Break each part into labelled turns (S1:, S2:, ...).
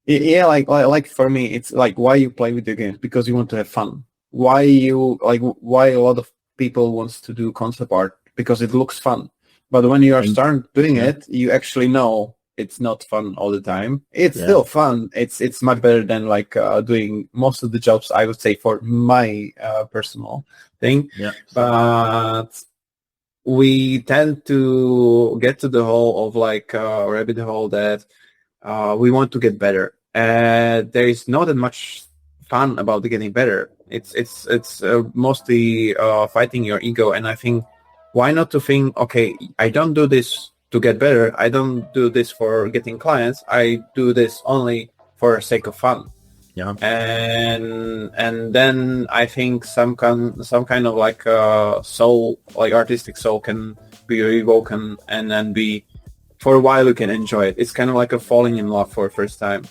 S1: Yeah, like for me, it's like why you play video games because you want to have fun. Why a lot of people wants to do concept art because it looks fun. But when you are start doing it, you actually know it's not fun all the time. It's still fun. It's much better than doing most of the jobs, I would say, for my personal thing.
S2: Yeah.
S1: But we tend to get to the hole of rabbit hole that we want to get better. There is not that much fun about getting better. It's mostly fighting your ego, and I think why not to think, okay, I don't do this to get better. I don't do this for getting clients. I do this only for the sake of fun.
S2: Yeah.
S1: And then I think some kind of soul, like artistic soul, can be rewoken, and then be for a while you can enjoy it. It's kind of like a falling in love for the first time.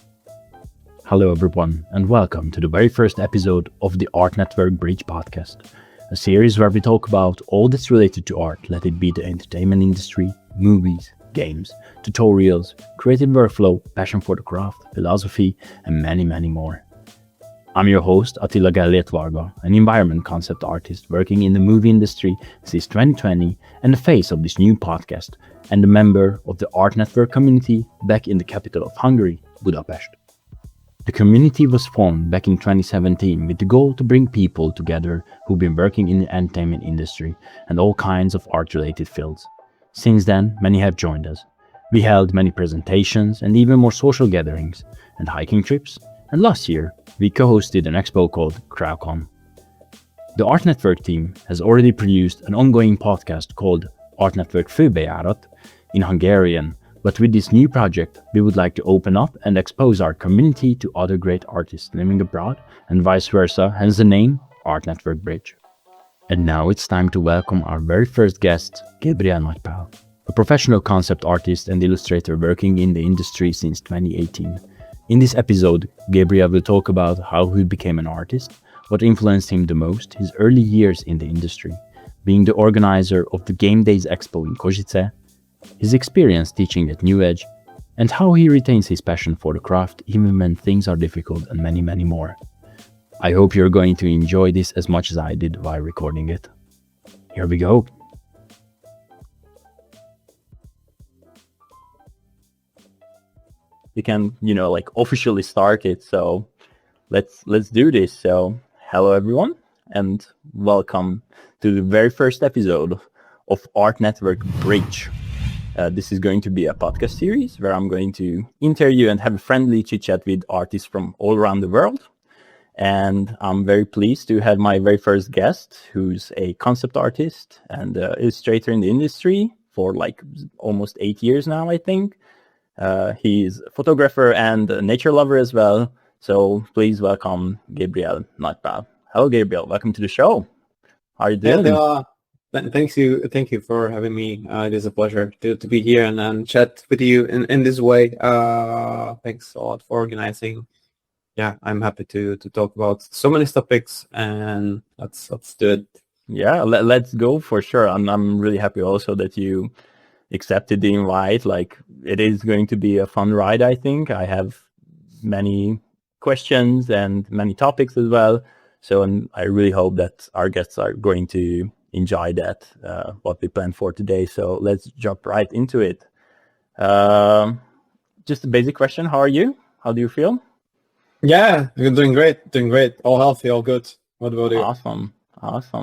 S2: Hello everyone, and welcome to the very first episode of the Wrk Bridge Podcast, a series where we talk about all that's related to art, let it be the entertainment industry, movies, games, tutorials, creative workflow, passion for the craft, philosophy, and many, many more. I'm your host, Attila Gellért Varga, an environment concept artist working in the movie industry since 2020 and the face of this new podcast, and a member of the Art Network community back in the capital of Hungary, Budapest. The community was formed back in 2017 with the goal to bring people together who've been working in the entertainment industry and all kinds of art-related fields. Since then, many have joined us. We held many presentations and even more social gatherings and hiking trips, and last year, we co-hosted an expo called Crowdcon. The Art Network team has already produced an ongoing podcast called Art Network Főbe-járat in Hungarian, but with this new project, we would like to open up and expose our community to other great artists living abroad, and vice versa, hence the name Art Network Bridge. And now it's time to welcome our very first guest, Gabriel Nagypal, a professional concept artist and illustrator working in the industry since 2018. In this episode, Gabriel will talk about how he became an artist, what influenced him the most, his early years in the industry, being the organizer of the Game Days Expo in Košice, his experience teaching at New Edge, and how he retains his passion for the craft even when things are difficult, and many, many more. I hope you're going to enjoy this as much as I did while recording it. Here we go. We can, officially start it, so let's do this. So, hello everyone, and welcome to the very first episode of Art Network Bridge. This is going to be a podcast series where I'm going to interview and have a friendly chit-chat with artists from all around the world. And I'm very pleased to have my very first guest, who's a concept artist and illustrator in the industry for almost 8 years now, I think. He's a photographer and a nature lover as well. So please welcome Gabriel Nagypal. Hello, Gabriel. Welcome to the show. How are you doing?
S1: Yeah, thank you for having me. It is a pleasure to be here and chat with you in this way. Thanks a lot for organizing. Yeah, I'm happy to talk about so many topics, and let's do it.
S2: Yeah, let's go for sure. I'm really happy also that you accepted the invite. It is going to be a fun ride, I think. I have many questions and many topics as well. So I really hope that our guests are going to enjoy that, what we planned for today. So let's jump right into it. Just a basic question. How are you? How do you feel?
S1: Yeah, you're doing great. All healthy, all good. What about you?
S2: Awesome.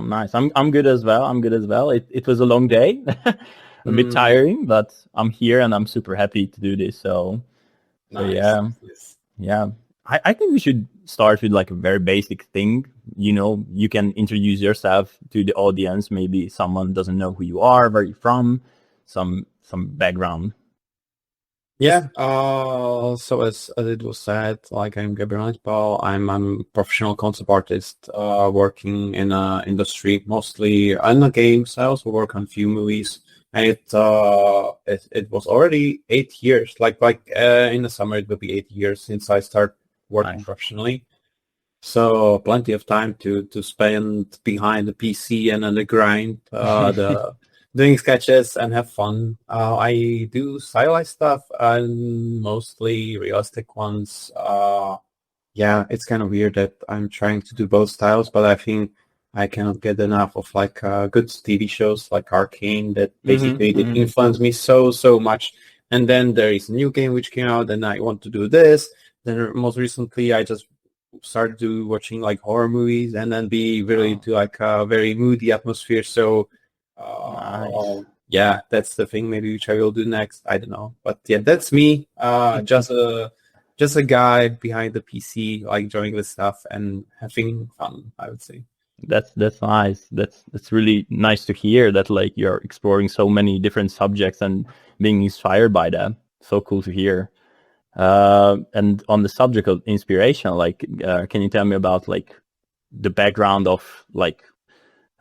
S2: Nice. I'm good as well. It was a long day, a bit tiring, but I'm here and I'm super happy to do this. So
S1: nice.
S2: Yeah. I think we should start with a very basic thing. You can introduce yourself to the audience. Maybe someone doesn't know who you are, where you're from, some background.
S1: Yeah. So as it was said, I'm Gabriel Nagypal. I'm a professional concept artist, working in industry, mostly in the games. I also work on a few movies, and it was already 8 years. In the summer, it will be 8 years since I started working professionally. So plenty of time to spend behind the PC and on the grind. doing sketches and have fun. I do stylized stuff and mostly realistic ones. Yeah, it's kind of weird that I'm trying to do both styles, but I think I cannot get enough of like good TV shows like Arcane that basically did influence me so much. And then there is a new game which came out, and I want to do this. Then most recently, I just started to watching like horror movies, and then be really into like a very moody atmosphere. So,
S2: Nice.
S1: yeah, that's the thing. Maybe which I will do next. I don't know, but yeah, that's me. Just a guy behind the PC, like enjoying this stuff and having fun, I would say.
S2: That's nice. That's really nice to hear that like you're exploring so many different subjects and being inspired by them. So cool to hear. And on the subject of inspiration, like, can you tell me about like the background of like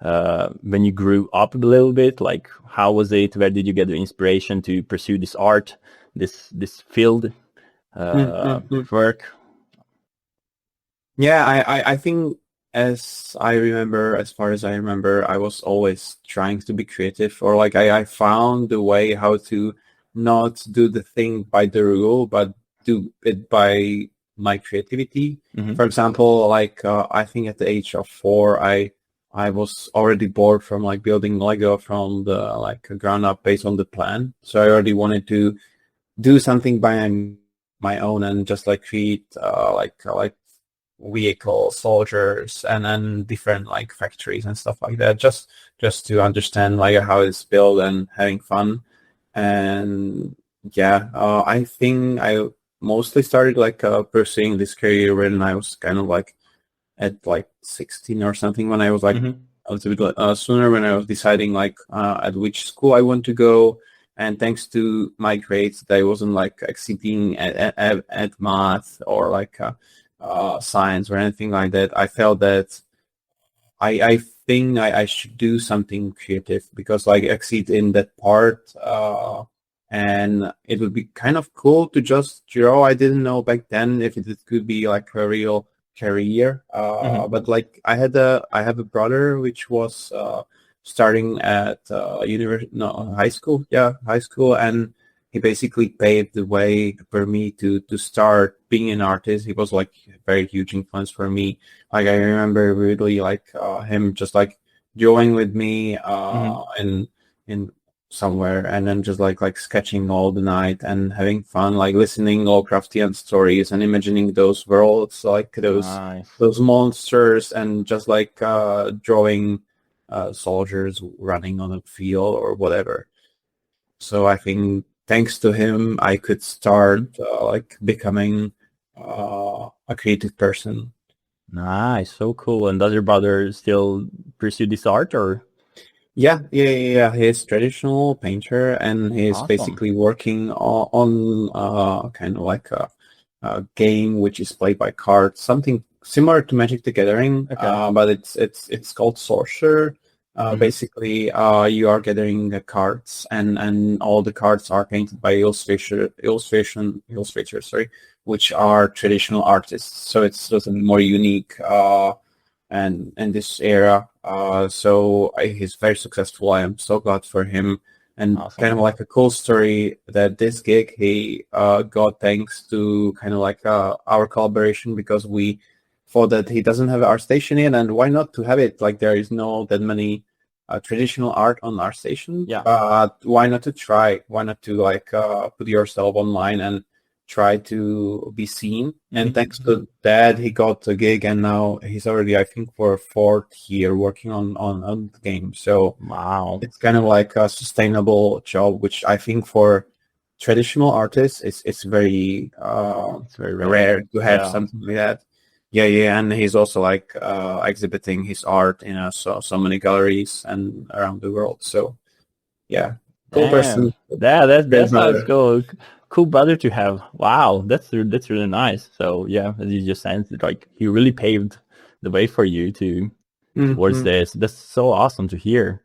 S2: when you grew up a little bit? Like, how was it? Where did you get the inspiration to pursue this art, this field, work?
S1: Yeah, I think as far as I remember, I was always trying to be creative, or like I found the way how to not do the thing by the rule, but do it by my creativity. For example, like I think at the age of 4, I was already bored from like building Lego from the like ground up based on the plan. So I already wanted to do something by my own and just like create like vehicles, soldiers, and then different like factories and stuff like that. Just to understand like how it's built and having fun. And yeah, I think I mostly started like pursuing this career when I was kind of like at like 16 or something, when I was like a little bit sooner, when I was deciding like at which school I want to go. And thanks to my grades, I wasn't like exceeding at math or like science or anything like that. I felt that I think I should do something creative because like exceed in that part, and it would be kind of cool to just draw. I didn't know back then if it could be like a real career, but like I have a brother which was starting at high school, and he basically paved the way for me to start being an artist. He was like a very huge influence for me. Like I remember really like him just like drawing with me in somewhere, and then just like sketching all the night and having fun, like listening Lovecraftian stories and imagining those worlds, like those monsters, and just like drawing soldiers running on a field or whatever. So I think thanks to him, I could start like becoming a creative person.
S2: Nice, so cool. And does your brother still pursue this art, or?
S1: Yeah. He's traditional painter, and he's
S2: Awesome.
S1: basically working on kind of like a game which is played by cards, something similar to Magic the Gathering, but it's called Sorcerer. Basically, you are gathering the cards, and all the cards are painted by illustrators, sorry, which are traditional artists. So it's just more unique, and in this era. So he's very successful. I am so glad for him. And
S2: Awesome.
S1: kind of like a cool story that this gig he got thanks to kind of like our collaboration, because we thought that he doesn't have our station yet, and why not to have it? Like there is no that many traditional art on our station. But why not to try? Why not to like put yourself online and try to be seen? And thanks to that, he got a gig, and now he's already, I think, for a 4th year working on the game. So
S2: Wow,
S1: it's kind of like a sustainable job, which I think for traditional artists it's very
S2: it's very
S1: rare to have something like that. Yeah, and he's also like exhibiting his art in so many galleries and around the world. So yeah, cool person.
S2: Yeah, that sounds cool. Cool brother to have. Wow, that's really nice. So yeah, as you just said, like he really paved the way for you towards this. That's so awesome to hear.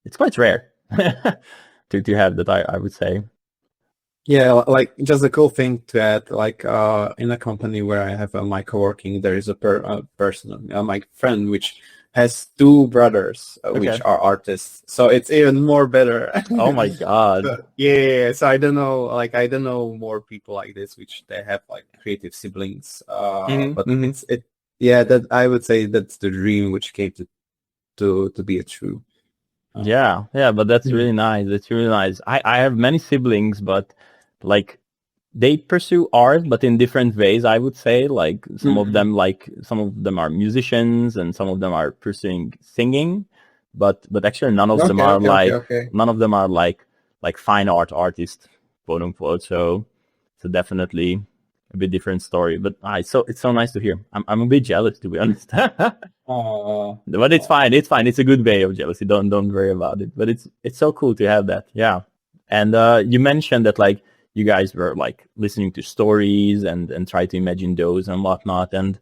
S2: It's quite rare to have that. I would say.
S1: Yeah, like just a cool thing to add, like in a company where I have my co-working, there is a person, my friend, which has two brothers, which
S2: Okay.
S1: are artists. So it's even more better.
S2: Oh my god.
S1: But, yeah. So I don't know, like I don't know more people like this, which they have like creative siblings. But that I would say that's the dream which came to be a true.
S2: Yeah, but that's really nice. That's really nice. I have many siblings, but like they pursue art, but in different ways, I would say. Like some of them are musicians and some of them are pursuing singing, but actually none of them are none of them are like fine art artists, quote unquote. So definitely a bit different story. But it's so nice to hear. I'm a bit jealous, to be honest. But it's fine. It's fine. It's a good way of jealousy. Don't worry about it. But it's so cool to have that. Yeah. And you mentioned that like you guys were like listening to stories and try to imagine those and whatnot. And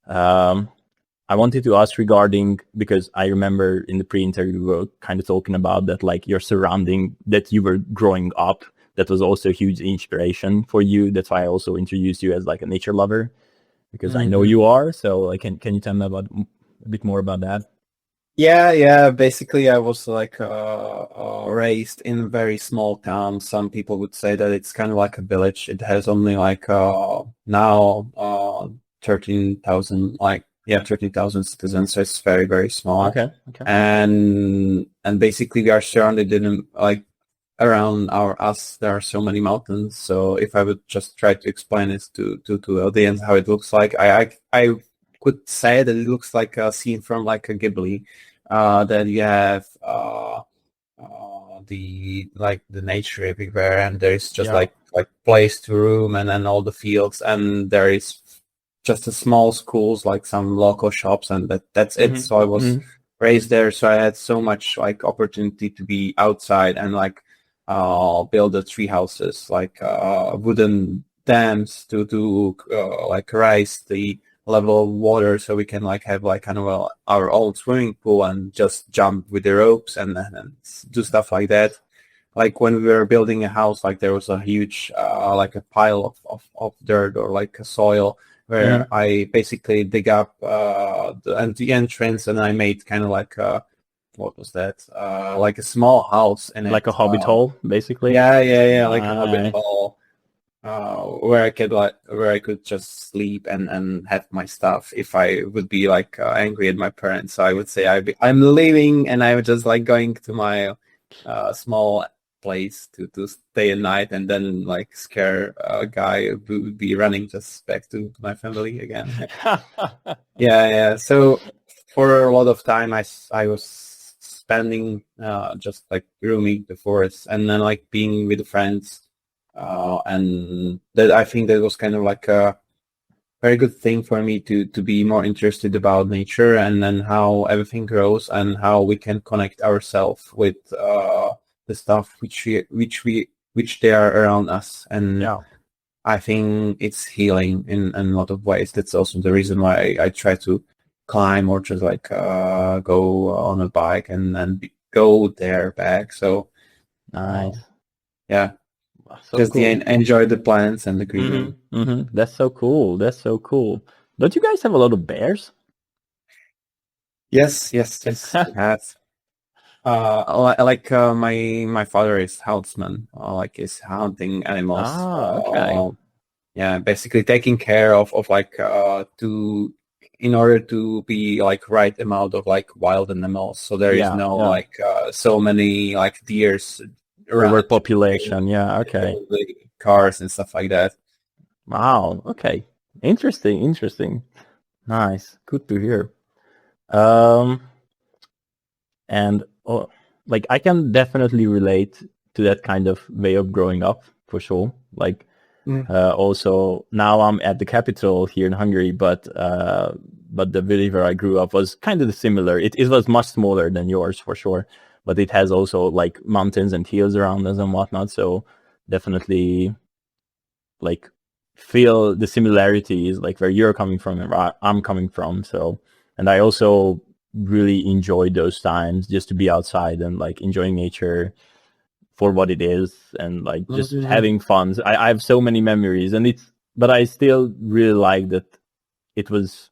S2: I wanted to ask regarding, because I remember in the pre-interview we were kind of talking about that, like your surrounding that you were growing up, that was also a huge inspiration for you. That's why I also introduced you as like a nature lover, because I know you are. So like, can you tell me about a bit more about that?
S1: Yeah. Basically, I was like raised in a very small town. Some people would say that it's kind of like a village. It has only like now 13,000 13,000 citizens. So it's very, very small.
S2: Okay.
S1: And basically we are surrounded in like around us there are so many mountains. So if I would just try to explain this to the audience how it looks like, I could say that it looks like a scene from like a Ghibli, that you have the nature everywhere, and there is just like place to room, and then all the fields, and there is just a small schools, like some local shops, and that's it. So I was raised there, so I had so much like opportunity to be outside and like build the tree houses, like wooden dams to like rise the level of water, so we can like have like kind of our own swimming pool and just jump with the ropes and do stuff like that. Like when we were building a house, like there was a huge like a pile of dirt or like a soil where I basically dig up the entrance, and I made kind of like what was that? Like a small house in it,
S2: like a hobbit hole, basically.
S1: Yeah, like a hobbit hole. Where I could just sleep and have my stuff if I would be like angry at my parents. So I would say I'm leaving, and I would just like going to my small place to stay at night, and then like scare a guy who would be running just back to my family again. Yeah. So for a lot of time I was spending just like roaming the forest, and then like being with friends. And that I think that was kind of like a very good thing for me to be more interested about nature, and then how everything grows and how we can connect ourselves with the stuff which they are around us. And I think it's healing in a lot of ways. That's also the reason why I try to climb or just like go on a bike and then go there back. So
S2: nice.
S1: Yeah.
S2: So
S1: just
S2: cool.
S1: Enjoy the plants and the greenery.
S2: That's so cool. Don't you guys have a lot of bears?
S1: Yes. Yes. Like my father is huntsman, like is hunting animals.
S2: Okay.
S1: Yeah, basically taking care of like in order to be like right amount of like wild animals. So there is no like so many like deers.
S2: Overpopulation, okay.
S1: Cars and stuff like that.
S2: Wow, okay. Interesting. Nice. Good to hear. And like I can definitely relate to that kind of way of growing up, for sure. Like also now I'm at the capital here in Hungary, but the village where I grew up was kind of similar. It was much smaller than yours, for sure. But it has also like mountains and hills around us and whatnot. So definitely like feel the similarities, like where you're coming from and where I'm coming from. So, and I also really enjoy those times just to be outside and like enjoying nature for what it is and like just having fun. I have so many memories, but I still really like that it was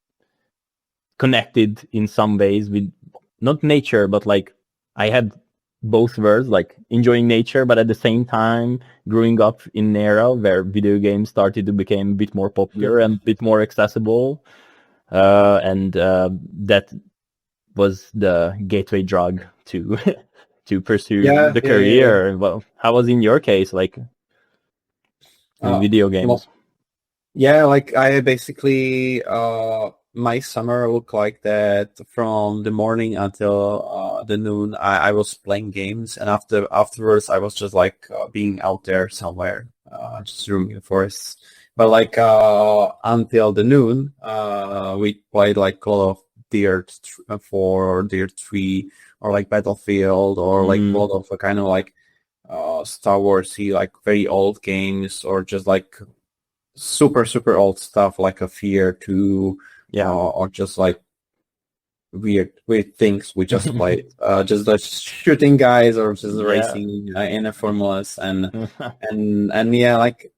S2: connected in some ways with not nature, but like I had both worlds, like enjoying nature, but at the same time growing up in an era where video games started to become a bit more popular and a bit more accessible. And that was the gateway drug to to pursue the career. Well, how was in your case, like video games?
S1: Well, yeah, like I basically my summer looked like that from the morning until the noon. I was playing games, and afterwards I was just like being out there somewhere, just roaming the forests. But like until the noon, we played like a lot of Dirt 4 or Dirt 3 or like Battlefield or like a lot of kind of like Star Warsy, like very old games, or just like super old stuff like a Fear 2, or just like weird things we just played, just like shooting guys or just racing in a formulas and yeah, like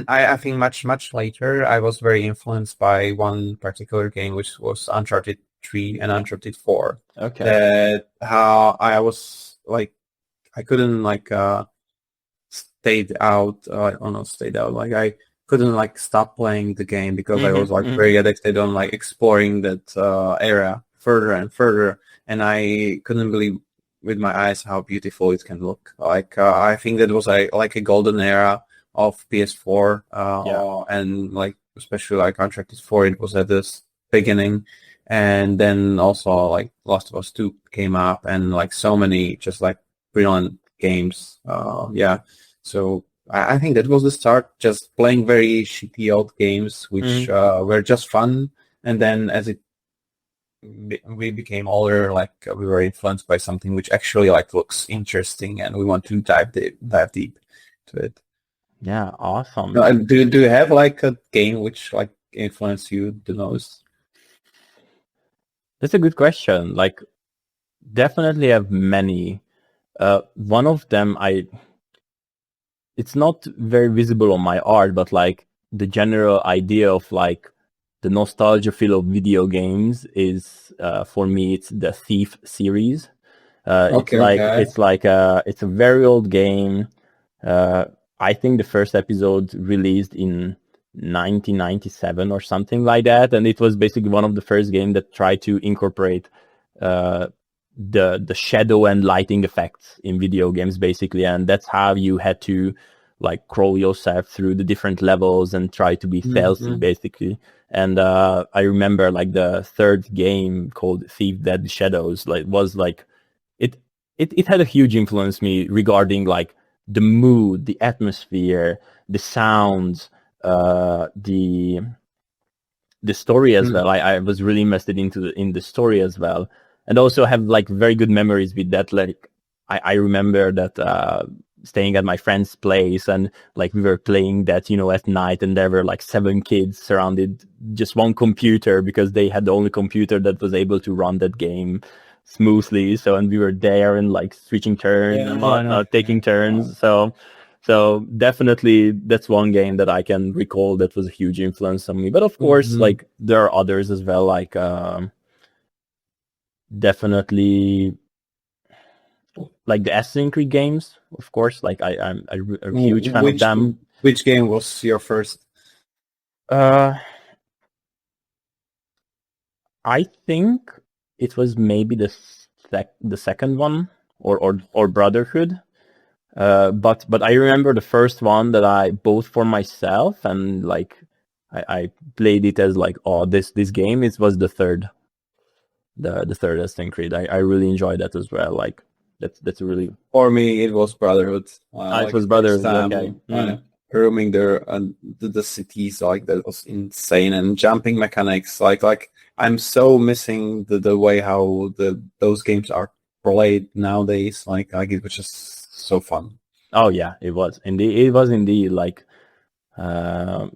S1: I think much later I was very influenced by one particular game, which was Uncharted 3 and Uncharted 4.
S2: Okay.
S1: That how I was like I couldn't like stayed out. Like I couldn't like stop playing the game because I was like very addicted on like exploring that area further and further, and I couldn't believe with my eyes how beautiful it can look. Like I think that was like a golden era of PS4, and like especially like Uncharted 4, it was at this beginning, and then also like Last of Us 2 came up, and like so many just like brilliant games. So I think that was the start, just playing very shitty old games, which were just fun. And then as we became older, like we were influenced by something which actually like looks interesting, and we want to dive deep to it.
S2: Yeah, awesome.
S1: Do you have like a game which like influenced you the most?
S2: That's a good question. Like, definitely have many. One of them, it's not very visible on my art, but like the general idea of like the nostalgia feel of video games is, for me, it's the Thief series. It's a very old game. I think the first episode released in 1997 or something like that, and it was basically one of the first games that tried to incorporate the shadow and lighting effects in video games, basically, and that's how you had to like crawl yourself through the different levels and try to be stealthy, basically. And I remember like the third game called Thief Dead Shadows, like was like it had a huge influence me regarding like the mood, the atmosphere, the sounds, the story as well. I was really invested in the story as well, and also have like very good memories with that. Like I remember that staying at my friend's place, and like we were playing that, at night, and there were like 7 kids surrounded just one computer because they had the only computer that was able to run that game smoothly. So, and we were there and like switching turns and taking turns. So definitely that's one game that I can recall that was a huge influence on me. But of course, like there are others as well, like definitely like the Assassin's Creed games, of course. Like I'm a huge fan of them.
S1: Which game was your first?
S2: I think it was maybe the second one, or Brotherhood. But I remember the first one that I bought for myself, and like I played it as like, oh, this game. It was the third Assassin's Creed. I really enjoyed that as well. Like that's really,
S1: for me it was Brotherhood.
S2: It was Brotherhood. Okay.
S1: Roaming there and the cities, like that was insane, and jumping mechanics. Like I'm so missing the way how those games are played nowadays. Like it was just so fun.
S2: Oh yeah, it was indeed like, and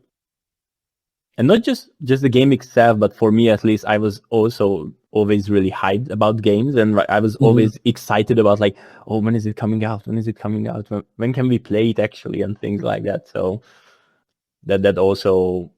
S2: not just the game itself, but for me at least, I was also always really hyped about games, and I was always excited about like, oh, when is it coming out? When can we play it actually, and things like that. So that also,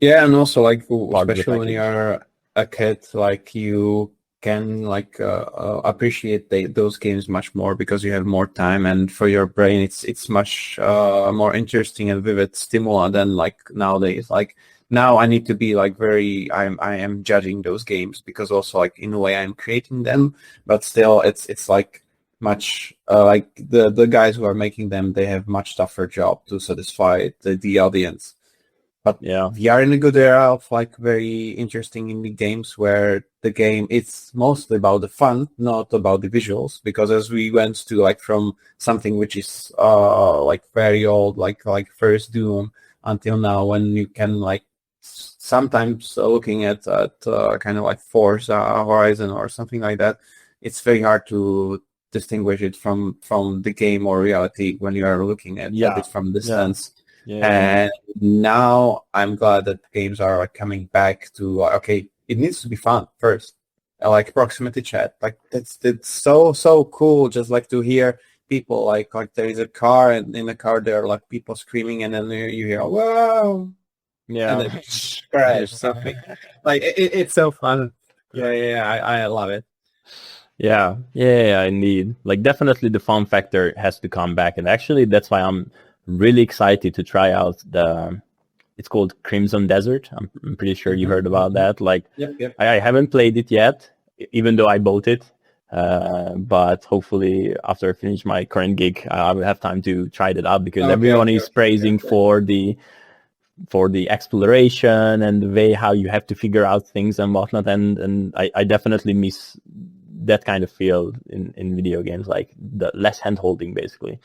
S1: yeah, and also like especially when you are a kid, like you can like appreciate those games much more because you have more time, and for your brain it's much more interesting and vivid stimuli than like nowadays. Like now I need to be like I am judging those games because also like in a way I'm creating them, but still it's like much like the guys who are making them, they have much tougher job to satisfy the audience. But
S2: Yeah.
S1: we are in a good era of like very interesting indie games where the game, it's mostly about the fun, not about the visuals. Because as we went to like from something which is like very old, like first Doom, until now, when you can like sometimes looking at kind of like Forza Horizon or something like that, it's very hard to distinguish it from the game or reality when you are looking at it from distance. And now I'm glad that games are like coming back to okay, it needs to be fun first. Like proximity chat, like it's so cool. Just like to hear people like there is a car, and in the car there are like people screaming, and then you hear wow, and then crash something. Like it's so fun. Yeah, I love it.
S2: Yeah, indeed. Like definitely the fun factor has to come back, and actually that's why I'm really excited to try out it's called Crimson Desert. I'm pretty sure you heard about that. Like,
S1: Yep.
S2: I haven't played it yet, even though I bought it. But hopefully after I finish my current gig, I will have time to try that out, because everyone is praising for the exploration and the way how you have to figure out things and whatnot. And I definitely miss that kind of feel in video games, like the less hand holding basically.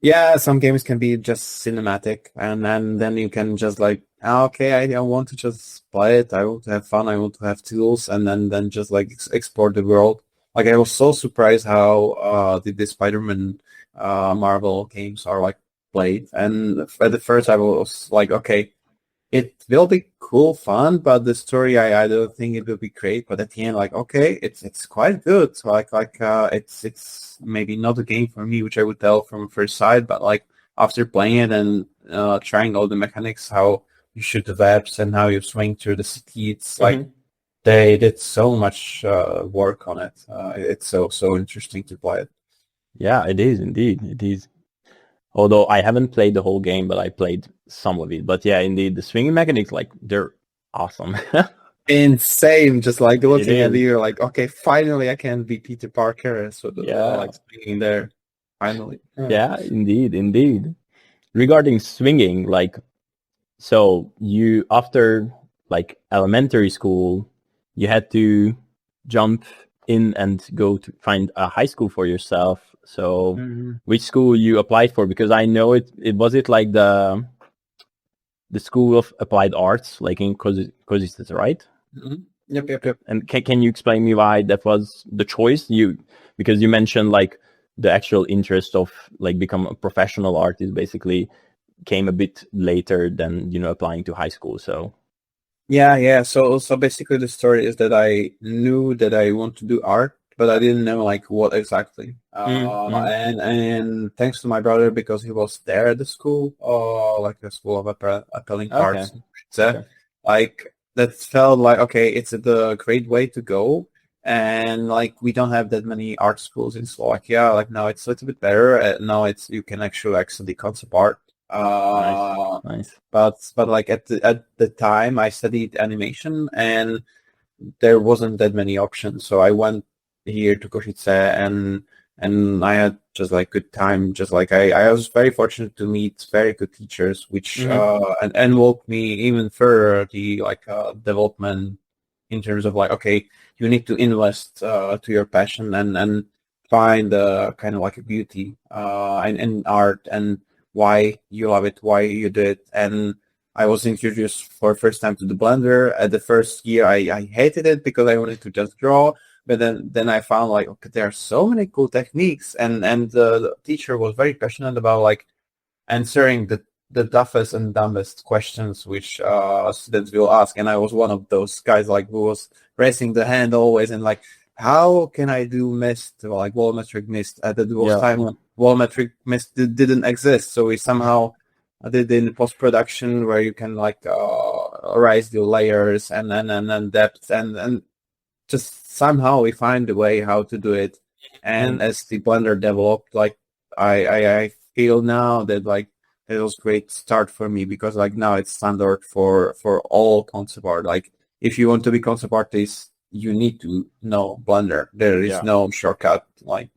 S2: Yeah,
S1: some games can be just cinematic, and then you can just like, okay, I want to just play it, I want to have fun, I want to have tools, and then just like explore the world. Like I was so surprised how the Spider-Man Marvel games are like played, and at the first I was like, okay, it will be cool, fun, but the story, I don't think it will be great. But at the end, like, okay, it's quite good. So it's maybe not a game for me, which I would tell from first sight. But like after playing it and trying all the mechanics, how you shoot the webs and how you swing through the city, it's like they did so much work on it. It's so interesting to play it.
S2: Yeah, it is indeed. It is. Although I haven't played the whole game, but I played some of it. But yeah, indeed, the swinging mechanics, like, they're awesome.
S1: Insane, just like looking at you, like, okay, finally I can be Peter Parker. So like swinging there, finally.
S2: Yeah, indeed. Regarding swinging, like, so you, after like elementary school, you had to jump in and go to find a high school for yourself. So which school you applied for? Because I know it was like the School of Applied Arts, like in Košice, right?
S1: Yep.
S2: And can you explain me why that was the choice? Because you mentioned like the actual interest of like become a professional artist basically came a bit later than, applying to high school. So
S1: yeah. So basically the story is that I knew that I want to do art, but I didn't know like what exactly. And thanks to my brother, because he was there at the school, like the School of Appealing Arts. Like that felt like, okay, it's the great way to go. And like we don't have that many art schools in Slovakia. Like now it's a little bit better. Now you can actually study concept art.
S2: Nice.
S1: But like at the time I studied animation, and there wasn't that many options. So I went here to Košice, and I had just like good time. Just like I was very fortunate to meet very good teachers, which and walked me even further the development in terms of like, okay, you need to invest to your passion and find kind of like a beauty in art, and why you love it, why you do it. And I was introduced for the first time to the Blender. At the first year, I hated it because I wanted to just draw. But then I found like, okay, there are so many cool techniques, and the teacher was very passionate about like answering the toughest and dumbest questions which students will ask. And I was one of those guys like who was raising the hand always, and like, how can I do mist, like volumetric mist at the time when volumetric mist didn't exist? So we somehow did in post-production where you can like raise the layers and depth and just somehow we find a way how to do it. And as the Blender developed, like I feel now that like it was great start for me, because like now it's standard for all concept art. Like if you want to be concept artist, you need to know Blender. There is no shortcut. Like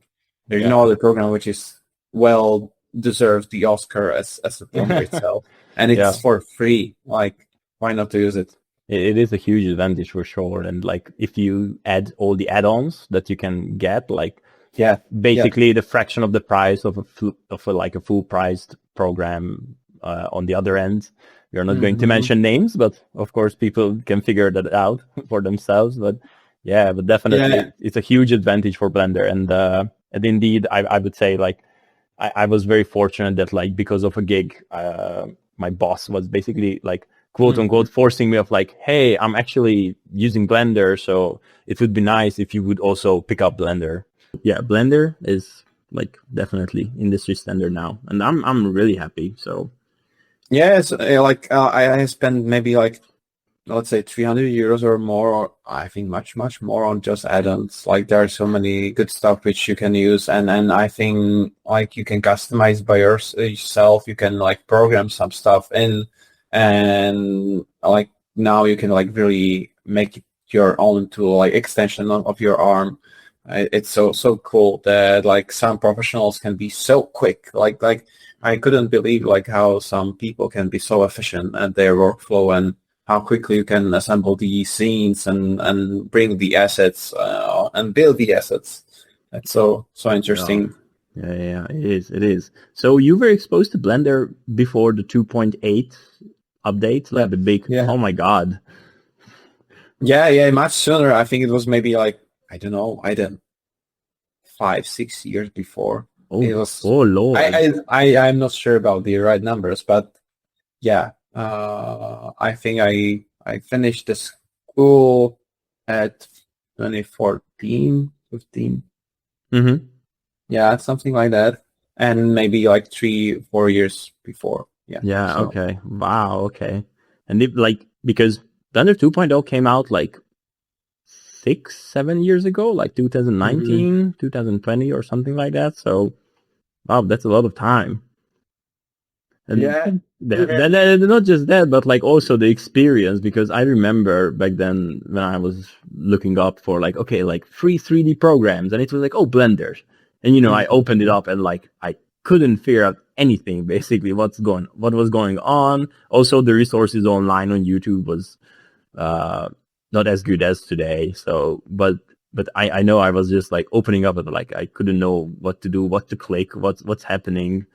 S1: there's no other program which is well deserves the Oscar as a Blender itself, and it's for free. Like why not to use it?
S2: It is a huge advantage for sure. And like if you add all the add-ons that you can get, like basically the fraction of the price of a full priced program on the other end. We are not going to mention names, but of course people can figure that out for themselves. But definitely it's a huge advantage for Blender. And indeed, I would say like I was very fortunate that like because of a gig, my boss was basically like quote unquote forcing me of like, hey, I'm actually using Blender, so it would be nice if you would also pick up Blender. Yeah, Blender is like definitely industry standard now, and I'm really happy. So
S1: yes, like I spent maybe like let's say 300 euros or more, or I think much more on just add-ons. Like there are so many good stuff which you can use, and I think like you can customize by yourself. You can like program some stuff in, and like now you can like really make it your own tool, like extension of your arm. It's so cool that like some professionals can be so quick. Like I couldn't believe like how some people can be so efficient at their workflow, and how quickly you can assemble the scenes and bring the assets and build the assets. That's so interesting.
S2: Yeah, it is. So you were exposed to Blender before the 2.8 update, like the big, oh my God.
S1: Yeah, much sooner. I think it was maybe like, I don't know, 5-6 years before. It was,
S2: Lord.
S1: I'm not sure about the right numbers, but yeah. I think I finished the school at 2014, 15.
S2: Mm-hmm.
S1: Yeah, something like that. And maybe like 3-4 years before.
S2: Yeah. Okay. Wow. Okay. And it, like, because Blender 2.0 came out like 6-7 years ago, like 2019, 2020 or something like that. So, wow, that's a lot of time. And not just that, but like also the experience, because I remember back then when I was looking up for like, okay, like free 3D programs, and it was like, oh, Blender. And, I opened it up and like, I couldn't figure out anything, basically what was going on. Also, the resources online on YouTube was not as good as today. So, but I know I was just like opening up and like, I couldn't know what to do, what to click, what's happening.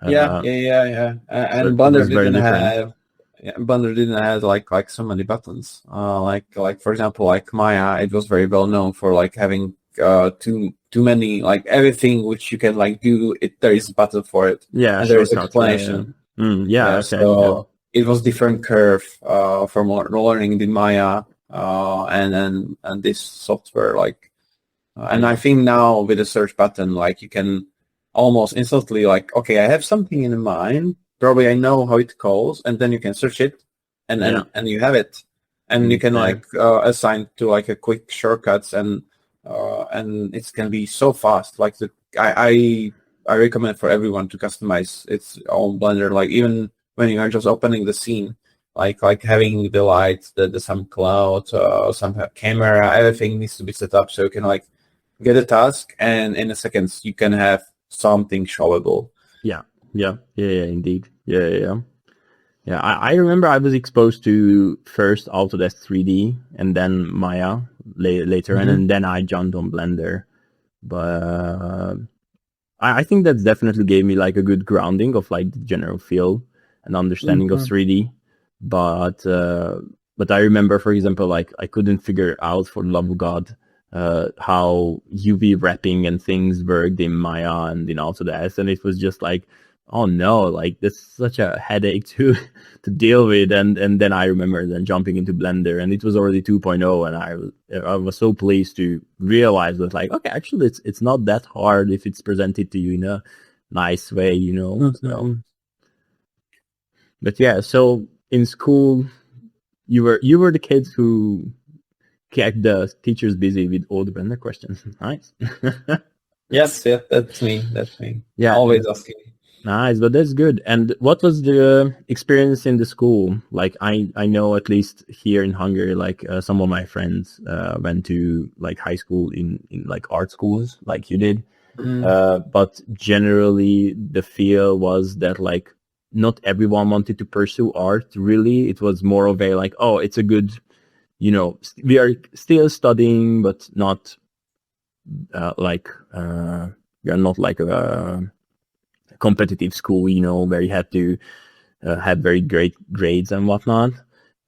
S1: Yeah. And Blender didn't have like so many buttons. Like for example, like Maya, it was very well known for like having too many, like everything which you can like do. There is a button for it.
S2: Yeah,
S1: and there is explanation. So it was different curve from learning the Maya and this software. Like, and I think now with the search button, like you can almost instantly like, okay, I have something in mind, probably I know how it calls, and then you can search it and you have it, and you can like assign to like a quick shortcuts, and it can be so fast. Like I recommend for everyone to customize its own Blender, like even when you are just opening the scene, like having the lights, the some cloud, some camera, everything needs to be set up so you can like get a task, and in a second you can have something showable.
S2: Yeah, indeed. Yeah. I remember I was exposed to first Autodesk 3D and then Maya later, and then I jumped on Blender. But I think that definitely gave me like a good grounding of like the general feel and understanding of 3D. But I remember, for example, like I couldn't figure out, for the love of God, how UV wrapping and things worked in Maya and in Autodesk, and it was just like, oh no, like that's such a headache to deal with. And then I remember then jumping into Blender, and it was already 2.0, and I was so pleased to realize that like, okay, actually it's not that hard if it's presented to you in a nice way, So. But yeah, so in school, you were the kids who kept the teachers busy with all the random questions. Nice.
S1: Yes, yeah, that's me. That's me.
S2: Yeah.
S1: Always asking.
S2: Nice, but that's good. And what was the experience in the school? Like, I know at least here in Hungary, like some of my friends went to like high school in like art schools, like you did. But generally, the feel was that like not everyone wanted to pursue art. Really, it was more of a like, oh, it's a good, we are still studying, but not like we are not like a competitive school, where you had to have very great grades and whatnot.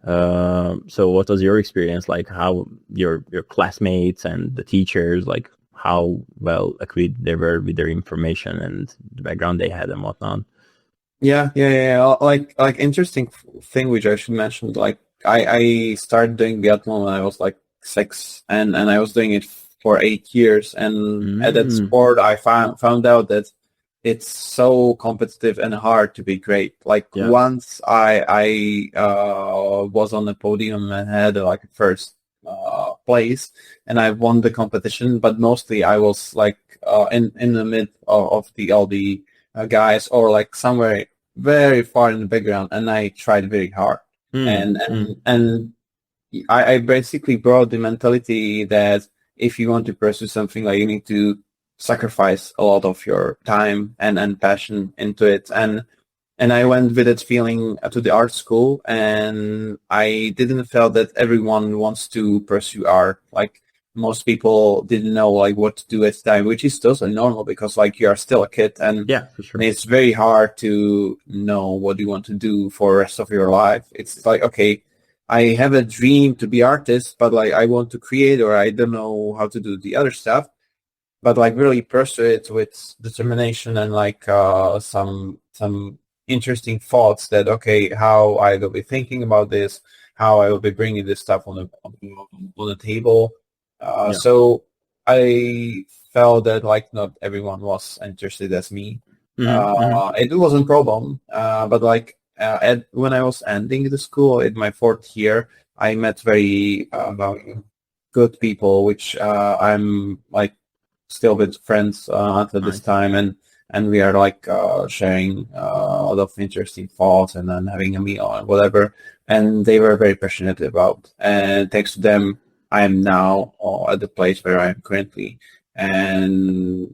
S2: So what was your experience like? How your classmates and the teachers, like how well equipped they were with their information and the background they had and whatnot?
S1: Yeah. Like interesting thing which I should mention. Like I started doing biathlon when I was like 6, and I was doing it for 8 years. And at that sport, I found out that it's so competitive and hard to be great. Like once I was on the podium and had like first place, and I won the competition, but mostly I was like in the mid of the LD guys, or like somewhere very far in the background, and I tried very hard. And I basically brought the mentality that if you want to pursue something, like you need to sacrifice a lot of your time and passion into it. And I went with that feeling to the art school, and I didn't feel that everyone wants to pursue art. Like most people didn't know like what to do at the time, which is totally normal because like you are still a kid, and
S2: for sure.
S1: it's very hard to know what you want to do for the rest of your life. It's like, okay, I have a dream to be artist, but like I want to create, or I don't know how to do the other stuff. But like really pursue it with determination and like some interesting thoughts that, okay, how I will be thinking about this, how I will be bringing this stuff on the table. So I felt that like not everyone was interested as me. It wasn't a problem, but like when I was ending the school in my 4th year, I met very good people, which I'm like still with friends until this time, and we are like sharing a lot of interesting thoughts and then having a meal and whatever, and they were very passionate about, and thanks to them I am now at the place where I am currently. And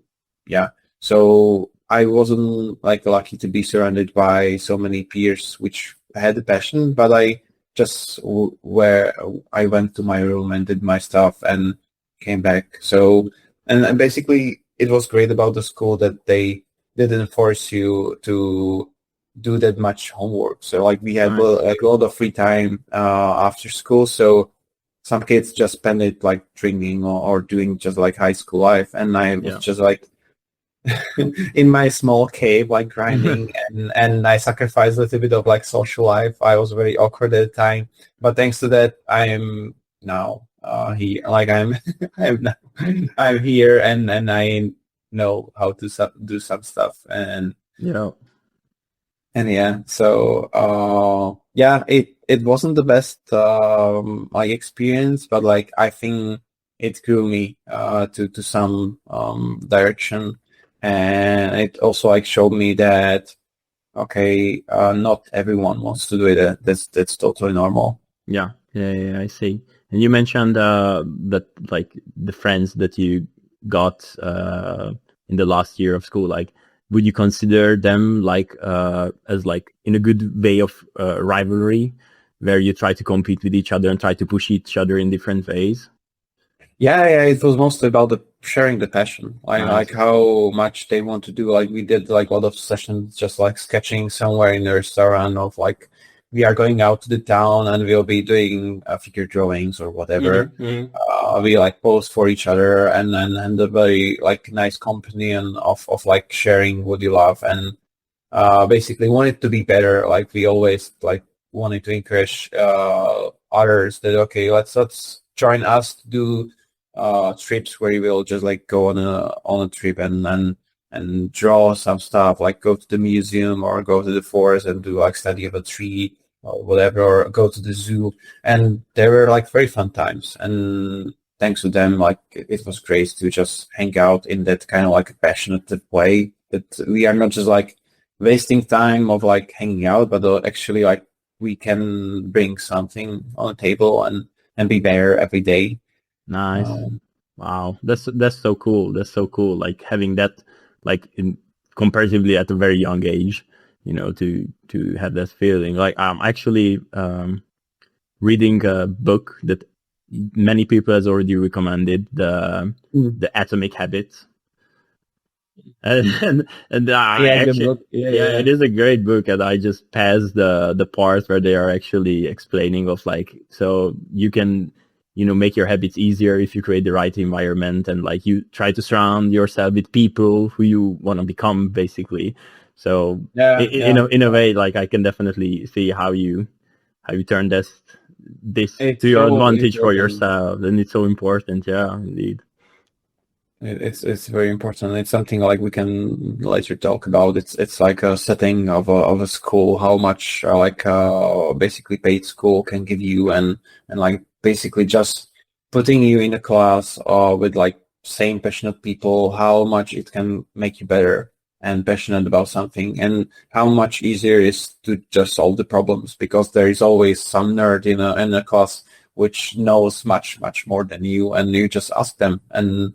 S1: so I wasn't like lucky to be surrounded by so many peers which had the passion, but I just where I went to my room and did my stuff and came back. So and basically it was great about the school that they didn't force you to do that much homework. So like we had like a lot of free time after school. So some kids just spend it like drinking or doing just like high school life. And I was just like in my small cave, like grinding and I sacrificed a little bit of like social life. I was very awkward at the time, but thanks to that, I am now here. Like I'm here and I know how to do some stuff and so it wasn't the best like experience, but like I think it grew me to some direction, and it also like showed me that okay, not everyone wants to do it. That's totally normal.
S2: Yeah, I see. And you mentioned that like the friends that you got in the last year of school, like would you consider them like as like in a good way of rivalry, where you try to compete with each other and try to push each other in different ways?
S1: Yeah, it was mostly about sharing the passion, like how much they want to do. Like we did like a lot of sessions, just like sketching somewhere in a restaurant of like we are going out to the town and we'll be doing figure drawings or whatever. We like pose for each other and a very like nice company and of like sharing what you love and basically want it to be better. Like we always like wanted to encourage others that okay, let's join us to do trips where you will just like go on a trip and draw some stuff, like go to the museum or go to the forest and do like study of a tree or whatever, or go to the zoo. And they were like very fun times. And thanks to them, like it was great to just hang out in that kind of like a passionate way, that we are not just like wasting time of like hanging out, but actually like we can bring something on the table and be there every day.
S2: Nice. Wow, that's so cool. That's so cool. Like having that, like in comparatively at a very young age, to have that feeling. Like I'm actually reading a book that many people has already recommended, the Atomic Habits. And actually,
S1: Book. Yeah.
S2: it is a great book, and I just passed the part where they are actually explaining of like, so you can make your habits easier if you create the right environment, and like you try to surround yourself with people who you want to become, basically. So in a way, like I can definitely see how you turn this
S1: It's
S2: to your
S1: so
S2: advantage for
S1: important.
S2: yourself, and it's so important. Yeah, indeed.
S1: It's very important. It's something like we can later talk about. It's like a setting of a school, how much basically paid school can give you, and like basically just putting you in a class with like same passionate people, how much it can make you better and passionate about something, and how much easier it is to just solve the problems, because there is always some nerd in a class which knows much more than you, and you just ask them, and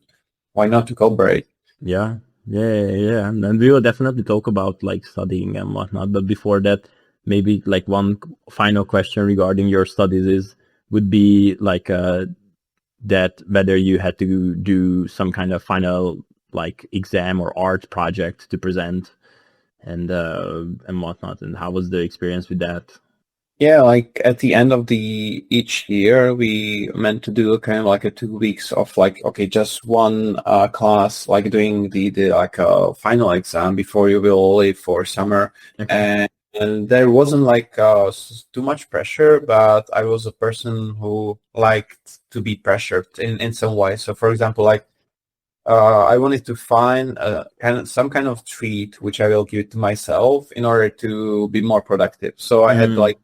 S1: why not to collaborate?
S2: Yeah. And we will definitely talk about like studying and whatnot. But before that, maybe like one final question regarding your studies would be like that whether you had to do some kind of final like exam or art project to present and whatnot, and how was the experience with that?
S1: Yeah, like at the end of each year, we meant to do a kind of like a 2 weeks of like, okay, just one class, like doing the like a final exam before you will leave for summer.
S2: Okay.
S1: And there wasn't like too much pressure, but I was a person who liked to be pressured in some way. So for example, like I wanted to find some kind of treat which I will give to myself in order to be more productive. So I had like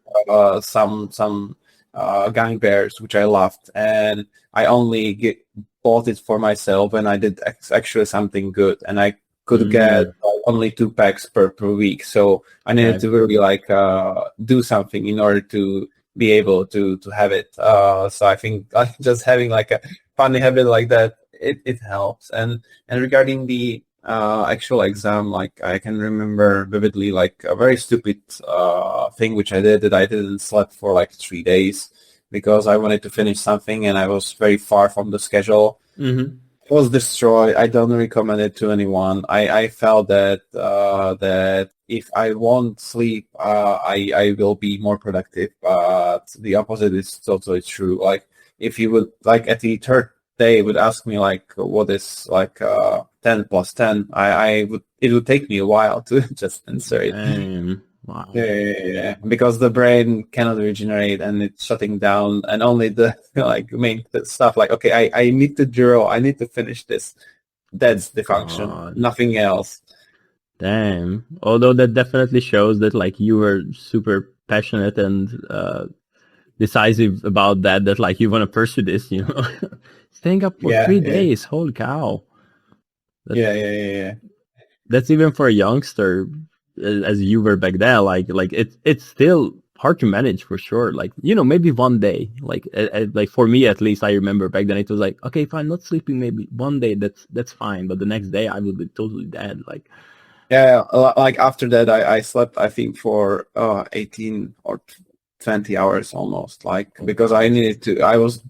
S1: some gummy bears which I loved, and I only bought it for myself when I did actually something good, and I could get only 2 packs per week. So I needed to really like do something in order to be able to have it. So I think just having like a funny habit like that, it helps. And regarding the actual exam, like I can remember vividly like a very stupid thing which I did, that I didn't sleep for like 3 days because I wanted to finish something and I was very far from the schedule. It was destroyed. I don't recommend it to anyone. I felt that that if I won't sleep, I will be more productive. But the opposite is totally true. Like if you would like at the third day would ask me like what is like 10 plus 10, it would take me a while to just answer it.
S2: Wow.
S1: Yeah, because the brain cannot regenerate and it's shutting down, and only the like main stuff like, okay, I need to draw, I need to finish this. That's the function, nothing else.
S2: Damn. Although that definitely shows that like you were super passionate and decisive about that like you want to pursue this, Staying up for 3 days. Holy cow.
S1: Yeah.
S2: That's even for a youngster as you were back then, like it's still hard to manage for sure. Like, maybe one day, like for me at least, I remember back then it was like, okay, fine, not sleeping, maybe one day, that's fine, but the next day I would be totally dead. Like,
S1: yeah, like after that I slept, I think, for 18 or 20 hours almost, like, because I was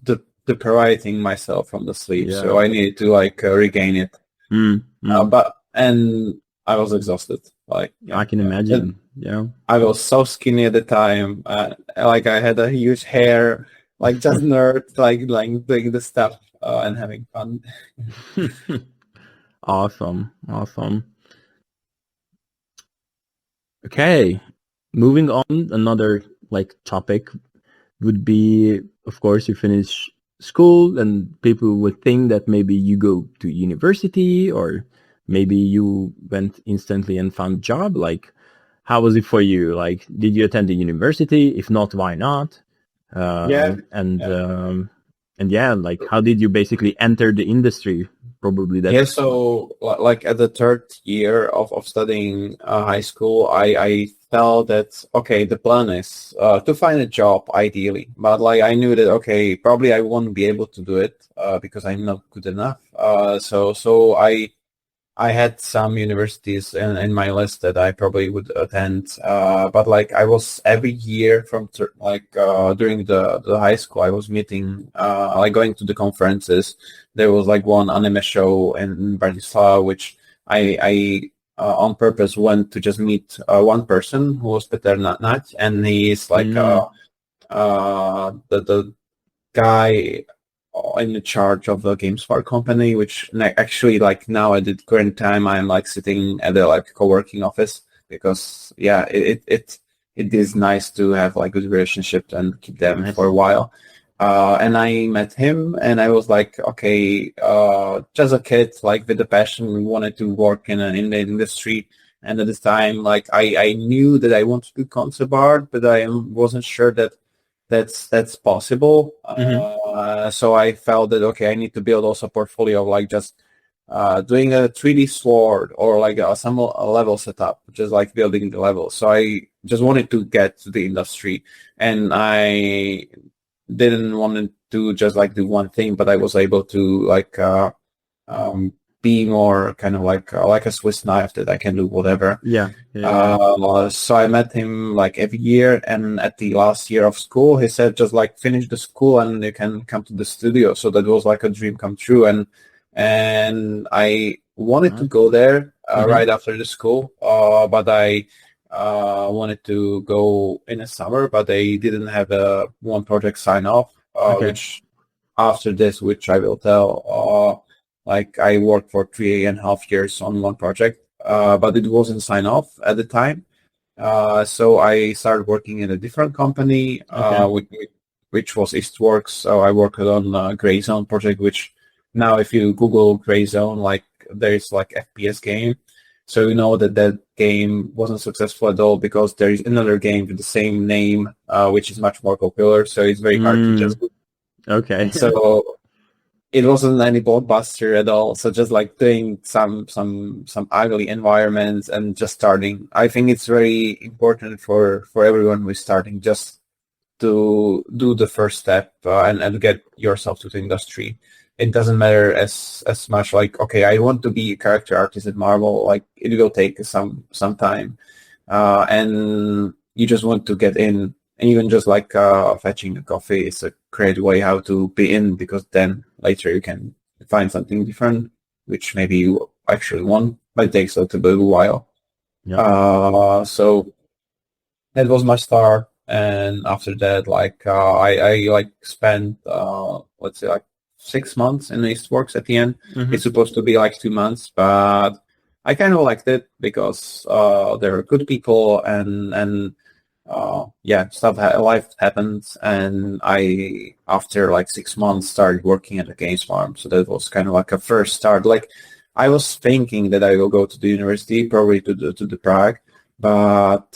S1: depriving myself from the sleep, so I needed to like regain it. And I was exhausted. Like,
S2: I can imagine.
S1: I was so skinny at the time. Like I had a huge hair, like just nerd, like doing the stuff and having fun.
S2: Awesome. Okay, moving on. Another like topic would be, of course, you finish school, and people would think that maybe you go to university, or maybe you went instantly and found a job. Like, how was it for you? Like, did you attend the university? If not, why not? And yeah, like, how did you basically enter the industry? Probably that.
S1: Yeah, so like at the third year of studying high school, I felt that, okay, the plan is to find a job ideally, but like I knew that, okay, probably I won't be able to do it because I'm not good enough. So I had some universities in my list that I probably would attend, but like I was every year from during the high school, I was meeting, like going to the conferences. There was like one anime show in Bratislava, which I on purpose went to just meet one person who was Peter Nať, and he is like the guy in charge of the GameSpar company, which actually like now at the current time I'm like sitting at a like co-working office because it is nice to have like good relationships and keep them for a while. And I met him and I was like, okay, just a kid like with a passion, wanted to work in the industry. And at this time, like I knew that I wanted to do concept art, but I wasn't sure that that's possible. So I felt that, okay, I need to build also a portfolio of like just doing a 3D sword or like a level setup, just like building the level. So I just wanted to get to the industry, and I didn't want to just like do one thing, but I was able to like be more kind of like a Swiss knife that I can do whatever. So I met him like every year, and at the last year of school, he said just like finish the school and you can come to the studio. So that was like a dream come true, and I wanted to go there right after the school, but I wanted to go in the summer, but they didn't have one project sign off, which after this, which I will tell. Like I worked for 3.5 years on one project, but it wasn't signed off at the time. So I started working in a different company, which was Eastworks. So I worked on Gray Zone project, which now if you Google Gray Zone, like there's like FPS game. So you know that game wasn't successful at all because there is another game with the same name, which is much more popular. So it's very hard to just.
S2: Okay.
S1: So it wasn't any blockbuster at all. So just like doing some ugly environments and just starting. I think it's very important for everyone who is starting just to do the first step and get yourself to the industry. It doesn't matter as much like, okay, I want to be a character artist at Marvel. Like it will take some time, and you just want to get in. And even just like fetching a coffee is a great way how to be in, because then later you can find something different, which maybe you actually want, but it takes a little bit of a while. So that was my start. And after that, like I like spent let's say like 6 months in Eastworks at the end. It's supposed to be like 2 months, but I kind of liked it because there are good people and life happens, and I after like 6 months started working at a games farm. So that was kind of like a first start. Like I was thinking that I will go to the university, probably to the Prague, but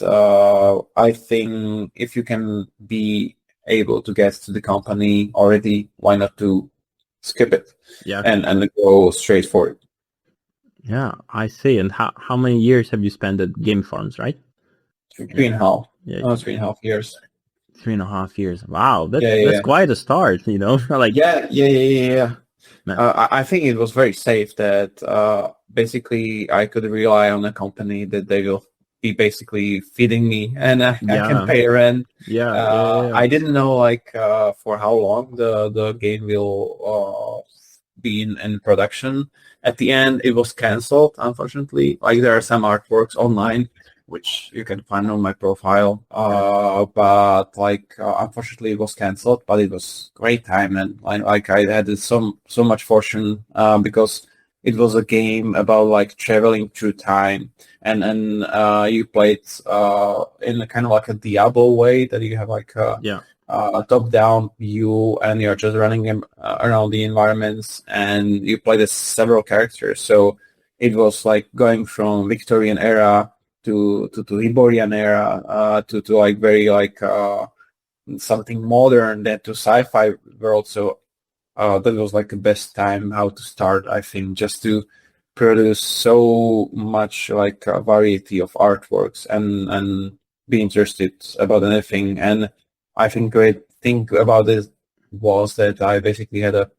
S1: I think if you can be able to get to the company already, why not to skip it and go straight for it.
S2: Yeah, I see. And how many years have you spent at game farms, right?
S1: 3.5. 3.5 years.
S2: 3.5 years. Wow, that's quite a start, you know. Like
S1: yeah. I think it was very safe that basically I could rely on a company that they will be basically feeding me and I can pay rent. I didn't know like for how long the game will be in production. At the end, it was canceled, unfortunately. Like there are some artworks online which you can find on my profile. But like, unfortunately it was cancelled, but it was great time. And like I had so much fortune, because it was a game about like traveling through time, and you played in a kind of like a Diablo way, that you have like a top-down view, and you're just running around the environments, and you play as several characters. So it was like going from Victorian era to Hyborian era, to like very like something modern, then to sci-fi world. So that was like the best time how to start, I think, just to produce so much like a variety of artworks and be interested about anything. And I think great thing about this was that I basically had a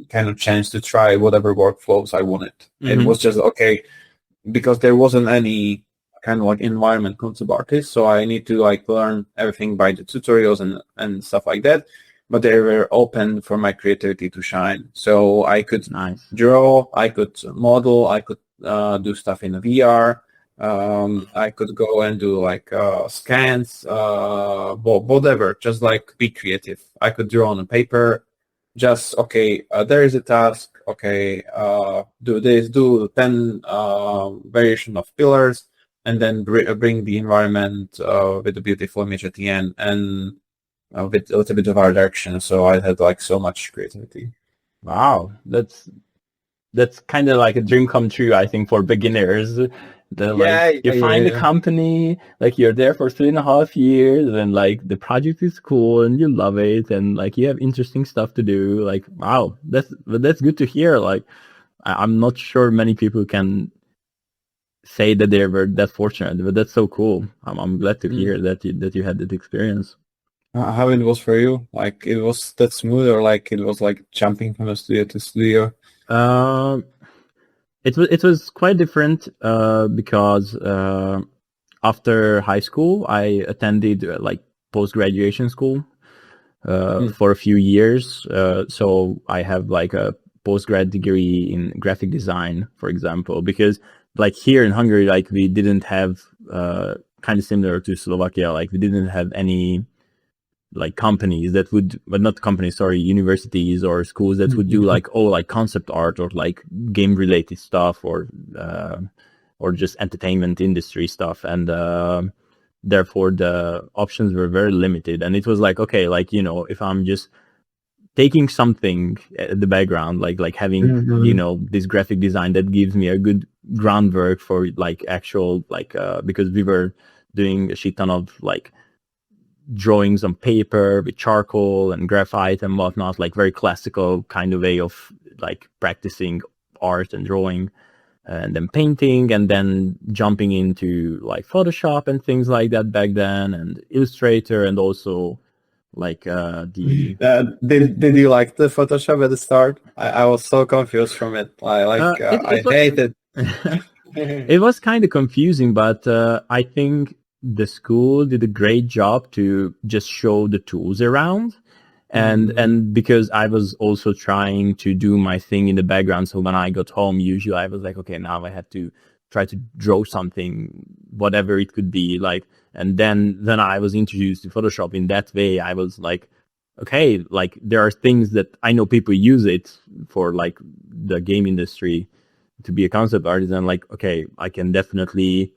S1: kind of chance to try whatever workflows I wanted. It was just okay because there wasn't any kind of like environment concept artist, so I need to like learn everything by the tutorials and stuff like that. But they were open for my creativity to shine. So I could draw, I could model, I could do stuff in VR. I could go and do like scans, whatever, just like be creative. I could draw on a paper, just, okay, there is a task, okay, do this, do 10 variation of pillars, and then bring the environment with a beautiful image at the end, and with a little bit of art direction. So I had like so much creativity.
S2: Wow, that's kind of like a dream come true, I think, for beginners. You find a company, like you're there for 3.5 years, and like the project is cool and you love it, and like you have interesting stuff to do. Like, wow, that's good to hear. Like, I'm not sure many people can say that they were that fortunate, but that's so cool. I'm glad to hear that you had that experience.
S1: How it was for you? Like, it was that smooth, or like it was like jumping from studio to studio?
S2: It was quite different because after high school I attended like post-graduation school for a few years. So I have like a post-grad degree in graphic design, for example, because like here in Hungary, like we didn't have kind of similar to Slovakia, like we didn't have any like companies that would, but not companies, sorry, universities or schools that would do like, like concept art or like game related stuff or just entertainment industry stuff. And therefore the options were very limited. And it was like, okay, like, you know, if I'm just taking something at the background, like having, you know, this graphic design that gives me a good groundwork for like actual, like, because we were doing a shit ton of like drawings on paper with charcoal and graphite and whatnot, like very classical kind of way of like practicing art and drawing, and then painting, and then jumping into like Photoshop and things like that back then, and Illustrator, and also like did
S1: you like the Photoshop at the start? I was so confused from it. I hated
S2: it was kind of confusing, but I think the school did a great job to just show the tools around, and because I was also trying to do my thing in the background, so when I got home, usually I was like, okay, now I have to try to draw something, whatever it could be, like, and then I was introduced to Photoshop in that way. I was like, okay, like there are things that I know people use it for, like the game industry, to be a concept artist, and like, okay, I can definitely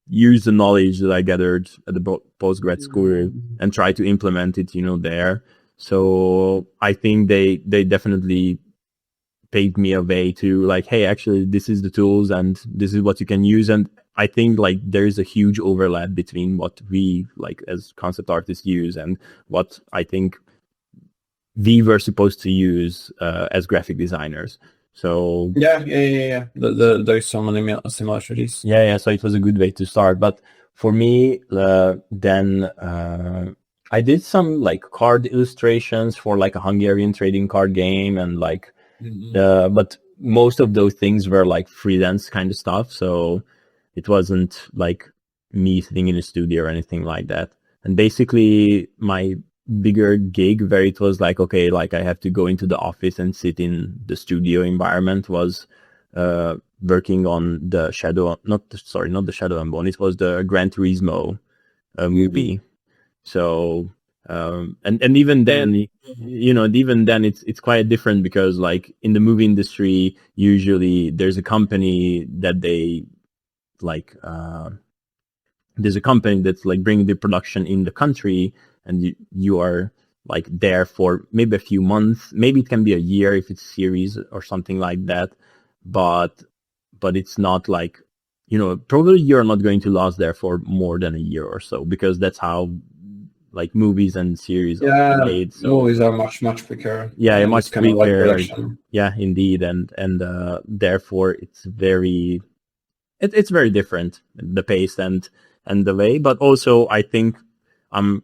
S2: use the knowledge that I gathered at the postgrad school and try to implement it, you know, there. So I think they definitely paved me a way to like, hey, actually, this is the tools and this is what you can use. And I think like there's a huge overlap between what we like as concept artists use and what I think we were supposed to use as graphic designers. So
S1: yeah. There's so many similarities.
S2: Yeah. So it was a good way to start. But for me, then I did some like card illustrations for like a Hungarian trading card game, and like, but most of those things were like freelance kind of stuff. So it wasn't like me sitting in a studio or anything like that. And basically, my bigger gig where it was like, okay, like I have to go into the office and sit in the studio environment was working on the not the Shadow and Bone, it was the Gran Turismo movie. So and even then, you know, even then it's quite different, because like in the movie industry, usually there's a company that they like there's a company that's like bringing the production in the country, and you are like there for maybe a few months, maybe it can be a year if it's series or something like that, but it's not like probably you're not going to last there for more than a year or so, because that's how like movies and series are made. So
S1: movies are much quicker.
S2: yeah, much
S1: kind of like
S2: quicker.
S1: production.
S2: Yeah, indeed, and therefore it's very different, the pace and the way. But also, I think I'm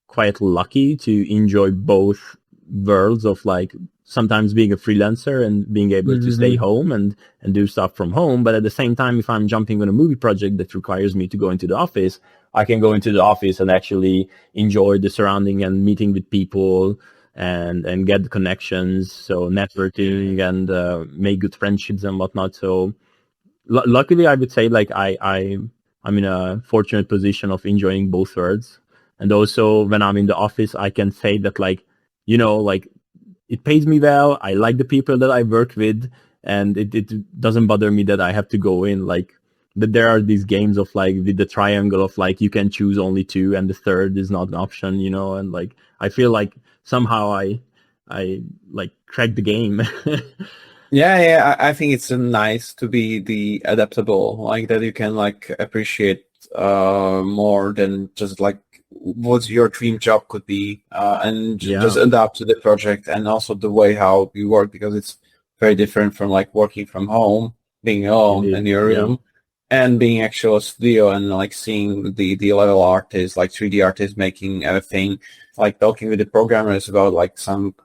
S2: quite lucky to enjoy both worlds of like sometimes being a freelancer and being able to stay home and do stuff from home. But at the same time, if I'm jumping on a movie project that requires me to go into the office, I can go into the office and actually enjoy the surrounding and meeting with people and get the connections. So networking and make good friendships and whatnot. So luckily, I would say like I'm in a fortunate position of enjoying both worlds. And also when I'm in the office, I can say that like, like it pays me well. I like the people that I work with, and it doesn't bother me that I have to go in. Like that there are these games of like with the triangle of like you can choose only two and the third is not an option, and like I feel like somehow I like cracked the game.
S1: Yeah, I think it's nice to be the adaptable, like that you can like appreciate more than just like what your dream job could be, and just adapt to the project and also the way how you work, because it's very different from like working from home, being alone in your room, and being actual a studio and like seeing the level artists, like 3D artists making everything, like talking with the programmers about like some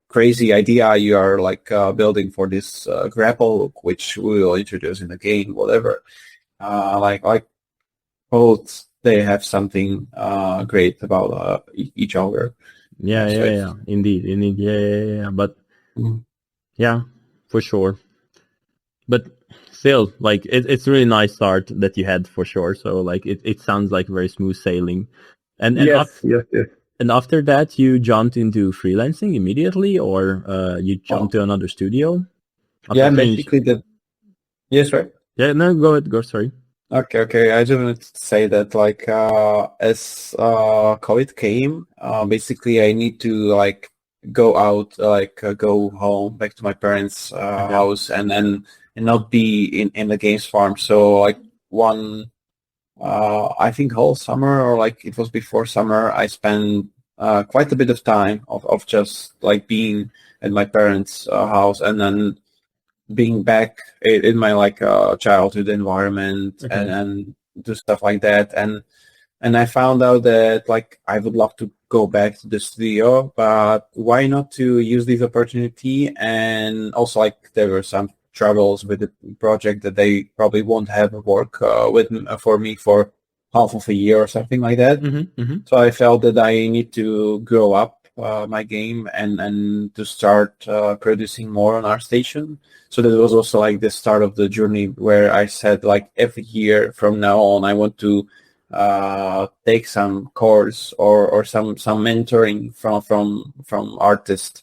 S1: crazy idea you are like building for this grapple look, which we will introduce in the game, whatever. Like both they have something great about each other.
S2: Yeah, indeed, yeah. But yeah, for sure. But still, like it's a really nice start that you had for sure. So like it sounds like very smooth sailing. And
S1: yes.
S2: And after that, you jumped into freelancing immediately, or you jumped to another studio?
S1: Basically that. Yes, right.
S2: Yeah, no, go ahead. Go, sorry.
S1: Okay. I just wanted to say that like as COVID came, basically I need to like go out, go home back to my parents' house, and not be in the games farm. So like I think whole summer, or like it was before summer, I spent quite a bit of time of just like being at my parents' house, and then being back in my like childhood environment, and do stuff like that. And I found out that like I would love to go back to the studio, but why not to use this opportunity? And also like there were some troubles with the project that they probably won't have work for me for half of a year or something like that. So I felt that I need to grow up my game and to start producing more on our station. So that was also like the start of the journey where I said like every year from now on I want to take some course or some mentoring from artists.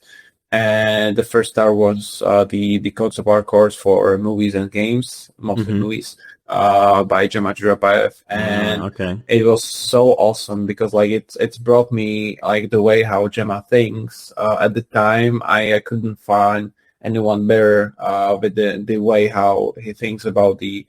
S1: And the first start was the concept art course for movies and games, mostly movies, by Gemma Jurabaev. And it was so awesome because like it's brought me like the way how Gemma thinks. At the time I couldn't find anyone better with the way how he thinks about the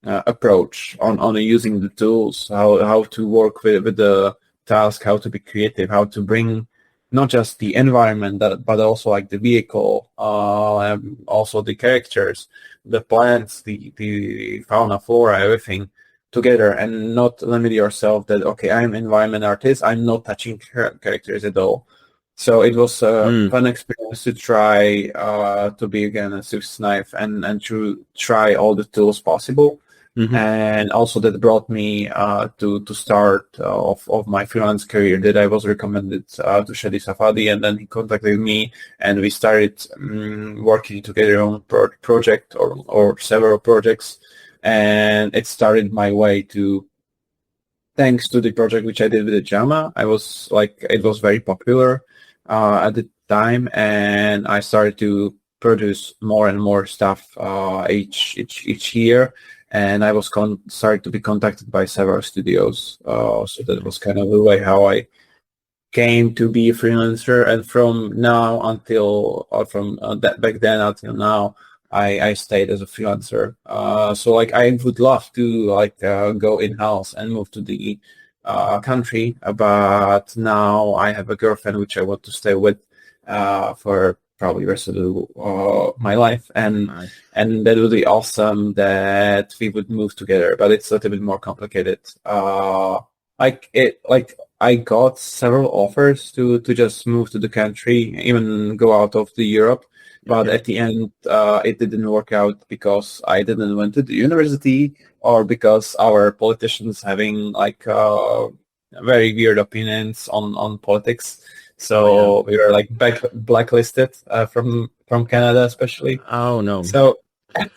S1: approach on using the tools, how to work with the task, how to be creative, how to bring not just the environment but also like the vehicle, also the characters, the plants, the fauna, flora, everything together, and not limit yourself that okay, I'm environment artist, I'm not touching characters at all. So it was a fun experience to try to be again a Swiss knife and to try all the tools possible. And also that brought me to start of my freelance career, that I was recommended to Shadi Safadi, and then he contacted me and we started working together on project or several projects. And it started my way to, thanks to the project which I did with the Jama, I was like, it was very popular at the time, and I started to produce more and more stuff each year. And I was started to be contacted by several studios. So that was kind of the way how I came to be a freelancer. And from now until, or from that back then until now, I stayed as a freelancer. So like I would love to like go in-house and move to the country, but now I have a girlfriend which I want to stay with for probably rest of my life, and
S2: Nice.
S1: and that would be awesome that we would move together. But it's a little bit more complicated. Like I got several offers to just move to the country, even go out of the Europe. But
S2: Okay.
S1: at the end, it didn't work out because I didn't went to the university, or because our politicians having like very weird opinions on politics. So we were like blacklisted from Canada, especially.
S2: Oh no.
S1: So
S2: I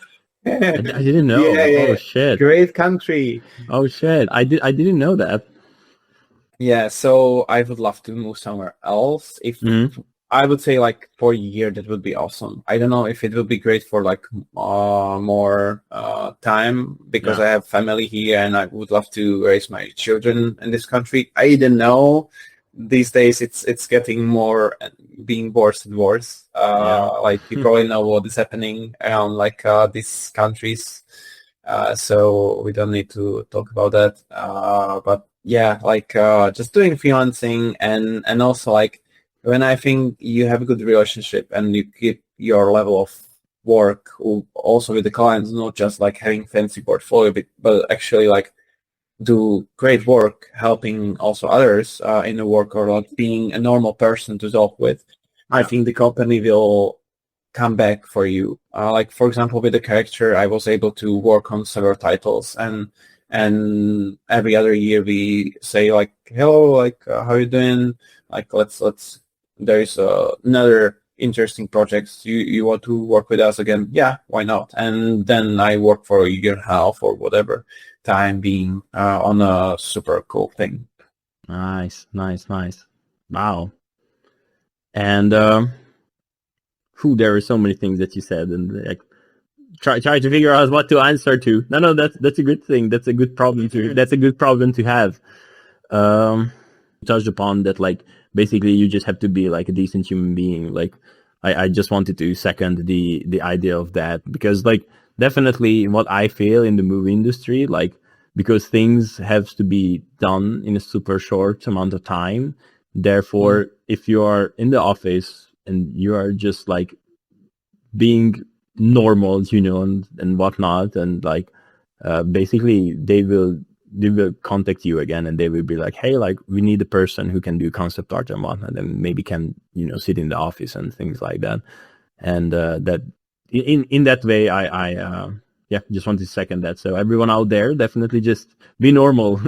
S2: didn't know.
S1: yeah,
S2: Oh shit.
S1: great country.
S2: Oh shit. I didn't know that.
S1: Yeah, so I would love to move somewhere else. If I would say like for a year, that would be awesome. I don't know if it would be great for like more time, because
S2: Yeah.
S1: I have family here and I would love to raise my children in this country. I don't know. These days, it's getting more being worse and worse.
S2: Yeah.
S1: Like you probably know what is happening around like these countries. So we don't need to talk about that. But yeah, like just doing freelancing, and also like when I think you have a good relationship and you keep your level of work also with the clients, not just like having fancy portfolio, but actually like do great work helping also others in the work, or like being a normal person to talk with, I think the company will come back for you. Like for example, with the character, I was able to work on several titles, and every other year we say like, hello, like how you doing? Like let's there is another interesting projects. You want to work with us again? Yeah, why not? And then I work for a year and a half or whatever time being on a super cool thing.
S2: Nice. Wow. And there are so many things that you said, and like try to figure out what to answer to. No, that's a good thing. That's a good problem to have. Touched upon that, like basically you just have to be like a decent human being. Like I just wanted to second the idea of that, because like definitely what I feel in the movie industry, like because things have to be done in a super short amount of time. Therefore, if you are in the office and you are just like being normal, and whatnot, and like basically they will contact you again, and they will be like, hey, like we need a person who can do concept art and whatnot, and maybe can sit in the office and things like that. And that in that way, I just want to second that. So everyone out there, definitely just be normal.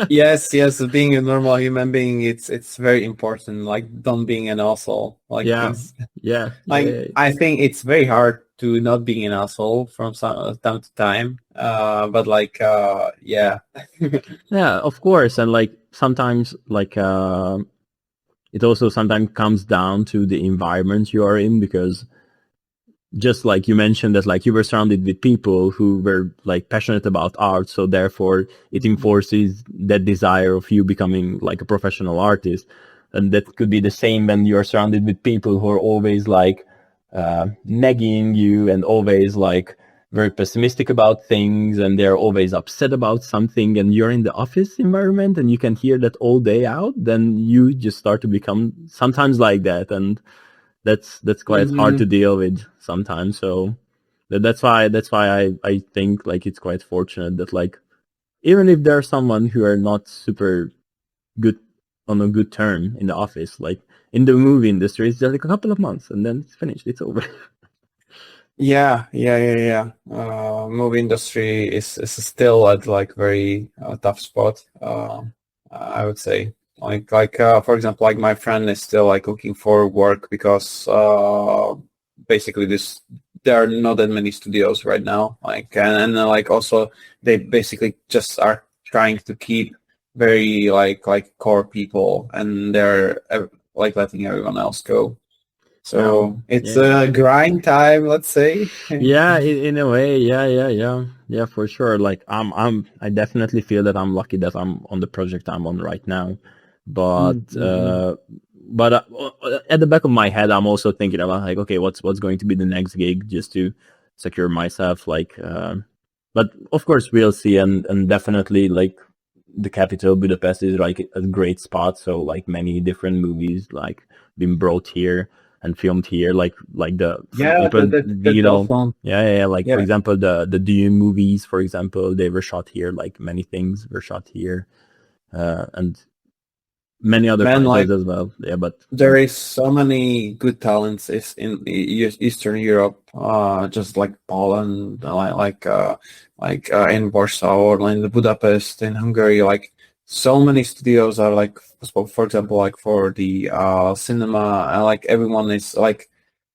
S1: Yes, being a normal human being, it's very important. Like, don't being an asshole. Like, please.
S2: Yeah.
S1: I think it's very hard to not being an asshole from time to time. But like, yeah.
S2: Yeah, of course. And like sometimes, like it also sometimes comes down to the environment you are in, because just like you mentioned that like you were surrounded with people who were like passionate about art, so therefore it enforces that desire of you becoming like a professional artist. And that could be the same when you're surrounded with people who are always like nagging you, and always like very pessimistic about things, and they're always upset about something, and you're in the office environment and you can hear that all day out, then you just start to become sometimes like that. And that's quite hard to deal with sometimes. So that's why I think like it's quite fortunate that like even if there's someone who are not super good on a good term in the office, like in the movie industry, it's just like a couple of months and then it's finished, it's over.
S1: Yeah. Movie industry is still at like very tough spot. I would say like for example, like my friend is still like looking for work because basically there are not that many studios right now. Like and like also they basically just are trying to keep very like core people, and they're like letting everyone else go. So it's a grind time, let's say.
S2: Yeah, in a way, yeah, for sure. Like I definitely feel that I'm lucky that I'm on the project I'm on right now, but at the back of my head, I'm also thinking about like, okay, what's going to be the next gig, just to secure myself. But of course we'll see, and definitely like the capital Budapest is like a great spot. So like many different movies like been brought here and filmed here, like the like for example the Dune movies, for example, they were shot here. Like many things were shot here, and many other places as well. Yeah, but
S1: there is so many good talents in Eastern Europe, just like Poland, in Warsaw or in Budapest, in Hungary. Like so many studios are like, for example, like for the cinema, and like everyone is like,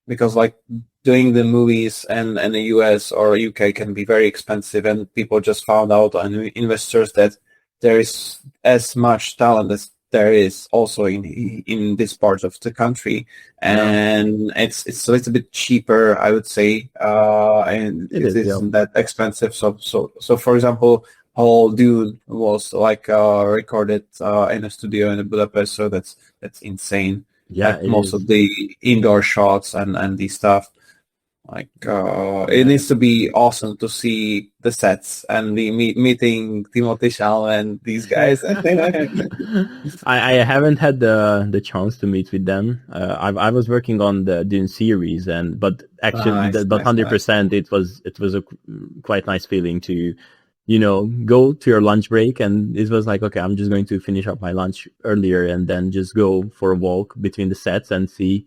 S1: because like doing the movies and the US or UK can be very expensive, and people just found out, and investors, that there is as much talent as there is also in this part of the country, and it's a little bit cheaper, I would say, and it isn't that expensive. So for example, whole Dune was like recorded in a studio in Budapest, so that's insane.
S2: Yeah,
S1: like most of the indoor shots and the stuff. Like it needs to be awesome to see the sets and the meeting Timothée Chalamet and these guys.
S2: I haven't had the chance to meet with them. I was working on the Dune series, but actually, 100%, it was a quite nice feeling to, go to your lunch break, and it was like, okay, I'm just going to finish up my lunch earlier and then just go for a walk between the sets and see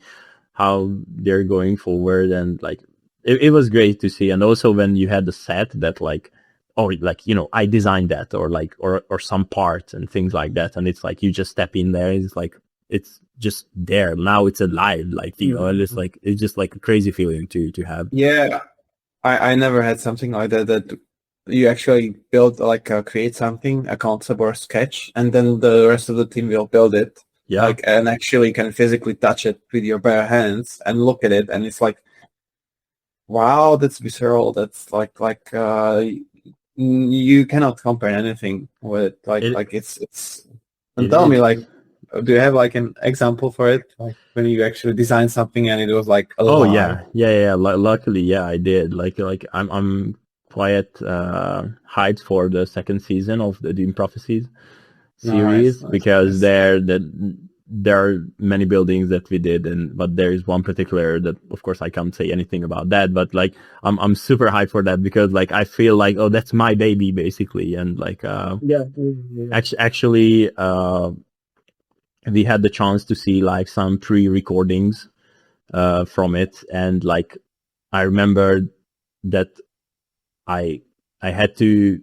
S2: how they're going forward. And like it was great to see. And also when you had the set that like, I designed that, or like or some part and things like that, and it's like you just step in there, it's like it's just there now, it's alive, like and it's like it's just like a crazy feeling to have.
S1: I never had something like that you actually build like create something, a concept or a sketch, and then the rest of the team will build it. And actually can physically touch it with your bare hands and look at it, and it's like, wow, that's visceral. That's like you cannot compare anything with it's. And tell me, like, do you have like an example for it, like when you actually designed something and it was like alive?
S2: Luckily, I did. Like I'm quite hyped for the second season of the Dune Prophecies series, because there are many buildings that we did, but there is one particular that, of course, I can't say anything about that, but like I'm super hyped for that, because like I feel like, oh, that's my baby basically. And like actually we had the chance to see like some pre-recordings from it, and like I remember that I had to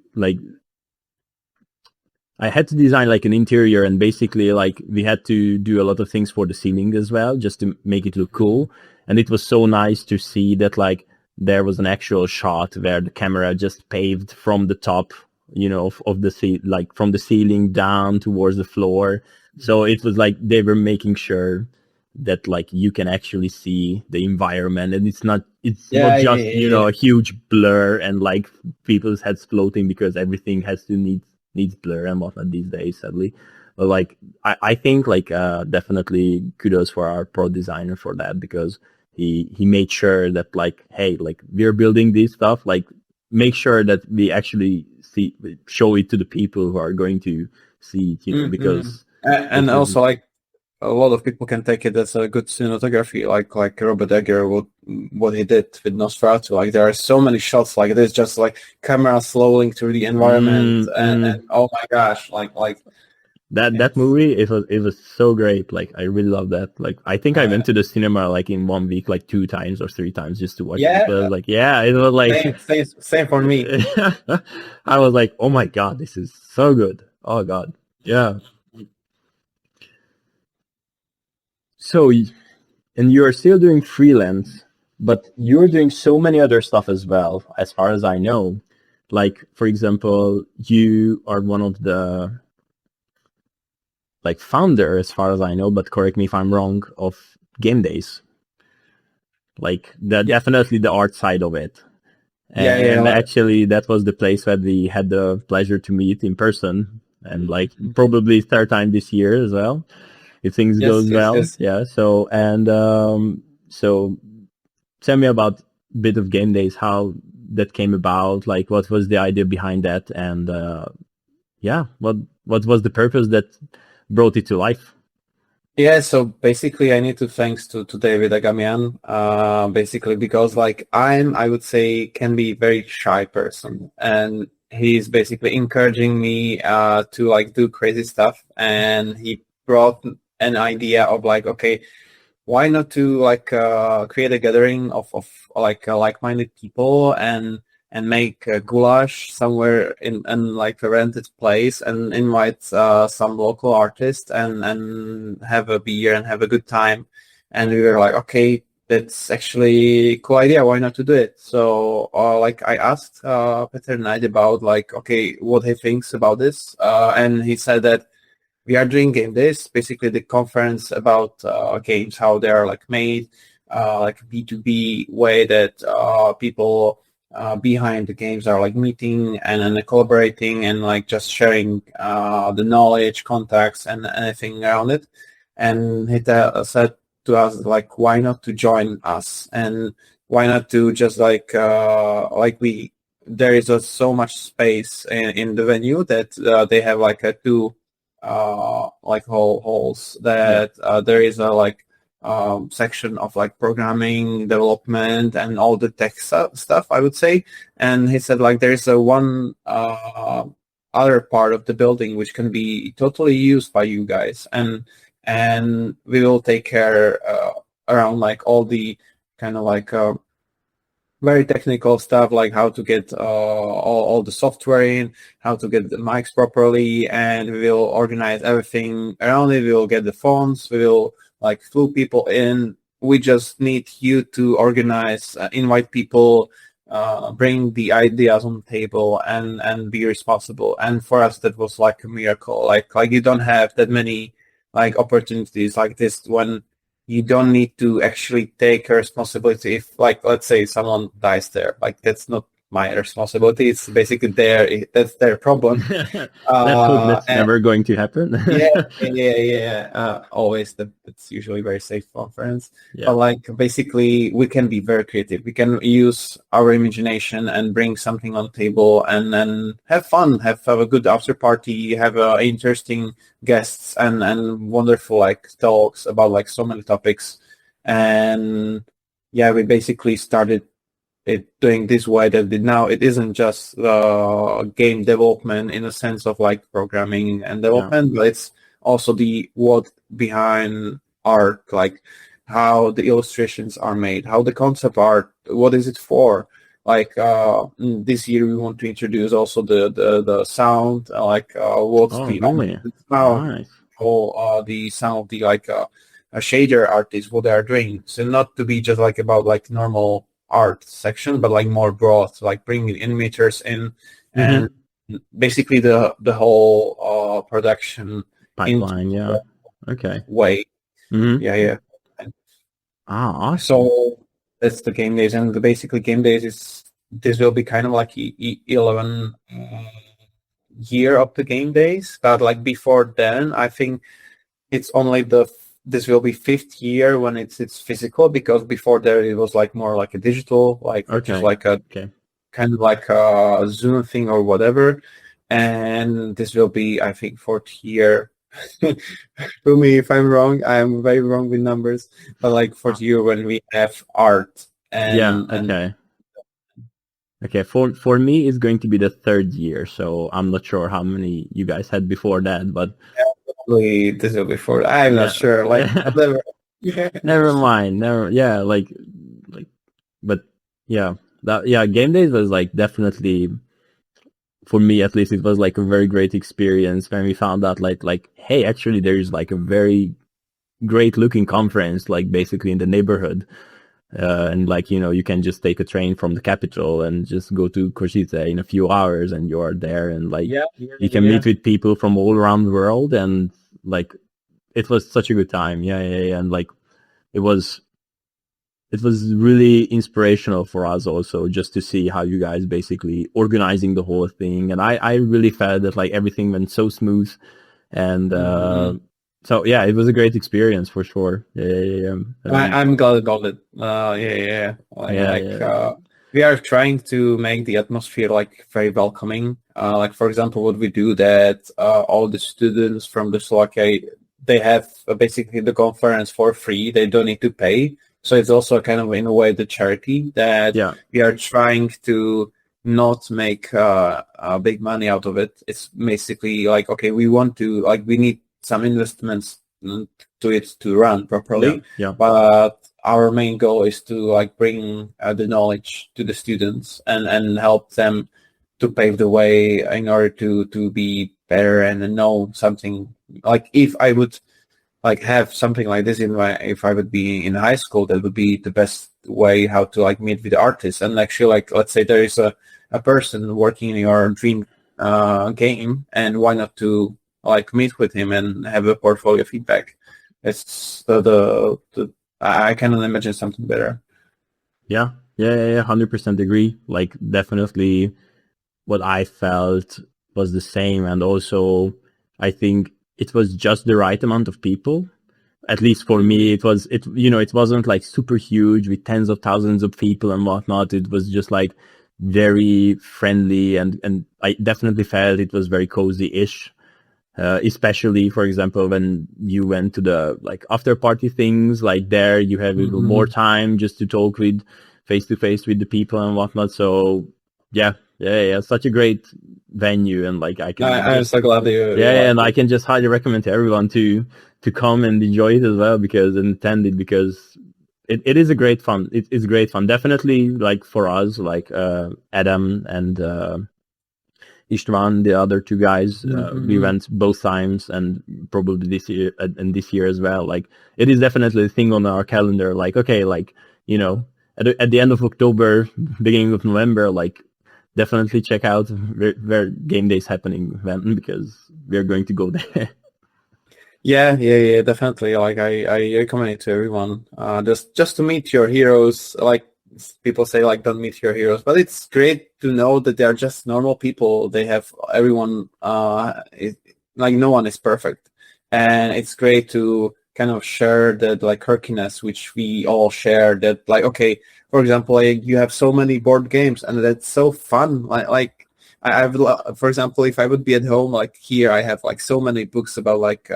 S2: design like an interior, and basically like we had to do a lot of things for the ceiling as well, just to make it look cool. And it was so nice to see that like there was an actual shot where the camera just paved from the top, of the like from the ceiling down towards the floor. So it was like they were making sure that like you can actually see the environment, and it's not just a huge blur and like people's heads floating, because everything needs blur and whatnot these days, sadly. But like I think like definitely kudos for our pro designer for that, because he made sure that like, hey, like we're building this stuff, like make sure that we actually show it to the people who are going to see it, because
S1: and also like a lot of people can take it as a good cinematography, like Robert Egger, what he did with Nosferatu. Like there are so many shots like this, just like camera slowing through the environment, and oh my gosh, like
S2: that movie, it was so great. Like I really love that. Like I think I went to the cinema like in 1 week like 2 times or 3 times just to watch it. But like it was like
S1: same for me.
S2: I was like, oh my god, this is so good. Oh god, yeah. So, and you're still doing freelance, but you're doing so many other stuff as well, as far as I know. Like, for example, you are one of the like founder, as far as I know, but correct me if I'm wrong, of Game Days. Like definitely the art side of it. And actually that was the place where we had the pleasure to meet in person, and like probably third time this year as well, if things goes well. Yeah. So, and so tell me about bit of Game Days, how that came about, like what was the idea behind that, and what was the purpose that brought it to life?
S1: Yeah, so basically I need to thanks to David Agamian, basically because like I would say can be very shy person, and he's basically encouraging me to like do crazy stuff, and he brought an idea of like, okay, why not to like create a gathering of like-minded people and make a goulash somewhere in like a rented place and invite some local artists and have a beer and have a good time. And we were like, okay, that's actually a cool idea. Why not to do it? So like I asked Peter Knight about like, okay, what he thinks about this. And he said that we are doing Game Days, basically the conference about games, how they are like made, like B2B way that people behind the games are like meeting and collaborating and like just sharing the knowledge, contacts, and anything around it. And he said to us like, why not to join us, and why not to just like there is so much space in the venue that they have like a two like halls that there is a like section of like programming, development, and all the tech stuff, I would say. And he said like there's a one other part of the building which can be totally used by you guys, and we will take care around like all the kind of like very technical stuff, like how to get all the software in, how to get the mics properly, and we will organize everything around it. We will get the phones, we will like flew people in. We just need you to organize, invite people, bring the ideas on the table, and be responsible. And for us, that was like a miracle. Like you don't have that many like opportunities like this when you don't need to actually take a responsibility. If like, let's say someone dies there, like that's not my responsibility. It's basically that's their problem.
S2: Let's hope that's never going to happen.
S1: Always that's usually very safe conference. But like basically we can be very creative. We can use our imagination and bring something on the table and then have fun, have a good after party, have interesting guests and wonderful like talks about like so many topics. And we basically started it doing this way that now it isn't just game development in a sense of like programming and development, but it's also the what behind art, like how the illustrations are made, how the concept art, what is it for? Like this year we want to introduce also the sound, like what's the sound, the sound of the like a shader artist, what they are doing. So not to be just like about like normal art section, but like more broad, like bringing animators in and basically the whole production
S2: pipeline.
S1: Way.
S2: Awesome.
S1: So that's the Game Days, and basically Game Days this will be kind of like 11 year of the Game Days, but like before then I think it's only this will be 5th year when it's physical, because before there it was like more like a digital, like just like a kind of like a Zoom thing or whatever. And this will be, I think, 4th year. Prove me if I'm wrong. I'm very wrong with numbers, but like 4th year when we have art.
S2: Okay. For me, it's going to be the 3rd year, so I'm not sure how many you guys had before that, but.
S1: This will be for. I'm not sure. Like
S2: never mind. Game Days was like definitely, for me at least, it was like a very great experience when we found out like hey, actually there is like a very great looking conference like basically in the neighborhood, and like you can just take a train from the capital and just go to Košice in a few hours and you are there, and like you can meet with people from all around the world, and like it was such a good time. And like it was really inspirational for us also, just to see how you guys basically organizing the whole thing. And I really felt that like everything went so smooth, and So yeah, it was a great experience for sure. Yeah.
S1: I'm glad about it. We are trying to make the atmosphere like very welcoming. Like for example, what we do that all the students from the Slovakia, they have basically the conference for free. They don't need to pay. So it's also kind of in a way the charity that we are trying to not make big money out of it. It's basically like, okay, we need some investments to it to run properly. But our main goal is to like bring the knowledge to the students and help them to pave the way in order to be better and know something. Like if I would like have something like this if I would be in high school, that would be the best way how to like meet with the artists. And actually, like let's say there is a person working in your dream game, and why not to like meet with him and have a portfolio feedback. It's I cannot imagine something better.
S2: Yeah, 100% agree. Like definitely what I felt was the same. And also I think it was just the right amount of people. At least for me, it wasn't like super huge with tens of thousands of people and whatnot. It was just like very friendly, and I definitely felt it was very cozy-ish. Especially, for example, when you went to the like after party things, like there you have a little more time just to talk with face to face with the people and whatnot. So yeah, such a great venue, and like
S1: I'm so glad you.
S2: And I can just highly recommend to everyone to come and enjoy it as well, because it is a great fun. It is great fun. Definitely, like for us, like Adam and Istvan, the other two guys, we went both times, and probably this year as well. Like it is definitely a thing on our calendar. Like okay, like at the end of October, beginning of November, like definitely check out where Game Days happening then, because we're going to go there.
S1: Yeah, definitely. Like I recommend it to everyone. Just to meet your heroes. Like people say, like don't meet your heroes, but it's great to know that they're just normal people. They have everyone. Like no one is perfect, and it's great to kind of share that like quirkiness which we all share. That like okay, for example, like, you have so many board games, and that's so fun. Like I've for example, if I would be at home, like here, I have like so many books about like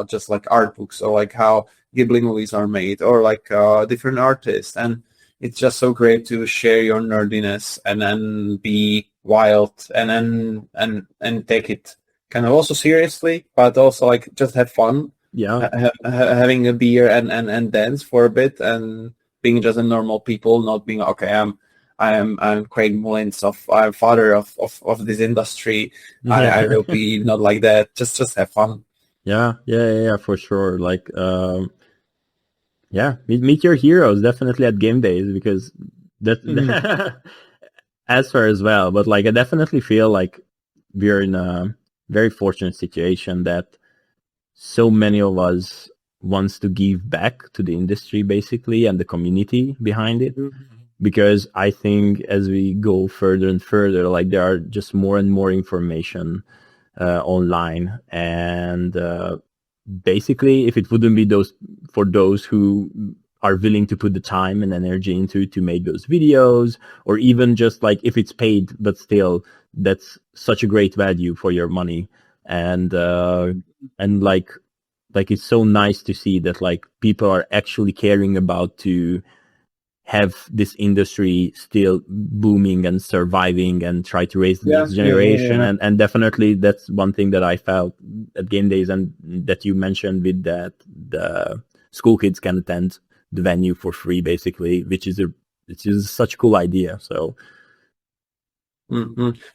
S1: just like art books, or like how Ghibli movies are made, or like different artists, and it's just so great to share your nerdiness and then be wild and then and take it kind of also seriously, but also like just have fun.
S2: Yeah,
S1: having a beer and dance for a bit, and being just a normal people, not being okay. I'm Craig Mullins I'm father of this industry. I will be not like that. Just have fun.
S2: Yeah, for sure. Like meet your heroes definitely at Game Days, because that as far as well. But like I definitely feel like we're in a very fortunate situation that so many of us wants to give back to the industry basically, and the community behind it. Because I think as we go further and further, like there are just more and more information online, and basically if it wouldn't be those who are willing to put the time and energy into to make those videos, or even just like if it's paid, but still that's such a great value for your money. And like it's so nice to see that like people are actually caring about to have this industry still booming and surviving, and try to raise the next generation. And definitely that's one thing that I felt at Game Days, and that you mentioned with that the school kids can attend the venue for free basically, which is such a cool idea. So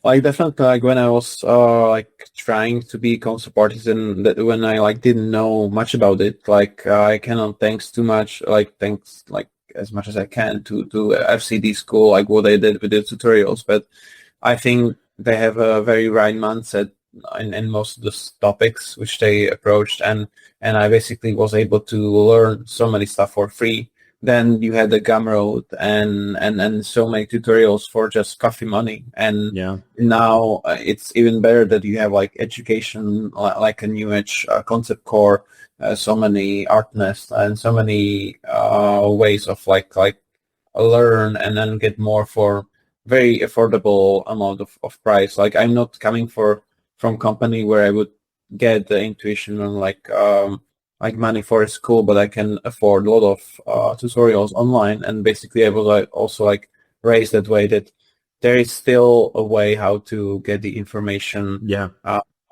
S1: like definitely, like when I was like trying to become a partisan, that when I like didn't know much about it, like I cannot thanks as much as I can to FCD school, like what they did with the tutorials. But I think they have a very right mindset in most of the topics which they approached, and I basically was able to learn so many stuff for free. Then you had the Gumroad and so many tutorials for just coffee money. And now it's even better that you have like education, like a New Age concept core, so many art nests and so many ways of like learn and then get more for very affordable amount of price. Like I'm not coming from company where I would get the intuition on like money for a school, but I can afford a lot of tutorials online. And basically I was like also like raised that way that there is still a way how to get the information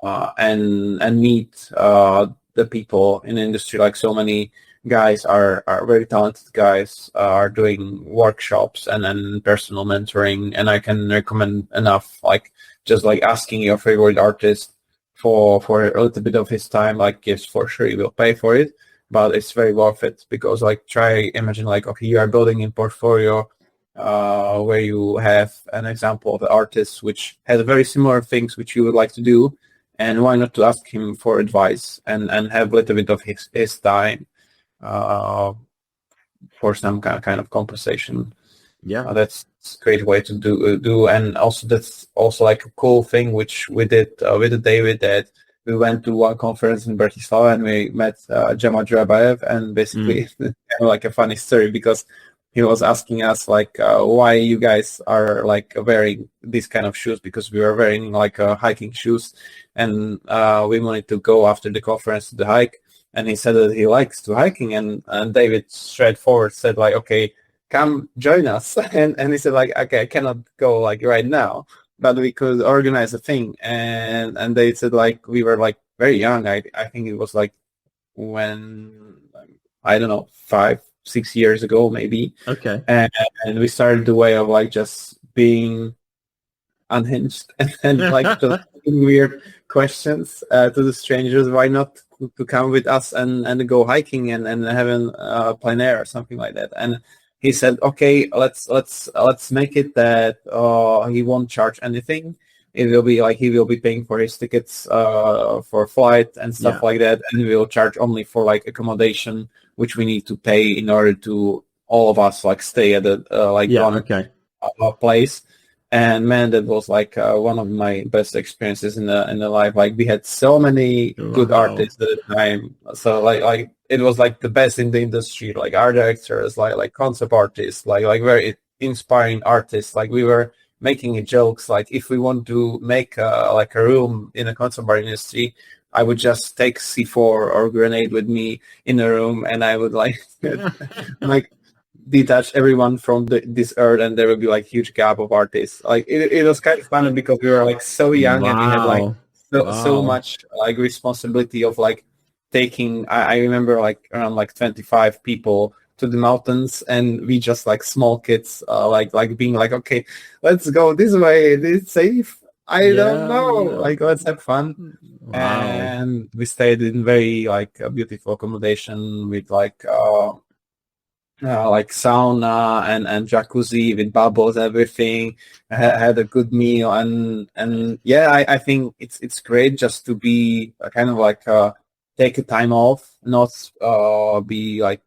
S1: and meet the people in the industry. Like so many guys are very talented guys, are doing workshops and then personal mentoring, and I can recommend enough, like just like asking your favorite artist for a little bit of his time, like yes, for sure you will pay for it, but it's very worth it because like imagine like, okay, you are building in portfolio where you have an example of the artist which has very similar things which you would like to do, and why not to ask him for advice and have a little bit of his time for some kind of compensation. That's a great way to do, and also that's also like a cool thing which we did with David, that we went to one conference in Bratislava and we met Jema Jurabaev, and basically like a funny story because he was asking us like why you guys are like wearing these kind of shoes, because we were wearing like hiking shoes, and we wanted to go after the conference to the hike, and he said that he likes to hiking, and David straightforward said like, okay, come join us. And he said like, okay, I cannot go like right now, but we could organize a thing. And they said like, we were like very young. I think it was like when, I don't know, 5-6 years ago maybe.
S2: Okay.
S1: And we started the way of like just being unhinged and like just asking weird questions to the strangers. Why not to come with us and go hiking and having plein air or something like that? And he said, okay, let's make it that he won't charge anything. It will be like he will be paying for his tickets for flight and stuff like that, and we will charge only for like accommodation, which we need to pay in order to all of us like stay at the place. And man, that was like one of my best experiences in the life. Like we had so many good artists at the time. So like it was like the best in the industry, like art directors, like concept artists, like very inspiring artists. Like we were making jokes. Like if we want to make like a room in a concept art industry, I would just take C4 or grenade with me in a room, and I would like like detach everyone from this earth, and there would be like huge gap of artists. Like it was kind of fun because we were like so young and we had like so much like responsibility of like taking. I remember like around like 25 people to the mountains, and we just like small kids like being like, okay, let's go this way. Is it safe? I don't know. Like let's have fun. And we stayed in very like a beautiful accommodation with like sauna and jacuzzi with bubbles, everything. Had a good meal, and yeah, I think it's great just to be kind of like take a time off, not be like,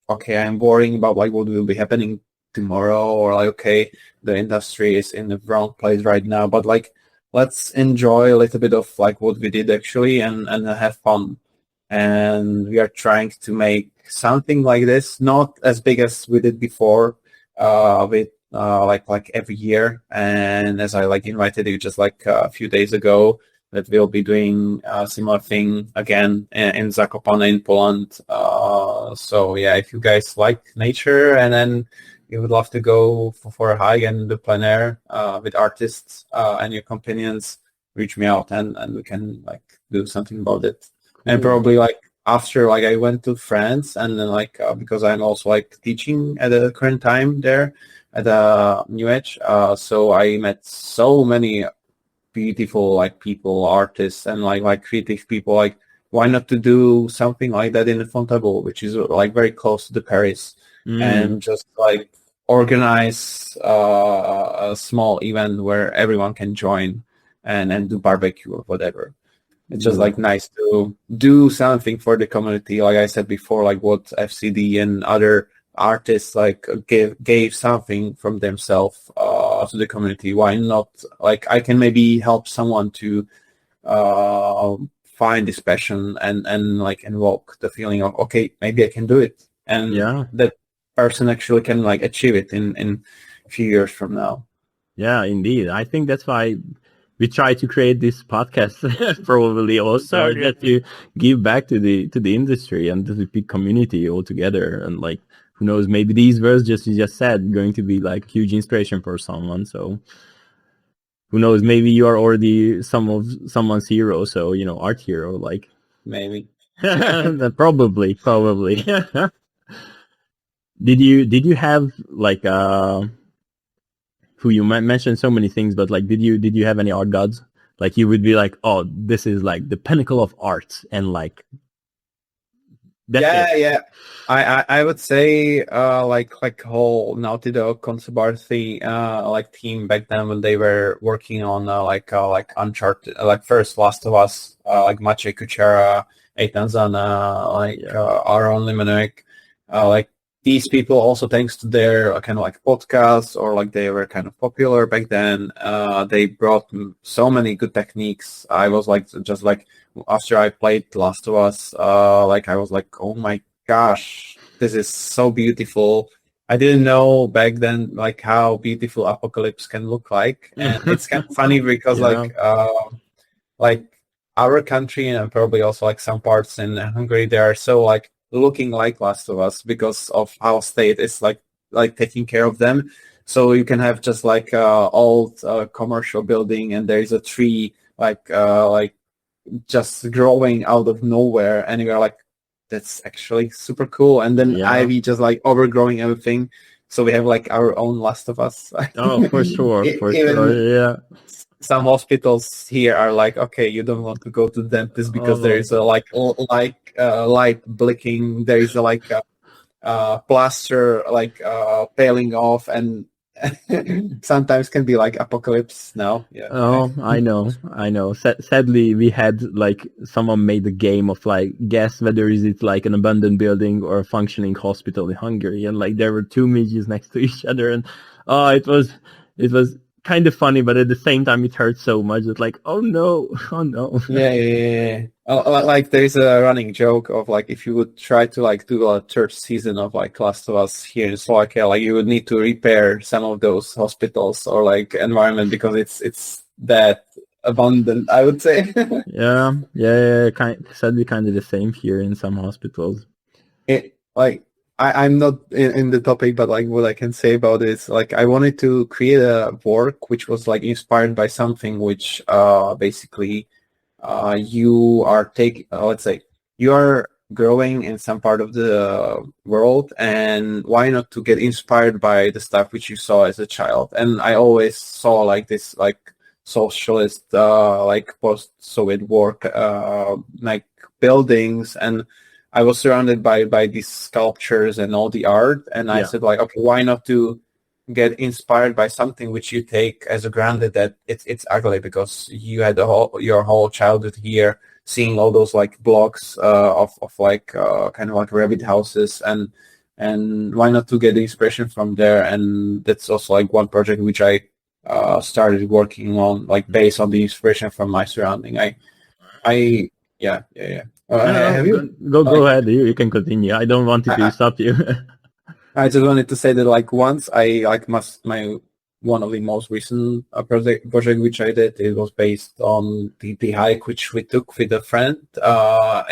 S1: okay, I'm worrying about like what will be happening tomorrow, or like, okay, the industry is in the wrong place right now, but like let's enjoy a little bit of like what we did actually and have fun. And we are trying to make something like this, not as big as we did before, with like every year. And as I like invited you just like a few days ago, that we'll be doing a similar thing again in Zakopane in Poland. So yeah, if you guys like nature and then you would love to go for a hike and do plein air with artists and your companions, reach me out and we can like do something about it. And probably like after like I went to France, and then like because I'm also like teaching at the current time there at New Edge, so I met so many beautiful like people, artists, and like creative people. Like why not to do something like that in Fontainebleau, which is like very close to the Paris, and just like organize a small event where everyone can join and do barbecue or whatever. It's just like nice to do something for the community. Like I said before, like what FCD and other artists like gave something from themselves to the community. Why not? Like I can maybe help someone to find this passion and like invoke the feeling of, okay, maybe I can do it, and that person actually can like achieve it in a few years from now.
S2: Yeah, indeed. I think that's why we try to create this podcast probably also to give back to the industry and to the big community altogether. And like, who knows, maybe these words you just said going to be like huge inspiration for someone. So who knows, maybe you are already someone's hero. So, art hero, like
S1: maybe.
S2: Probably. Did you have like who you mentioned so many things, but like, did you have any art gods? Like you would be like, oh, this is like the pinnacle of art, and like,
S1: yeah. I would say like whole Naughty Dog concept art thing, like team back then when they were working on like Uncharted, like first Last of Us, like Maciej Kuchera, Eitan Zana, like Aaron Limonek, like these people also, thanks to their kind of like podcasts, or like they were kind of popular back then, they brought so many good techniques. I was like, just like after I played Last of Us, like I was like, oh my gosh, this is so beautiful. I didn't know back then like how beautiful Apocalypse can look like, and it's kind of funny because like our country and probably also like some parts in Hungary, they are so like looking like Last of Us because of how state is like taking care of them. So you can have just like old commercial building, and there's a tree like just growing out of nowhere, and you're like, that's actually super cool. And then ivy just like overgrowing everything. So we have like our own Last of Us.
S2: Oh, for sure, yeah.
S1: Some hospitals here are like, okay, you don't want to go to the dentist because there is a like light blinking. There is a like plaster like peeling off, and sometimes can be like apocalypse now. Yeah.
S2: Oh, I know. Sadly, we had like someone made a game of like guess whether is it like an abandoned building or a functioning hospital in Hungary, and like there were two images next to each other, and it was kind of funny, but at the same time it hurt so much. It's like, oh no.
S1: Yeah. Like there's a running joke of like, if you would try to like do a third season of like Last of Us here in Slovakia, like you would need to repair some of those hospitals or like environment because it's that abundant, I would say.
S2: Yeah. Sadly, kind of the same here in some hospitals.
S1: I'm not in the topic, but like what I can say about it is like I wanted to create a work which was like inspired by something which basically you are taking, let's say you are growing in some part of the world, and why not to get inspired by the stuff which you saw as a child. And I always saw like this like socialist like post-Soviet work like buildings, and I was surrounded by these sculptures and all the art, and I said like, okay, why not to get inspired by something which you take as a granted that it's ugly because you had your whole childhood here, seeing all those like blocks of like kind of like rabbit houses, and why not to get the inspiration from there. And that's also like one project which I started working on, like based on the inspiration from my surrounding. Yeah. Have you
S2: go ahead? You can continue. I don't want to stop you.
S1: I just wanted to say that like once I like my one of the most recent project which I did, it was based on the hike which we took with a friend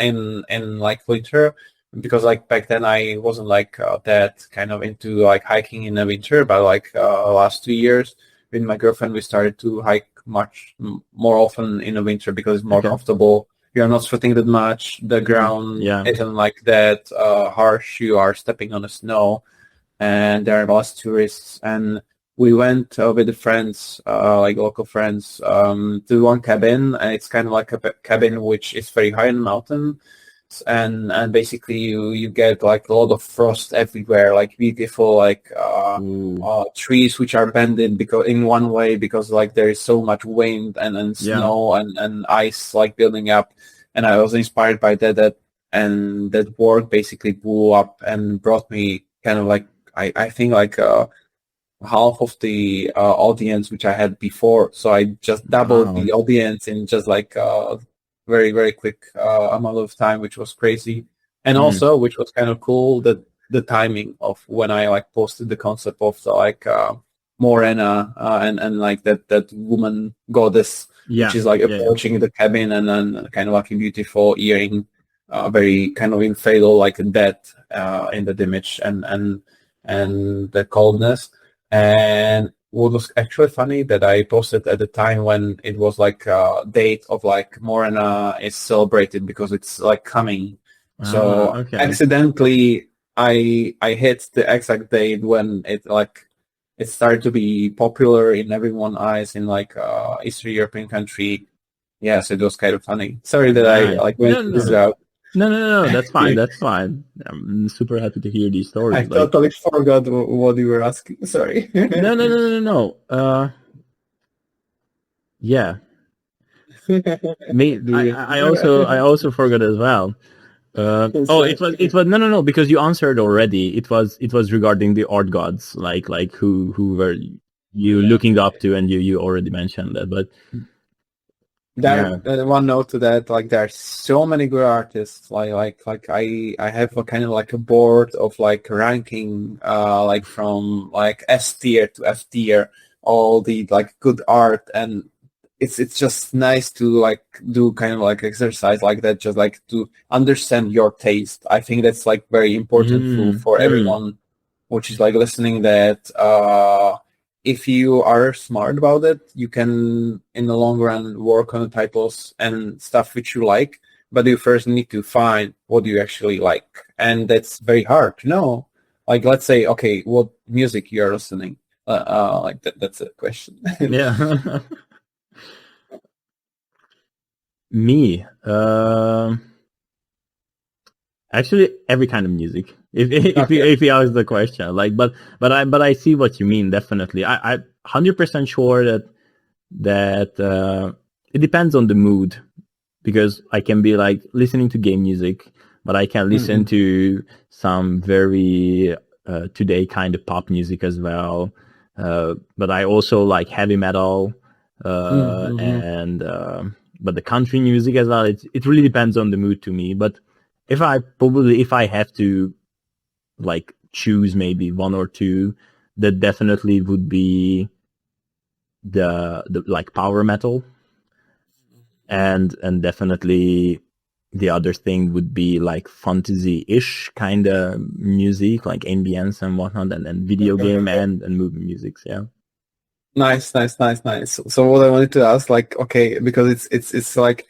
S1: in like winter, because like back then I wasn't like that kind of into like hiking in the winter, but like last 2 years with my girlfriend we started to hike much more often in the winter because it's more comfortable. You're not sweating that much. The ground isn't like that harsh. You are stepping on the snow, and there are less tourists. And we went with the friends, like local friends, to one cabin. And it's kind of like a cabin which is very high in the mountain, and basically you get like a lot of frost everywhere, like beautiful like trees which are bending because in one way because like there is so much wind and snow and ice like building up. And I was inspired by that and that work basically blew up and brought me kind of like I think like half of the audience which I had before. So I just doubled the audience in just like very, very quick amount of time, which was crazy. And also, which was kind of cool, that the timing of when I like posted the concept of the like Morena and like that woman goddess, which is like approaching the cabin, and then kind of like a beautiful earring, very kind of in fatal like death in that image, and the coldness. And what was actually funny that I posted at the time when it was like a date of like Morena is celebrated because it's like coming. So accidentally I hit the exact date when it started to be popular in everyone's eyes in like Eastern European country. Yes, it was kind of funny. Sorry that I like went this route.
S2: No, that's fine. That's fine. I'm super happy to hear these stories.
S1: I totally forgot what you were asking. Sorry.
S2: No. Yeah. I also forgot as well. It was no, because you answered already. It was regarding the art gods, like who were you looking up to, and you already mentioned that, but.
S1: One note to that, like there are so many good artists. Like I have a kind of like a board of like ranking, like from like S tier to F tier, all the like good art, and it's just nice to like do kind of like exercise like that, just like to understand your taste. I think that's like very important for everyone, which is like listening that. If you are smart about it, you can, in the long run, work on the titles and stuff which you like. But you first need to find what you actually like, and that's very hard to know. Like, let's say, okay, what music you're listening? Like that's a question.
S2: Yeah. Me, actually, every kind of music. If you ask the question, like, but I see what you mean. Definitely, I 100% sure that it depends on the mood, because I can be like listening to game music, but I can listen to some very today kind of pop music as well. But I also like heavy metal and but the country music as well. It really depends on the mood to me. But if I have to like choose maybe one or two, that definitely would be the like power metal, and definitely the other thing would be like fantasy-ish kind of music, like ambience and whatnot, and then video game and movie music. Yeah.
S1: Nice. So what I wanted to ask, like, okay, because it's like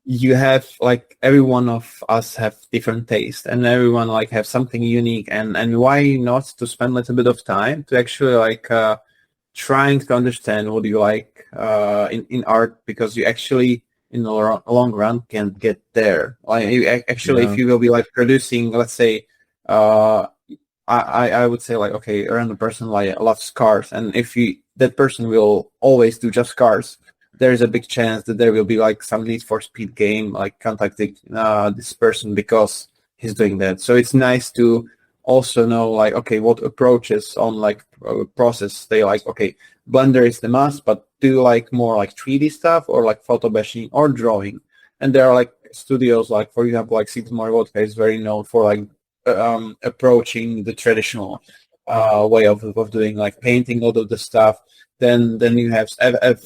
S1: you have like every one of us have different taste, and everyone like have something unique, and why not to spend a little bit of time to actually like trying to understand what you like in art, because you actually in the long run can get there. Like you actually, if you will be like producing, let's say, I would say like, okay, a random person like loves cars, and if that person will always do just cars, there is a big chance that there will be like some Need for Speed game like contacting this person because he's doing that. So it's nice to also know like, okay, what approaches on like process they like. Okay, Blender is the must, but do you like more like 3D stuff or like photo bashing or drawing? And there are like studios like, for example, like Sigmar Vodka is very known for like approaching the traditional way of doing like painting all of the stuff. Then you have Shadi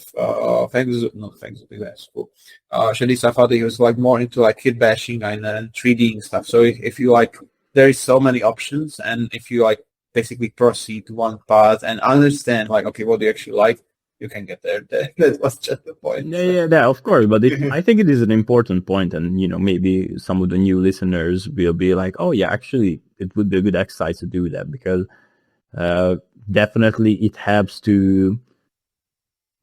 S1: Safadi, who's like more into like kit bashing and 3D stuff. So if you like, there is so many options, and if you like basically proceed to one path and understand like, okay, what do you actually like, you can get there. That was just the point.
S2: Yeah, of course. But I think it is an important point, and maybe some of the new listeners will be like, oh yeah, actually, it would be a good exercise to do that, because definitely it helps to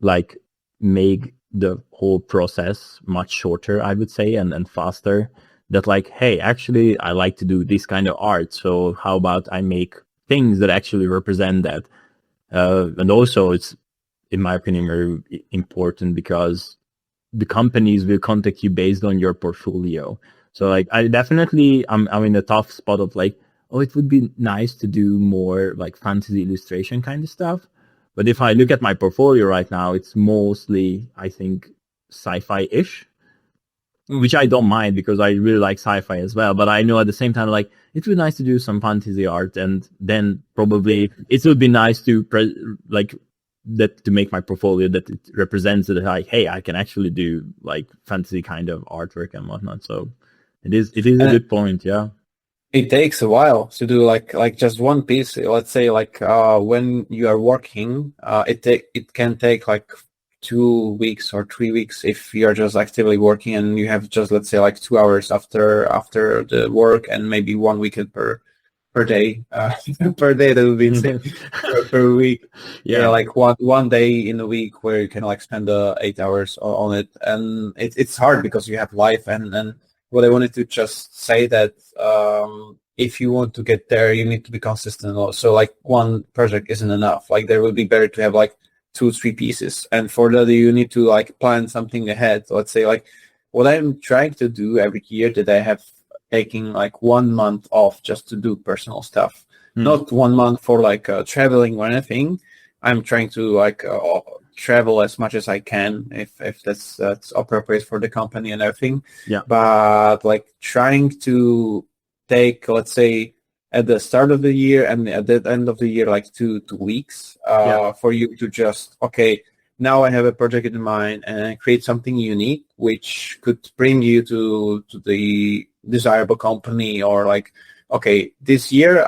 S2: like make the whole process much shorter, I would say, and faster. That like, hey, actually, I like to do this kind of art, so how about I make things that actually represent that? And also, it's, in my opinion, very important, because the companies will contact you based on your portfolio. So like, I'm in a tough spot of like, oh, it would be nice to do more like fantasy illustration kind of stuff. But if I look at my portfolio right now, it's mostly, I think, sci-fi-ish, which I don't mind because I really like sci-fi as well. But I know at the same time, like, it would be nice to do some fantasy art, and then probably it would be nice to that to make my portfolio that it represents it, like, hey, I can actually do like fantasy kind of artwork and whatnot. So it is a good point, yeah.
S1: It takes a while to do like just one piece. Let's say like when you are working, it can take like 2 weeks or 3 weeks if you're just actively working and you have just, let's say, like 2 hours after the work and maybe 1 weekend per day. Per day, that would be insane. per week. Yeah, like one day in a week where you can like spend 8 hours on it, and it's hard because you have life and what I wanted to just say that if you want to get there, you need to be consistent. So like one project isn't enough. Like there would be better to have like 2-3 pieces, and for that you need to like plan something ahead. Let's say like what I'm trying to do every year, that I have taking like 1 month off just to do personal stuff, not 1 month for like traveling or anything. I'm trying to like travel as much as I can if that's appropriate for the company and everything.
S2: Yeah.
S1: But like trying to take, let's say, at the start of the year and at the end of the year, like 2 weeks for you to just, okay, now I have a project in mind and create something unique, which could bring you to the desirable company, or like, okay, this year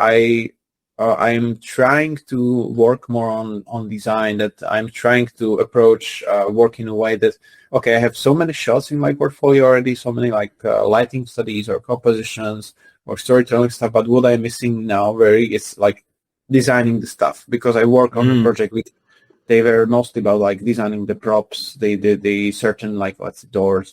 S1: I'm trying to work more on design, that I'm trying to approach work in a way that, okay, I have so many shots in my portfolio already, so many like lighting studies or compositions or storytelling stuff, but what I'm missing now is like designing the stuff, because I work on the project with, they were mostly about like designing the props, the certain like, let's say, doors,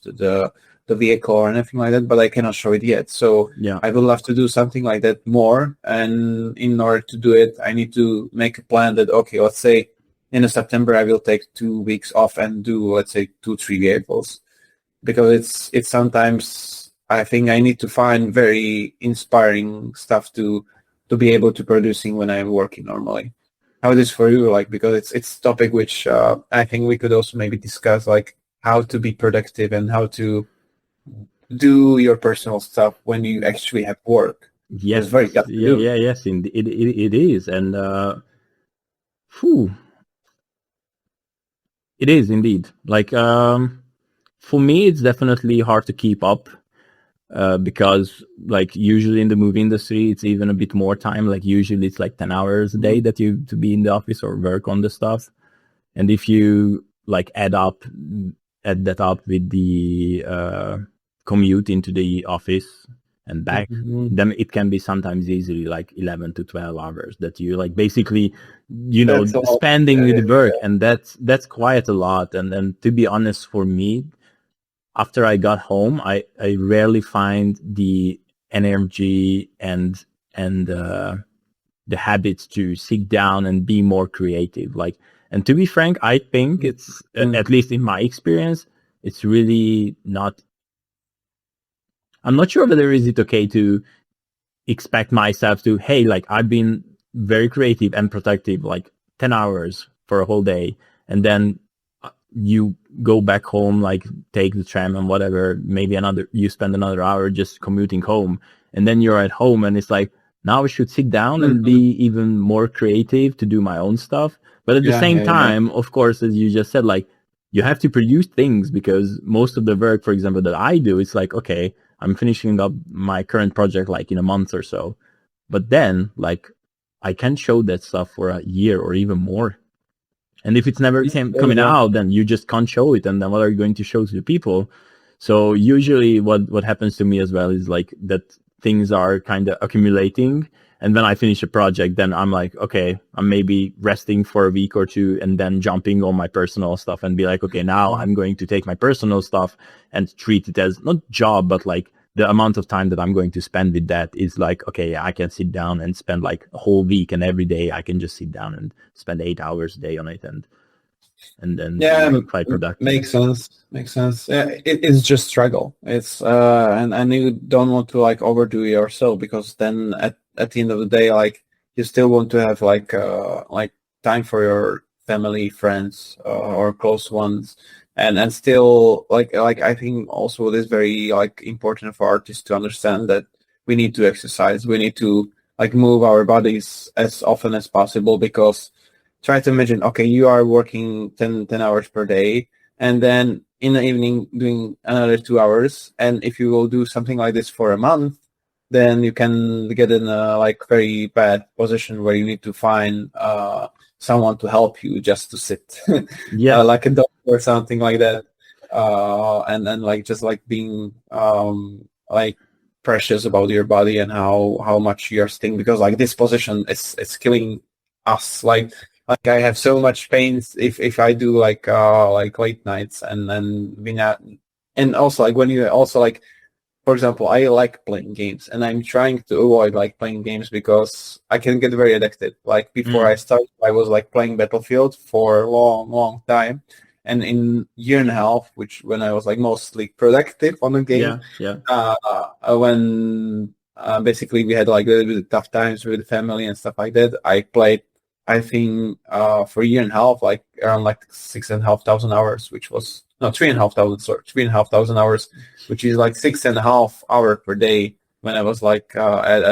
S1: the vehicle or anything like that, but I cannot show it yet. So yeah, I would love to do something like that more. And in order to do it, I need to make a plan that, okay, let's say in September, I will take 2 weeks off and do, let's say, 2-3 vehicles, because it's sometimes I think I need to find very inspiring stuff to be able to producing when I'm working normally. How it is for you, like, because it's a topic which I think we could also maybe discuss, like how to be productive and how to do your personal stuff when you actually have work.
S2: Yes,
S1: it's very
S2: yes, indeed, it is, and it is indeed. Like for me, it's definitely hard to keep up because, like, usually in the movie industry, it's even a bit more time. Like usually, it's like 10 hours a day that you to be in the office or work on the stuff, and if you like add that up with the commute into the office and back, then it can be sometimes easily like 11 to 12 hours that you like basically, spending with work. And that's quite a lot. And to be honest, for me, after I got home, I rarely find the energy and the habits to sit down and be more creative. Like, and to be frank, I think it's, at least in my experience, it's really not. I'm not sure whether is it okay to expect myself to, hey, like I've been very creative and productive, like 10 hours for a whole day, and then you go back home, like take the tram and whatever, maybe you spend another hour just commuting home, and then you're at home and it's like, now I should sit down and be even more creative to do my own stuff. But at the same time, of course, as you just said, like you have to produce things, because most of the work, for example, that I do, it's like, okay, I'm finishing up my current project like in a month or so, but then like I can show that stuff for a year or even more. And if it's never coming out, then you just can't show it. And then what are you going to show to the people? So usually what happens to me as well is like that things are kind of accumulating. And when I finish a project, then I'm like, okay, I'm maybe resting for a week or two and then jumping on my personal stuff and be like, okay, now I'm going to take my personal stuff and treat it as not job, but like the amount of time that I'm going to spend with that is like, okay, I can sit down and spend like a whole week, and every day I can just sit down and spend 8 hours a day on it, and then be quite productive.
S1: Makes sense. Yeah, it's just struggle. It's and you don't want to like overdo yourself, because then at at the end of the day, like you still want to have like time for your family, friends, or close ones, and still like I think also it is very like important for artists to understand that we need to exercise, we need to like move our bodies as often as possible, because try to imagine, okay, you are working 10 hours per day, and then in the evening doing another 2 hours, and if you will do something like this for a month, then you can get in a like very bad position where you need to find someone to help you just to sit, like a doctor or something like that, and then like just like being like precious about your body and how much you're sitting, because like this position is it's killing us. Like I have so much pains if I do like late nights, and then and also like when you also like, for example, I like playing games, and I'm trying to avoid like playing games because I can get very addicted. Like before I started, I was like playing Battlefield for a long time, and in year and a half, which when I was like mostly productive on the game, when basically we had like a little bit of tough times with the family and stuff like that, I played, I think for a year and a half, like around like 6,500 hours, which was no 3,500, sorry, 3,500 hours, which is like 6.5 hours per day when I was like at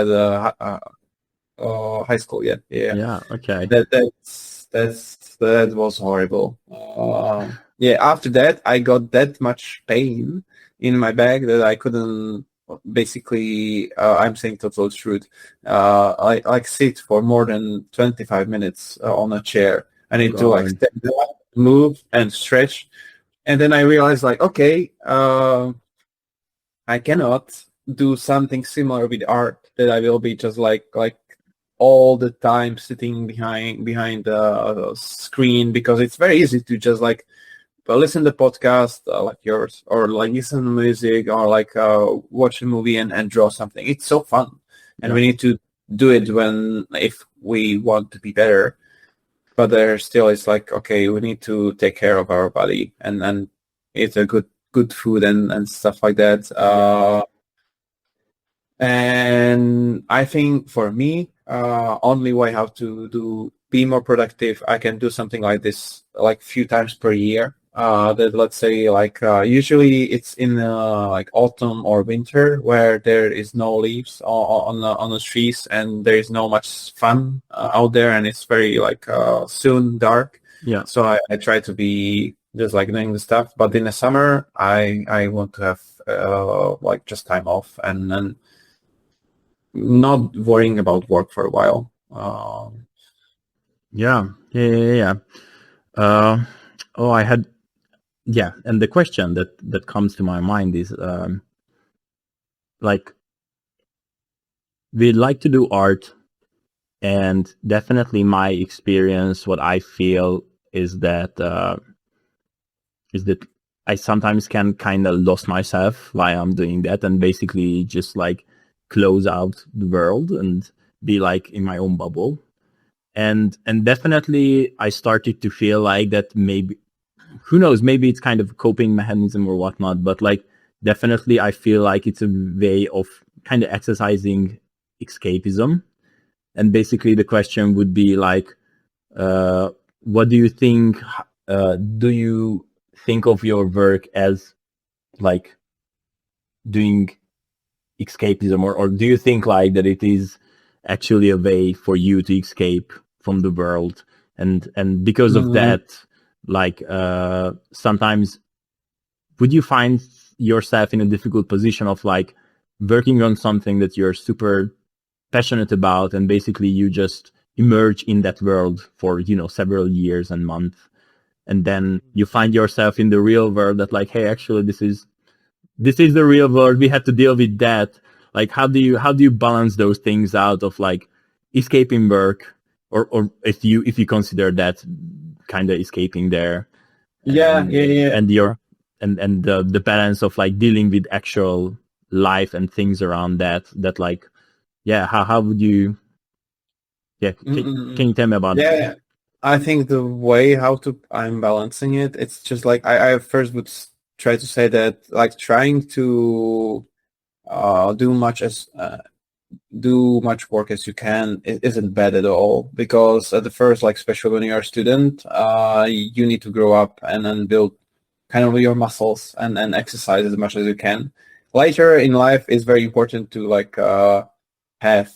S1: high school.
S2: Yeah. Okay.
S1: That was horrible. After that I got that much pain in my back that I couldn't basically I'm saying total truth, I like sit for more than 25 minutes on a chair. I need to like stand up, move and stretch, and then I realized like, okay, I cannot do something similar with art, that I will be just like all the time sitting behind the screen, because it's very easy to just like listen to podcast like yours, or like listen to music, or like watch a movie and draw something. It's so fun, and we need to do it if we want to be better. But there still is like, okay, we need to take care of our body and eat a good food and stuff like that. And I think for me, only way how to be more productive, I can do something like this like few times per year. That let's say like usually it's in like autumn or winter, where there is no leaves on the trees, and there is no much fun out there, and it's very like soon dark. So I try to be just like doing the stuff. But in the summer, I want to have like just time off, and then not worrying about work for a while.
S2: I had. Yeah, and the question that comes to my mind is like, we'd like to do art, and definitely my experience, what I feel is that I sometimes can kind of lose myself while I'm doing that, and basically just like close out the world and be like in my own bubble. And definitely I started to feel like that maybe, who knows, maybe it's kind of a coping mechanism or whatnot, but like definitely I feel like it's a way of kind of exercising escapism. And basically the question would be like, what do you think? Do you think of your work as like doing escapism, or do you think like that it is actually a way for you to escape from the world? And because of that, like sometimes would you find yourself in a difficult position of like working on something that you're super passionate about, and basically you just emerge in that world for, you know, several years and months, and then you find yourself in the real world that like, hey, actually this is the real world, we had to deal with that. Like how do you balance those things out of like escaping work, or if you consider that kind of escaping there, and the balance of like dealing with actual life and things around that like, how would you can you tell me about that?
S1: I think the way how I'm balancing it, it's just like I first would try to say that like trying to do do much work as you can isn't bad at all, because at the first, like especially when you're a student, you need to grow up and then build kind of your muscles and exercise as much as you can. Later in life, it's very important to have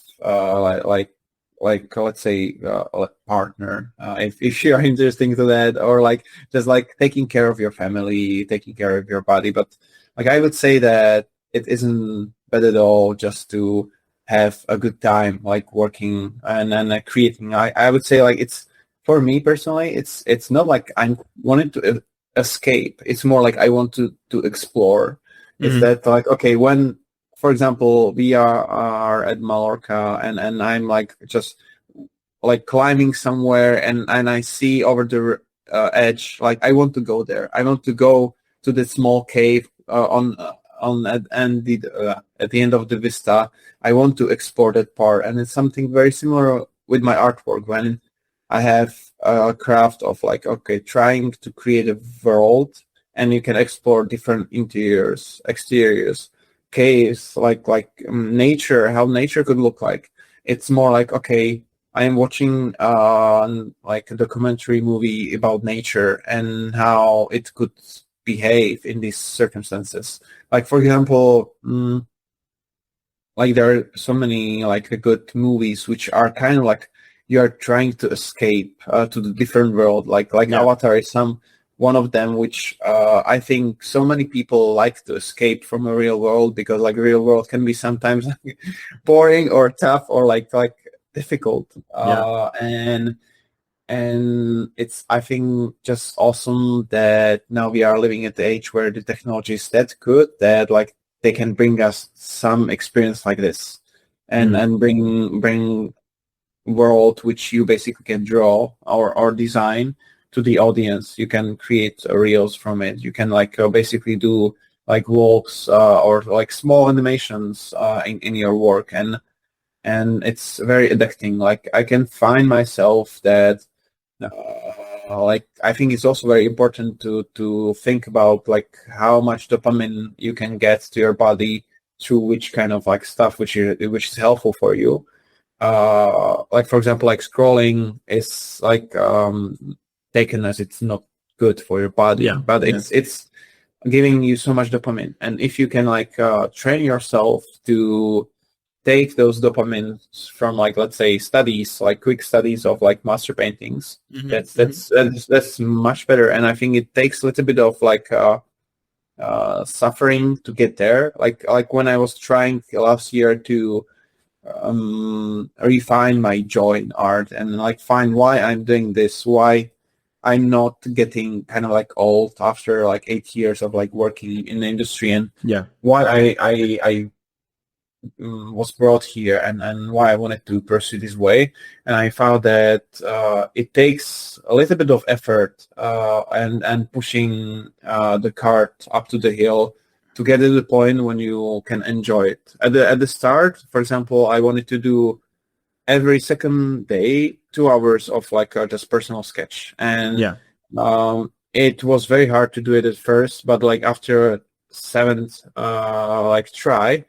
S1: let's say a partner, if you're interested to that, or like just like taking care of your family, taking care of your body. But like I would say that it isn't bad at all just to have a good time, like working and then creating. I would say like it's, for me personally, it's not like I'm wanting to escape. It's more like I want to explore. It's that like, okay, when, for example, we are at Mallorca and I'm like just like climbing somewhere and I see over the edge, like I want to go there. I want to go to the small cave at the end of the vista. I want to explore that part, and it's something very similar with my artwork. When I have a craft of like, okay, trying to create a world, and you can explore different interiors, exteriors, caves, like nature, how nature could look like. It's more like, okay, I am watching like a documentary movie about nature and how it could behave in these circumstances. Like, for example, like there are so many like good movies which are kind of like you are trying to escape to the different world. Like Avatar is one of them, which I think so many people like to escape from a real world, because like real world can be sometimes boring or tough or like difficult. And it's, I think, just awesome that now we are living at the age where the technology is that good that like they can bring us some experience like this, and bring world which you basically can draw or design to the audience. You can create reels from it. You can like basically do like walks or like small animations in your work, and it's very addicting. Like I can find myself that like I think it's also very important to think about like how much dopamine you can get to your body through which kind of like stuff which is helpful for you. Like for example, like scrolling is like taken as it's not good for your body, but it's giving you so much dopamine. And if you can like train yourself to take those dopamines from like, let's say, studies, like quick studies of like master paintings, that's much better. And I think it takes a little bit of like suffering to get there. Like when I was trying last year to refine my joy in art and like find why I'm doing this, why I'm not getting kind of like old after like 8 years of like working in the industry, and why I was brought here and why I wanted to pursue this way. And I found that it takes a little bit of effort and pushing the cart up to the hill to get to the point when you can enjoy it. At the start, for example, I wanted to do every second day 2 hours of like just personal sketch, and it was very hard to do it at first, but like after 7th like try,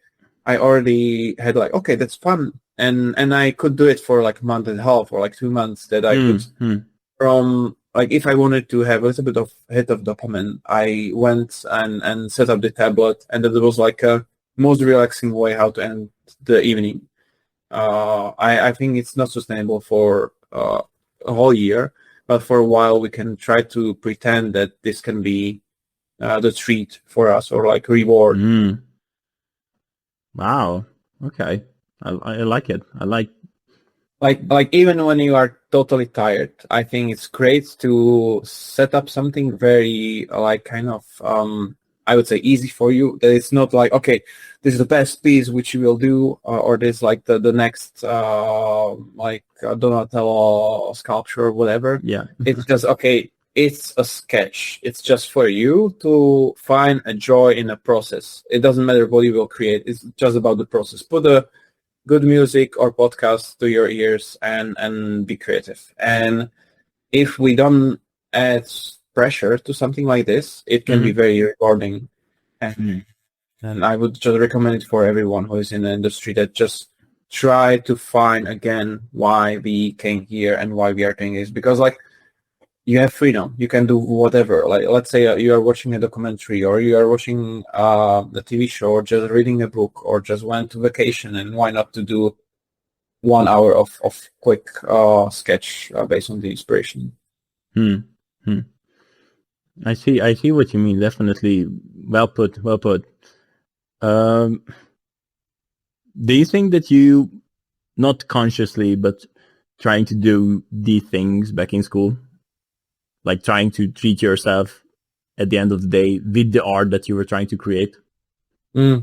S1: I already had like, okay, that's fun, and I could do it for like a month and a half or like 2 months. That I could from like, if I wanted to have a little bit of hit of dopamine, I went and set up the tablet, and that was like a most relaxing way how to end the evening. I think it's not sustainable for a whole year, but for a while we can try to pretend that this can be the treat for us, or like reward.
S2: Wow. Okay. I like it. I like
S1: even when you are totally tired, I think it's great to set up something very like kind of I would say easy for you. That it's not like, okay, this is the best piece which you will do, or this like the next like Donatello sculpture or whatever. It's just, okay, it's a sketch. It's just for you to find a joy in the process. It doesn't matter what you will create. It's just about the process. Put a good music or podcast to your ears and be creative. And if we don't add pressure to something like this, it can be very rewarding. And I would just recommend it for everyone who is in the industry, that just try to find again why we came here and why we are doing this, because like you have freedom, you can do whatever. Like let's say you are watching a documentary, or you are watching a TV show, or just reading a book, or just went to vacation, and why not to do 1 hour of quick sketch based on the inspiration.
S2: I see what you mean. Definitely, well put. Do you think that you, not consciously, but trying to do these things back in school, like trying to treat yourself at the end of the day with the art that you were trying to create?
S1: I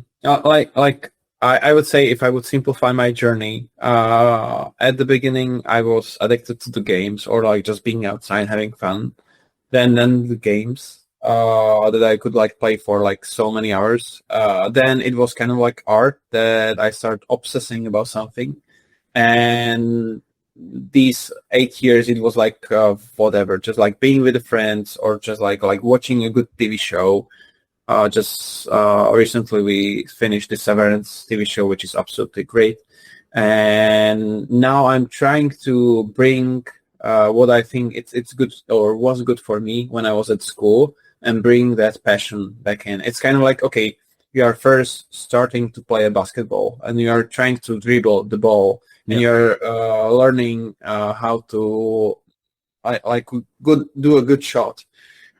S1: would say, if I would simplify my journey, at the beginning I was addicted to the games, or like just being outside having fun. Then the games that I could like play for like so many hours. Then it was kind of like art that I started obsessing about something. And these 8 years, it was like whatever, just like being with the friends, or just like watching a good TV show. Recently we finished the Severance TV show, which is absolutely great. And now I'm trying to bring what I think it's good, or was good for me when I was at school, and bring that passion back in. It's kind of like, okay, you are first starting to play a basketball, and you are trying to dribble the ball, and you're learning how to do a good shot.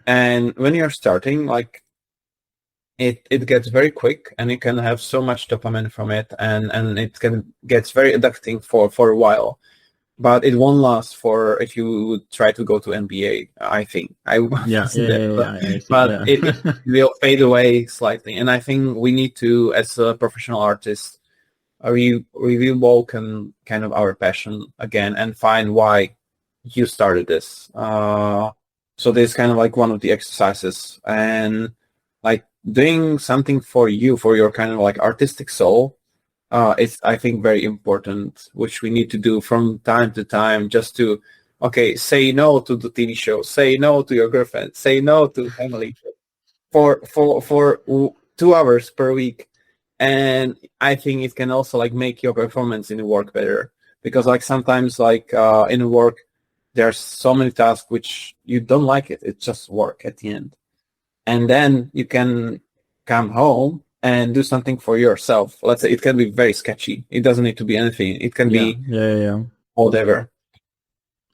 S1: And when you're starting, like it gets very quick, and you can have so much dopamine from it, and it gets very addicting for a while. But it won't last for if you would try to go to NBA, I think. It will fade away slightly. And I think we need to, as a professional artist, rewoken kind of our passion again, and find why you started this. So this is kind of like one of the exercises, and like doing something for you, for your kind of like artistic soul. It's, I think, very important, which we need to do from time to time, just to, okay, say no to the TV show, say no to your girlfriend, say no to family for 2 hours per week. And I think it can also like make your performance in the work better, because like sometimes like in work, there's so many tasks which you don't like it. It's just work at the end. And then you can come home and do something for yourself. Let's say it can be very sketchy. It doesn't need to be anything. It can be whatever.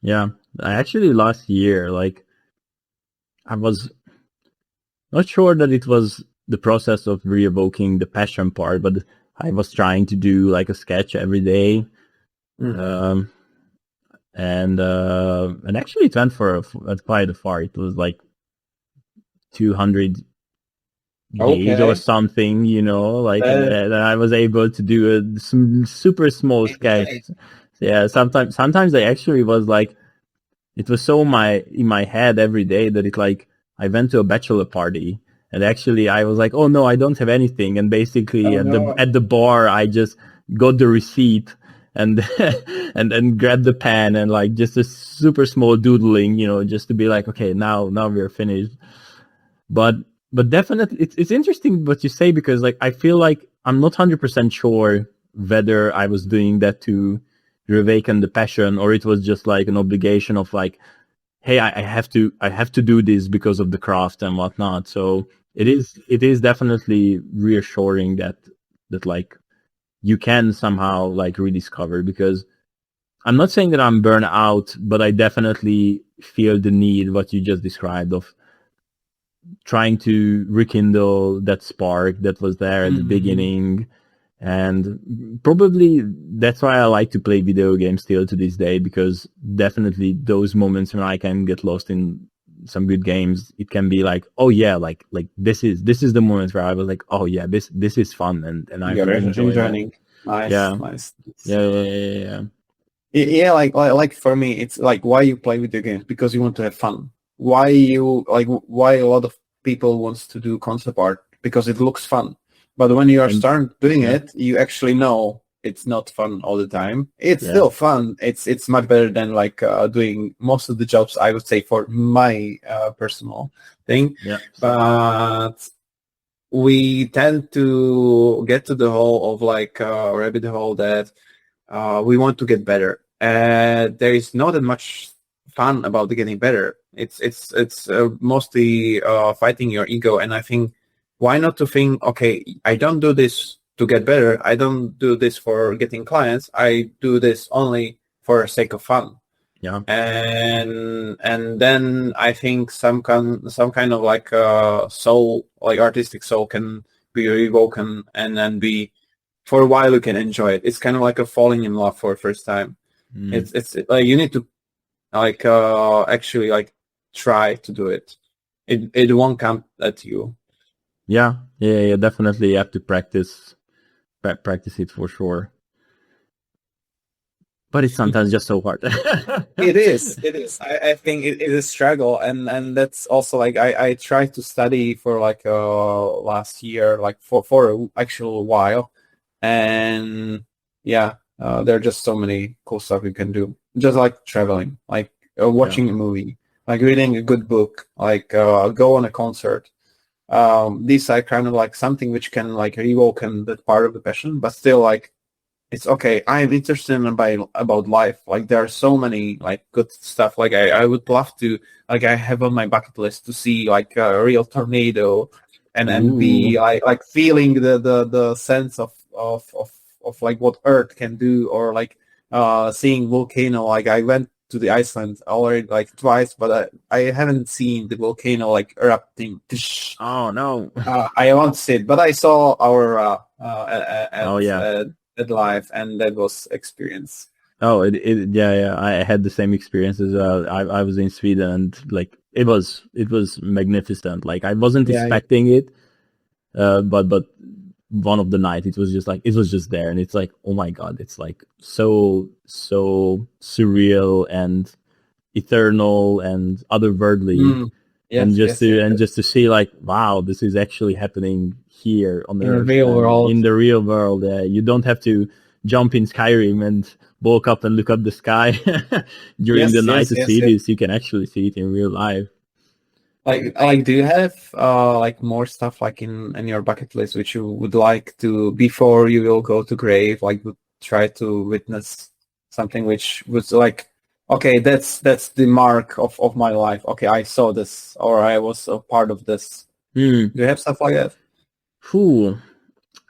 S2: Yeah. I actually last year, like, I was not sure that it was the process of re-evoking the passion part, but I was trying to do like a sketch every day. And actually it went for quite a far. It was like 200 days or something, you know, like, and I was able to do some super small sketch. Yeah, sometimes I actually was like, it was so in my head every day that it like, I went to a bachelor party, and actually I was like, oh no, I don't have anything, and basically at the bar I just got the receipt and and grabbed the pen, and like just a super small doodling, you know, just to be like, okay, now we're finished. But definitely, it's interesting what you say, because like I feel like I'm not 100% sure whether I was doing that to reawaken the passion, or it was just like an obligation of like, hey, I have to do this because of the craft and whatnot. So it is definitely reassuring that like you can somehow like rediscover, because I'm not saying that I'm burnt out, but I definitely feel the need, what you just described, of trying to rekindle that spark that was there at the beginning. And probably that's why I like to play video games still to this day, because definitely those moments when I can get lost in some good games, it can be like, oh yeah, like this is the moment where I was like, oh yeah, this is fun, and I enjoy it.
S1: Nice.
S2: Yeah,
S1: like for me, it's like, why you play video games? Because you want to have fun. Why a lot of people wants to do concept art? Because it looks fun. But when you are starting doing it, you actually know it's not fun all the time. It's still fun. It's much better than like doing most of the jobs, I would say, for my personal thing.
S2: Yeah.
S1: But we tend to get to the hole of like rabbit hole that we want to get better. There is not that much fun about getting better. It's mostly fighting your ego. And I think, why not to think, okay, I don't do this to get better. I don't do this for getting clients. I do this only for the sake of fun.
S2: Yeah.
S1: And then I think some kind of like soul, like artistic soul, can be rewoken, and then be, for a while you can enjoy it. It's kind of like a falling in love for the first time. It's like you need to like actually like try to do it. It won't come at you.
S2: Yeah, definitely you have to practice it for sure. But it's sometimes just so hard.
S1: It is. I think it is a struggle, and that's also like I tried to study for like last year, like for an actual while, and yeah, there are just so many cool stuff you can do, just like traveling, like watching a movie, like reading a good book, like go on a concert. These are kind of like something which can like reawaken that part of the passion, but still like, it's okay. I'm interested about life. Like there are so many like good stuff. Like I would love to, like I have on my bucket list to see like a real tornado, and be like feeling the sense of like what Earth can do, or like seeing volcano. Like I went to the Iceland already like twice, but I haven't seen the volcano like erupting.
S2: Oh no!
S1: I want to see it, but I saw our at live, and that was experience.
S2: Oh, yeah. I had the same experience as well. I was in Sweden, and like it was magnificent. Like I wasn't expecting it, but one of the night it was just there, and it's like, oh my god, it's like so surreal and eternal and otherworldly. Just to see like, wow, this is actually happening here on
S1: the real world.
S2: In the real world, you don't have to jump in Skyrim and walk up and look up the sky during the night to see this. You can actually see it in real life.
S1: Like, do you have like more stuff like in your bucket list which you would like to, before you will go to grave, like would try to witness something which was like, okay, that's the mark of my life. Okay, I saw this, or I was a part of this. Do you have stuff like that?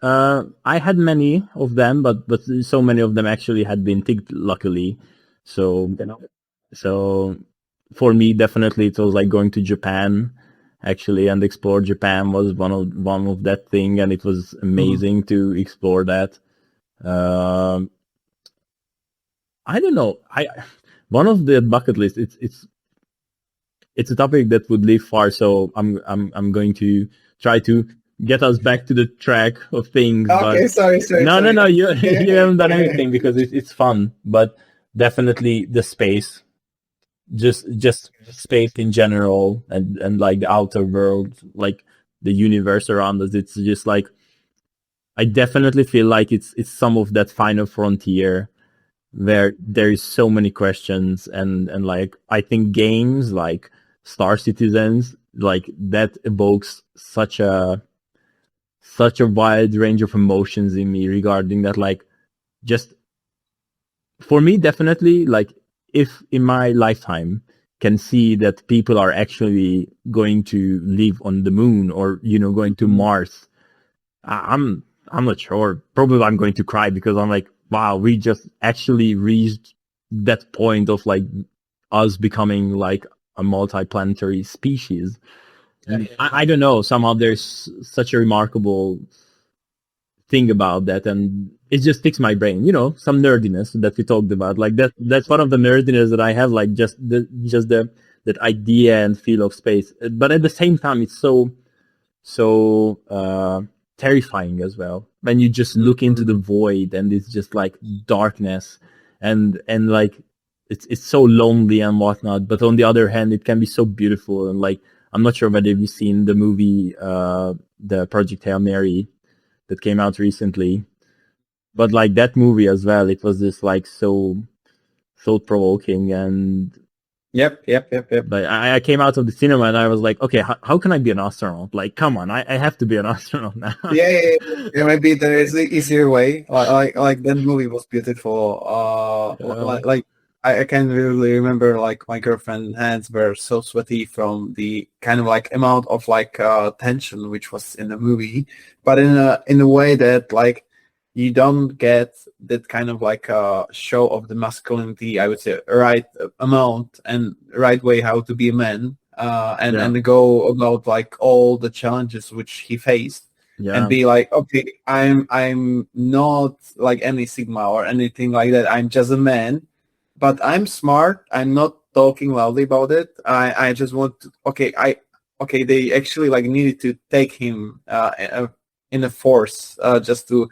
S2: I had many of them, but so many of them actually had been ticked, luckily. So for me, definitely it was like going to Japan, actually, and explore Japan was one of that thing, and it was amazing to explore that. I don't know. One of the bucket list. It's a topic that would live far, so I'm going to try to get us back to the track of things.
S1: Okay,
S2: but
S1: sorry.
S2: No. You haven't done anything, because it's fun. But definitely the space, just space in general, and like the outer world, like the universe around us. It's just like, I definitely feel like it's some of that final frontier where there is so many questions, and like I think games like Star Citizens, like that evokes such a wide range of emotions in me regarding that. Like, just for me, definitely, like if in my lifetime can see that people are actually going to live on the moon, or going to Mars, I'm not sure. Probably I'm going to cry, because I'm like, wow, we just actually reached that point of like us becoming like a multi-planetary species. I don't know. Somehow there's such a remarkable thing about that, and it just sticks my brain. Some nerdiness that we talked about. Like that's one of the nerdiness that I have. Like just that idea and feel of space. But at the same time, it's so terrifying as well, when you just look into the void and it's just like darkness, and like it's so lonely and whatnot. But on the other hand, it can be so beautiful. And like, I'm not sure whether you've seen the movie the Project Hail Mary that came out recently, but like that movie as well, it was just like so thought-provoking, and
S1: Yep.
S2: But I came out of the cinema and I was like, okay, how can I be an astronaut? Like, come on, I have to be an astronaut now.
S1: Yeah. Maybe there is an easier way. Like that movie was beautiful. Like I can really remember like my girlfriend's hands were so sweaty from the kind of like amount of like tension which was in the movie, but in a way that like you don't get that kind of like show of the masculinity, I would say, right amount and right way how to be a man, and go about like all the challenges which he faced, and be like, okay, I'm not like any Sigma or anything like that. I'm just a man, but I'm smart. I'm not talking loudly about it. I just want to, okay, they actually like needed to take him in a force just to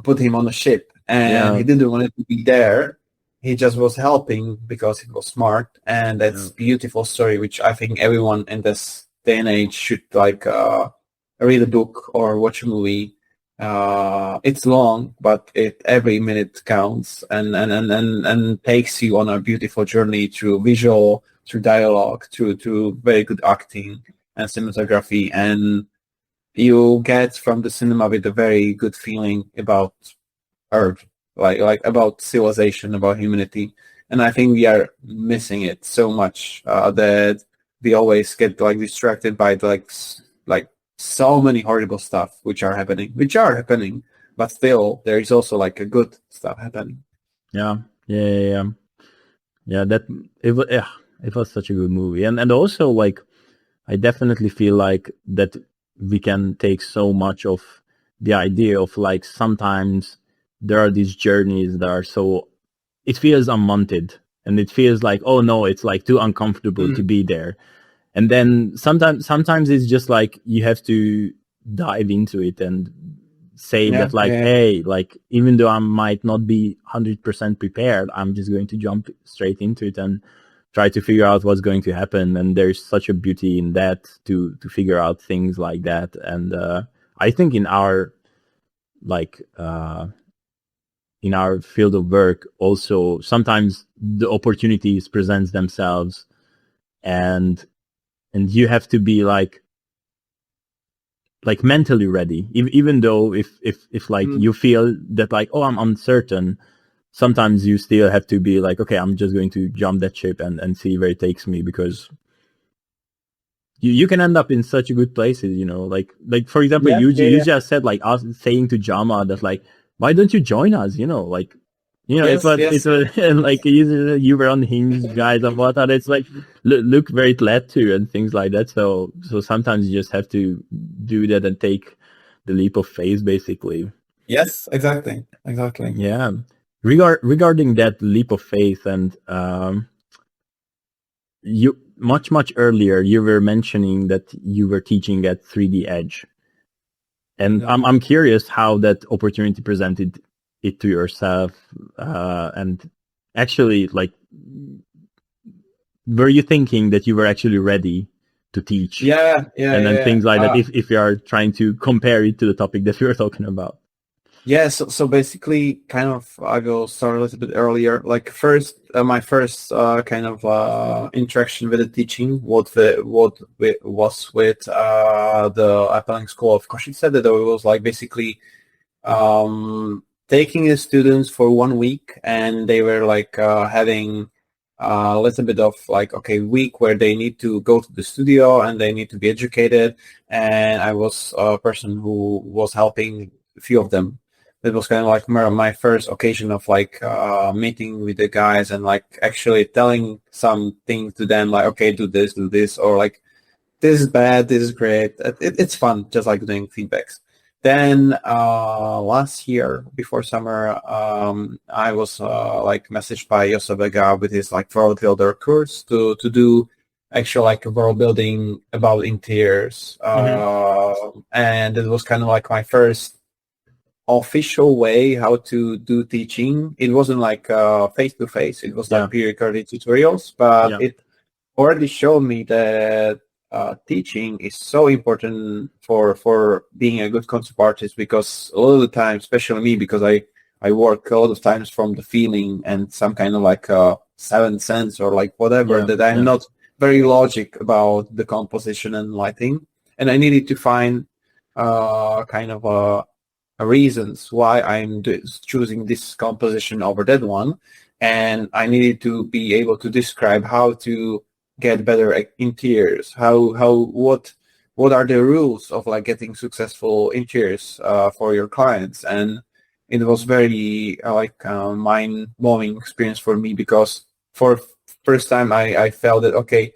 S1: put him on a ship, and he didn't want it to be there. He just was helping because he was smart, and that's beautiful story, which I think everyone in this day and age should like read a book or watch a movie. It's long, but every minute counts, and takes you on a beautiful journey through visual, through dialogue, through very good acting and cinematography, and you get from the cinema with a very good feeling about Earth, like about civilization, about humanity. And I think we are missing it so much that we always get like distracted by like so many horrible stuff which are happening, but still there is also like a good stuff happening.
S2: Yeah. That it was such a good movie, and also like I definitely feel like that we can take so much of the idea of like sometimes there are these journeys that are so, it feels unwanted and it feels like, oh no, it's like too uncomfortable to be there. And then sometimes it's just like you have to dive into it and say that like, hey, like even though I might not be 100% prepared, I'm just going to jump straight into it and try to figure out what's going to happen. And there's such a beauty in that to figure out things like that. And I think in our like in our field of work also sometimes the opportunities presents themselves, and you have to be like mentally ready, even though if like you feel that like, oh, I'm uncertain, sometimes you still have to be like, okay, I'm just going to jump that ship and see where it takes me, because you can end up in such good places, you know, like for example, you just said like us saying to Jama that like, why don't you join us, you know, like, you know, it's like you were on Hinge, guys, and whatnot. It's like look where it led to and things like that. So sometimes you just have to do that and take the leap of faith, basically.
S1: Yes, exactly.
S2: Yeah. Regarding that leap of faith, and you much earlier you were mentioning that you were teaching at 3D Edge, and I'm curious how that opportunity presented it to yourself, and actually, like, were you thinking that you were actually ready to teach? Things like that. If you are trying to compare it to the topic that we were talking about.
S1: Yeah, so basically, kind of, I will start a little bit earlier. Like my first kind of interaction with the teaching, was with the applying school of Košice. That it was like basically taking the students for 1 week, and they were like having a little bit of like, okay, week where they need to go to the studio and they need to be educated. And I was a person who was helping a few of them. It was kind of like my first occasion of like meeting with the guys and like actually telling something to them, like, okay, do this, or like, this is bad, this is great. It's fun, just like doing feedbacks. Then last year, before summer, I was like messaged by Jose Vega with his like world builder course to do actual like world building about interiors, and it was kind of like my first official way how to do teaching. It wasn't like face to face. It was like pre-recorded tutorials, but it already showed me that teaching is so important for being a good concept artist, because a lot of the time, especially me, because I I work a lot of times from the feeling and some kind of like seventh sense or like whatever, that I'm not very logic about the composition and lighting. And I needed to find kind of reasons why I'm choosing this composition over that one. And I needed to be able to describe how to get better interiors, what are the rules of like getting successful interiors for your clients. And it was very mind-blowing experience for me, because for first time I felt that, okay,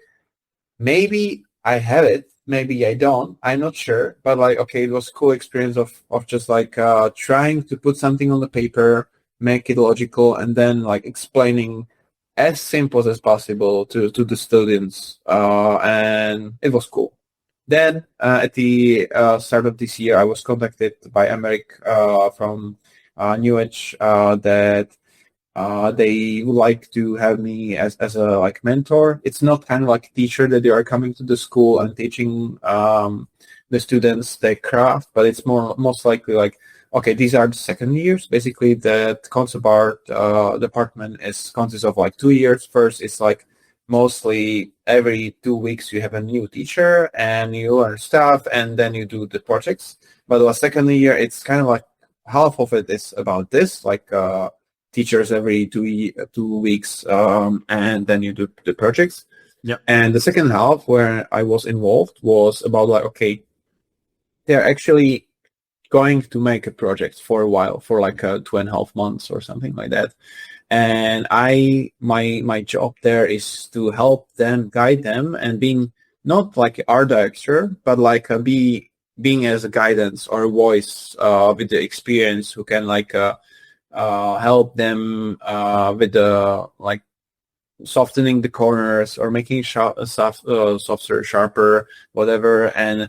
S1: maybe I have it, maybe I don't, I'm not sure, but like, okay, it was a cool experience of just like trying to put something on the paper, make it logical, and then like explaining as simple as possible to the students, and it was cool. Then at the start of this year, I was contacted by Americ from New Edge that they would like to have me as a like mentor. It's not kind of like a teacher that they are coming to the school and teaching the students their craft, but it's most likely like, okay, these are the second years. Basically, the concept art department consists of like 2 years. First, it's like mostly every 2 weeks you have a new teacher and you learn stuff, and then you do the projects. But the second year, it's kind of like half of it is about this, like teachers every 2 weeks, and then you do the projects.
S2: Yeah.
S1: And the second half, where I was involved, was about like, okay, they're actually going to make a project for a while, for like 2.5 months or something like that. And my job there is to help them, guide them, and being not like art director, but like being as a guidance or a voice with the experience, who can like help them with the like softening the corners or making softer, sharper, whatever, and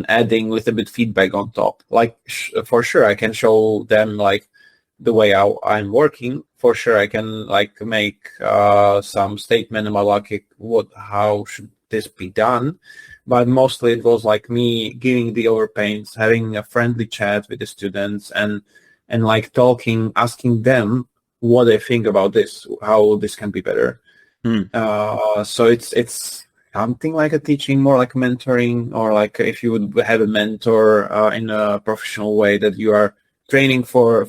S1: adding a little bit feedback on top. Like for sure, I can show them like the way I'm working. For sure, I can like make some statement about like how should this be done. But mostly it was like me giving the overpaints, having a friendly chat with the students, and like talking, asking them what they think about this, how this can be better. So it's something like a teaching, more like mentoring, or like if you would have a mentor in a professional way, that you are training for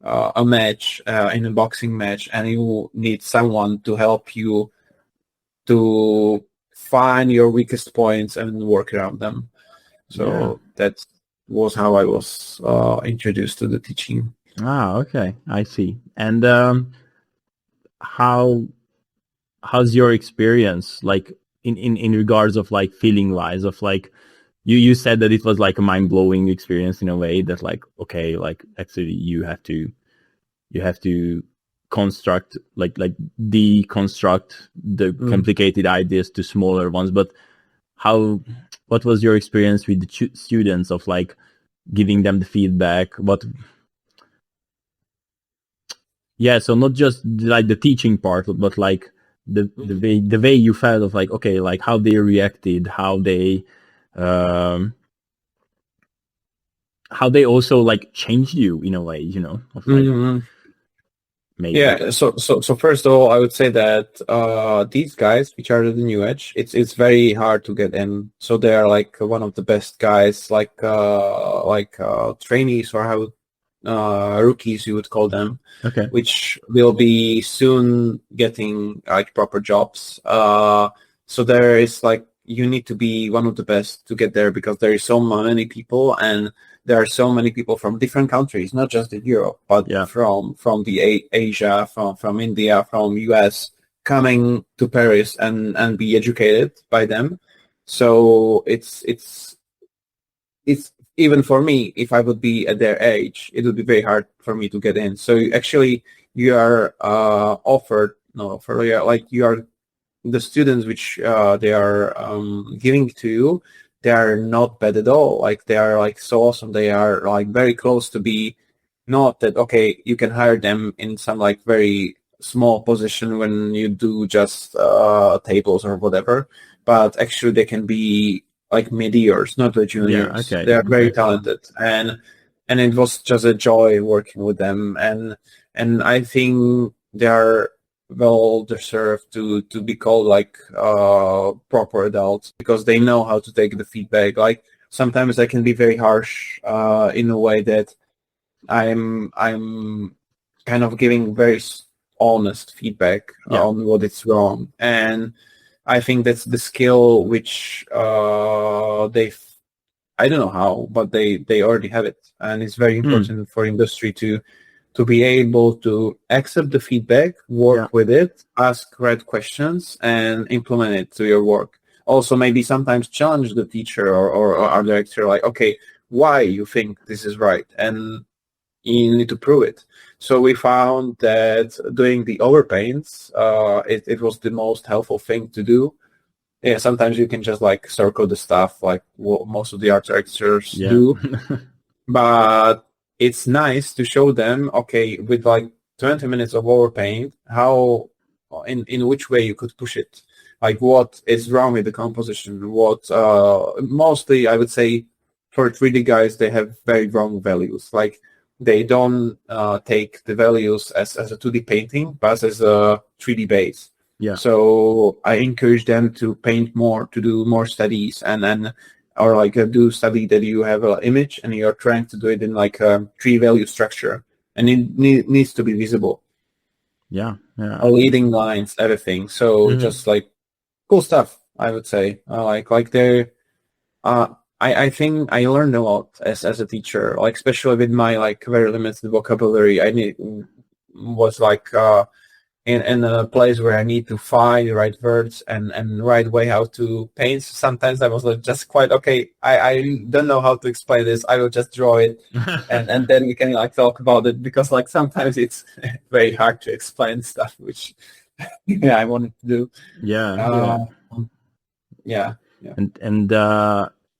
S1: a match, in a boxing match, and you need someone to help you to find your weakest points and work around them. So that was how I was introduced to the teaching.
S2: Okay, I see. And how's your experience, like in regards of like feeling wise, of like you said that it was like a mind-blowing experience in a way that like, okay, like actually you have to construct like deconstruct the complicated ideas to smaller ones. But what was your experience with the students, of like giving them the feedback? So not just like the teaching part, but like the way you felt of like, okay, like how they reacted, how they also like changed you in a way, you know, of like, maybe.
S1: Yeah. So first of all, I would say that these guys, which are the New Edge, it's very hard to get in. So they are like one of the best guys, like trainees, or how rookies you would call them.
S2: Okay.
S1: Which will be soon getting like proper jobs. So there is like, you need to be one of the best to get there, because there is so many people, and there are so many people from different countries, not just in Europe, but from the Asia, from India, from US, coming to Paris and be educated by them. So it's even for me, if I would be at their age, it would be very hard for me to get in. So actually, you are you are the students which they are giving to you. They are not bad at all. Like they are like so awesome. They are like very close to be, not that, okay, you can hire them in some like very small position when you do just tables or whatever, but actually they can be like mid-years, not the juniors. They are very talented, and and it was just a joy working with them. And I think they are well deserved to be called like proper adults, because they know how to take the feedback. Like sometimes I can be very harsh in a way that I'm kind of giving very honest feedback on what is wrong, and I think that's the skill which I don't know how, but they already have it, and it's very important for industry to be able to accept the feedback, work with it, ask right questions, and implement it to your work. Also, maybe sometimes challenge the teacher or our director, like, okay, why you think this is right, and you need to prove it. So we found that doing the overpaints, it was the most helpful thing to do. Yeah, sometimes you can just like circle the stuff like what most of the art directors do, but it's nice to show them, okay, with like 20 minutes of overpaint, how in which way you could push it, like what is wrong with the composition, what mostly I would say for 3D guys, they have very wrong values. Like they don't take the values as a 2D painting, but as a 3D base.
S2: Yeah.
S1: So I encourage them to paint more, to do more studies, and then or like do study that you have an image and you're trying to do it in like a tree value structure, and it needs to be visible.
S2: Yeah.
S1: Leading lines, everything. So just like cool stuff, I would say. Like they're. I think I learned a lot as a teacher, like especially with my like very limited vocabulary. I was like in a place where I need to find the right words and right way how to paint. Sometimes I was like just quite okay. I don't know how to explain this. I will just draw it, and then we can like talk about it, because like sometimes it's very hard to explain stuff which I wanted to do. Yeah.
S2: And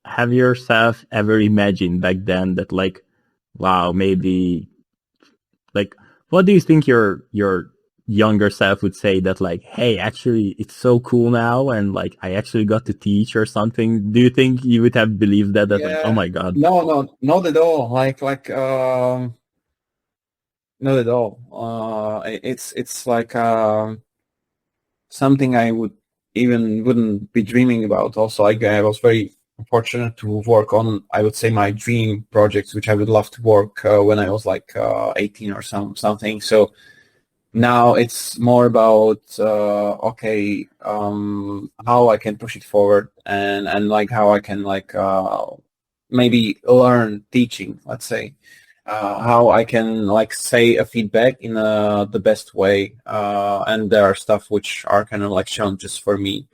S2: have yourself ever imagined back then that like, wow, maybe like, what do you think your younger self would say that like, hey, actually it's so cool now, and like I actually got to teach or something? Do you think you would have believed that like, oh my god?
S1: No, not at all. Like not at all. It's like something I wouldn't be dreaming about. Also, like I was very fortunate to work on, I would say, my dream projects, which I would love to work when I was like 18 or something. So now it's more about how I can push it forward, and like how I can like maybe learn teaching, let's say, how I can like say a feedback in the best way, and there are stuff which are kind of like challenges for me.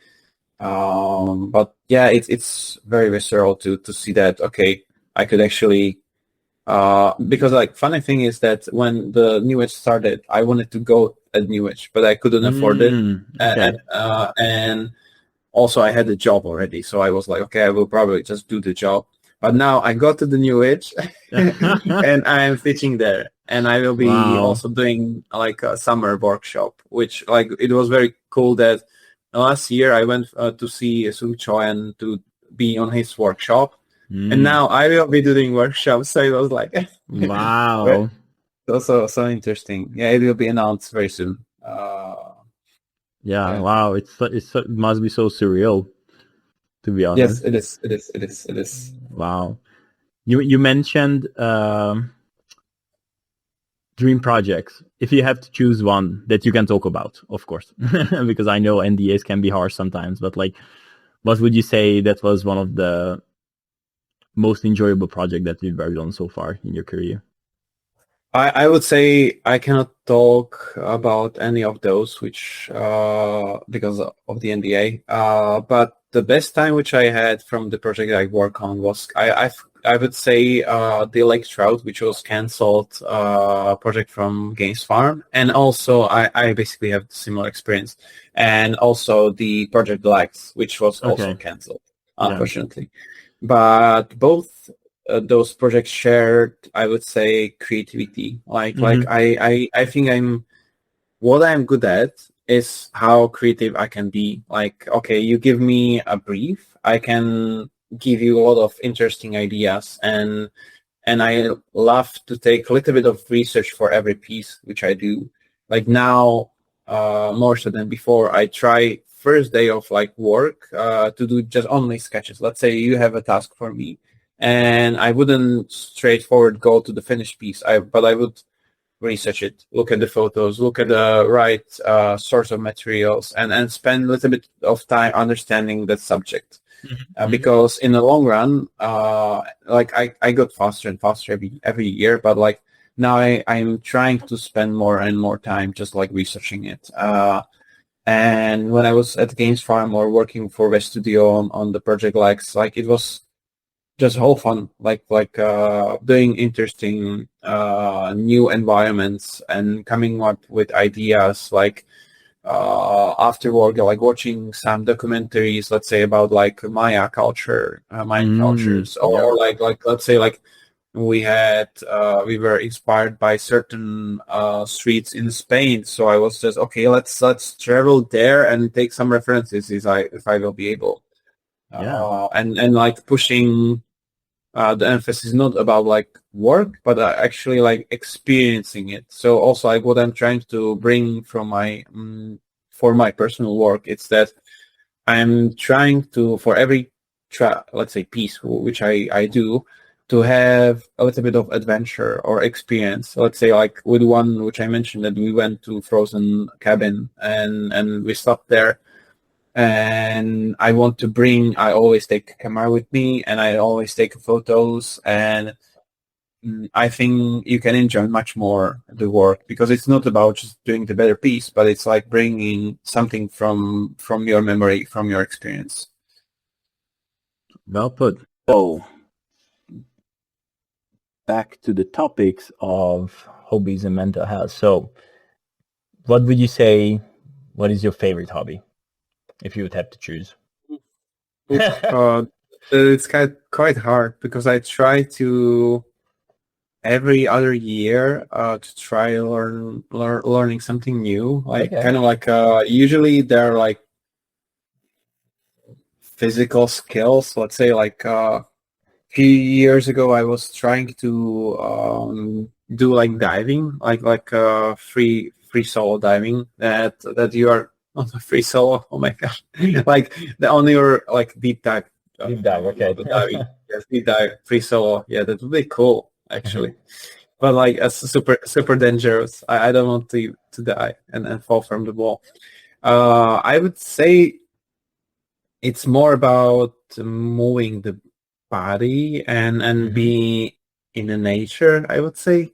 S1: But yeah, it's very visceral to see that, okay, I could actually because like funny thing is that when the New Age started, I wanted to go at New Age, but I couldn't afford it, and also I had a job already, so I was like, okay, I will probably just do the job. But now I got to the New Age, and I am teaching there, and I will be also doing like a summer workshop, which like it was very cool that last year I went to see Sung Choi and to be on his workshop. And now I will be doing workshops, so it was like,
S2: wow,
S1: so interesting. Yeah, it will be announced very soon.
S2: Wow, it must be so surreal, to be honest.
S1: Yes, it is.
S2: Wow, you mentioned dream projects. If you have to choose one that you can talk about, of course, because I know NDAs can be harsh sometimes, but like, what would you say that was one of the most enjoyable project that you've worked on so far in your career?
S1: I would say I cannot talk about any of those, which because of the NDA. But the best time which I had from the project I work on was I would say the Lake Trout, which was cancelled project from Games Farm, and also I basically have similar experience, and also the Project Lex, which was also cancelled, unfortunately. But both those projects shared, I would say, creativity. Like I think what I'm good at is how creative I can be. Like, okay, you give me a brief, I can give you a lot of interesting ideas, and and I love to take a little bit of research for every piece which I do. Like now, more so than before, I try first day of like work to do just only sketches. Let's say you have a task for me, and I wouldn't straightforward go to the finished piece. But I would research it, look at the photos, look at the right source of materials, and spend a little bit of time understanding that subject. Because in the long run, like I got faster and faster every year, but like now I'm trying to spend more and more time just like researching it. And when I was at Games Farm or working for West Studio on the project Lex, like it was just whole fun, like doing interesting new environments and coming up with ideas, like after work, like watching some documentaries, let's say about like Maya culture, Mayan cultures, or like let's say like we were inspired by certain streets in Spain. So I was just okay, let's travel there and take some references if I will be able. And like pushing the emphasis not about like work, but actually like experiencing it. So also like what I'm trying to bring from my for my personal work, it's that I'm trying to, for every let's say piece which I do, to have a little bit of adventure or experience. Let's say like with one which I mentioned, that we went to Frozen Cabin and we stopped there. And I always take a camera with me, and I always take photos, and I think you can enjoy much more the work, because it's not about just doing the better piece, but it's like bringing something from your memory, from your experience.
S2: Well put. So, back to the topics of hobbies and mental health. So, what would you say, what is your favorite hobby, if you would have to choose?
S1: It's quite hard, because I try to every other year to try learning something new, like kind of like usually they're like physical skills. Let's say like a few years ago I was trying to do like diving, like free solo diving, that you are on a free solo. Oh my gosh. Like the only or like deep dive.
S2: Okay.
S1: Diving. Yes, deep dive, free solo. Yeah, that would be cool actually. But like it's super dangerous. I don't want to die and fall from the wall. I would say it's more about moving the body and be in the nature, I would say.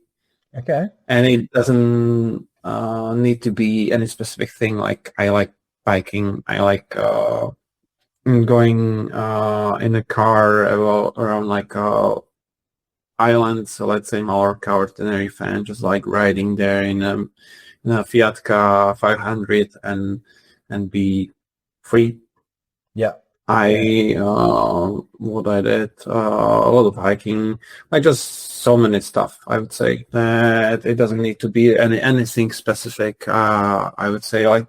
S2: Okay.
S1: And it doesn't need to be any specific thing. Like I like biking. I like going in a car around like islands. So let's say Mallorca or Tenerife, and just like riding there in a Fiat Ka 500 and be free.
S2: Yeah.
S1: What I did, a lot of hiking, like just so many stuff. I would say that it doesn't need to be anything specific. I would say like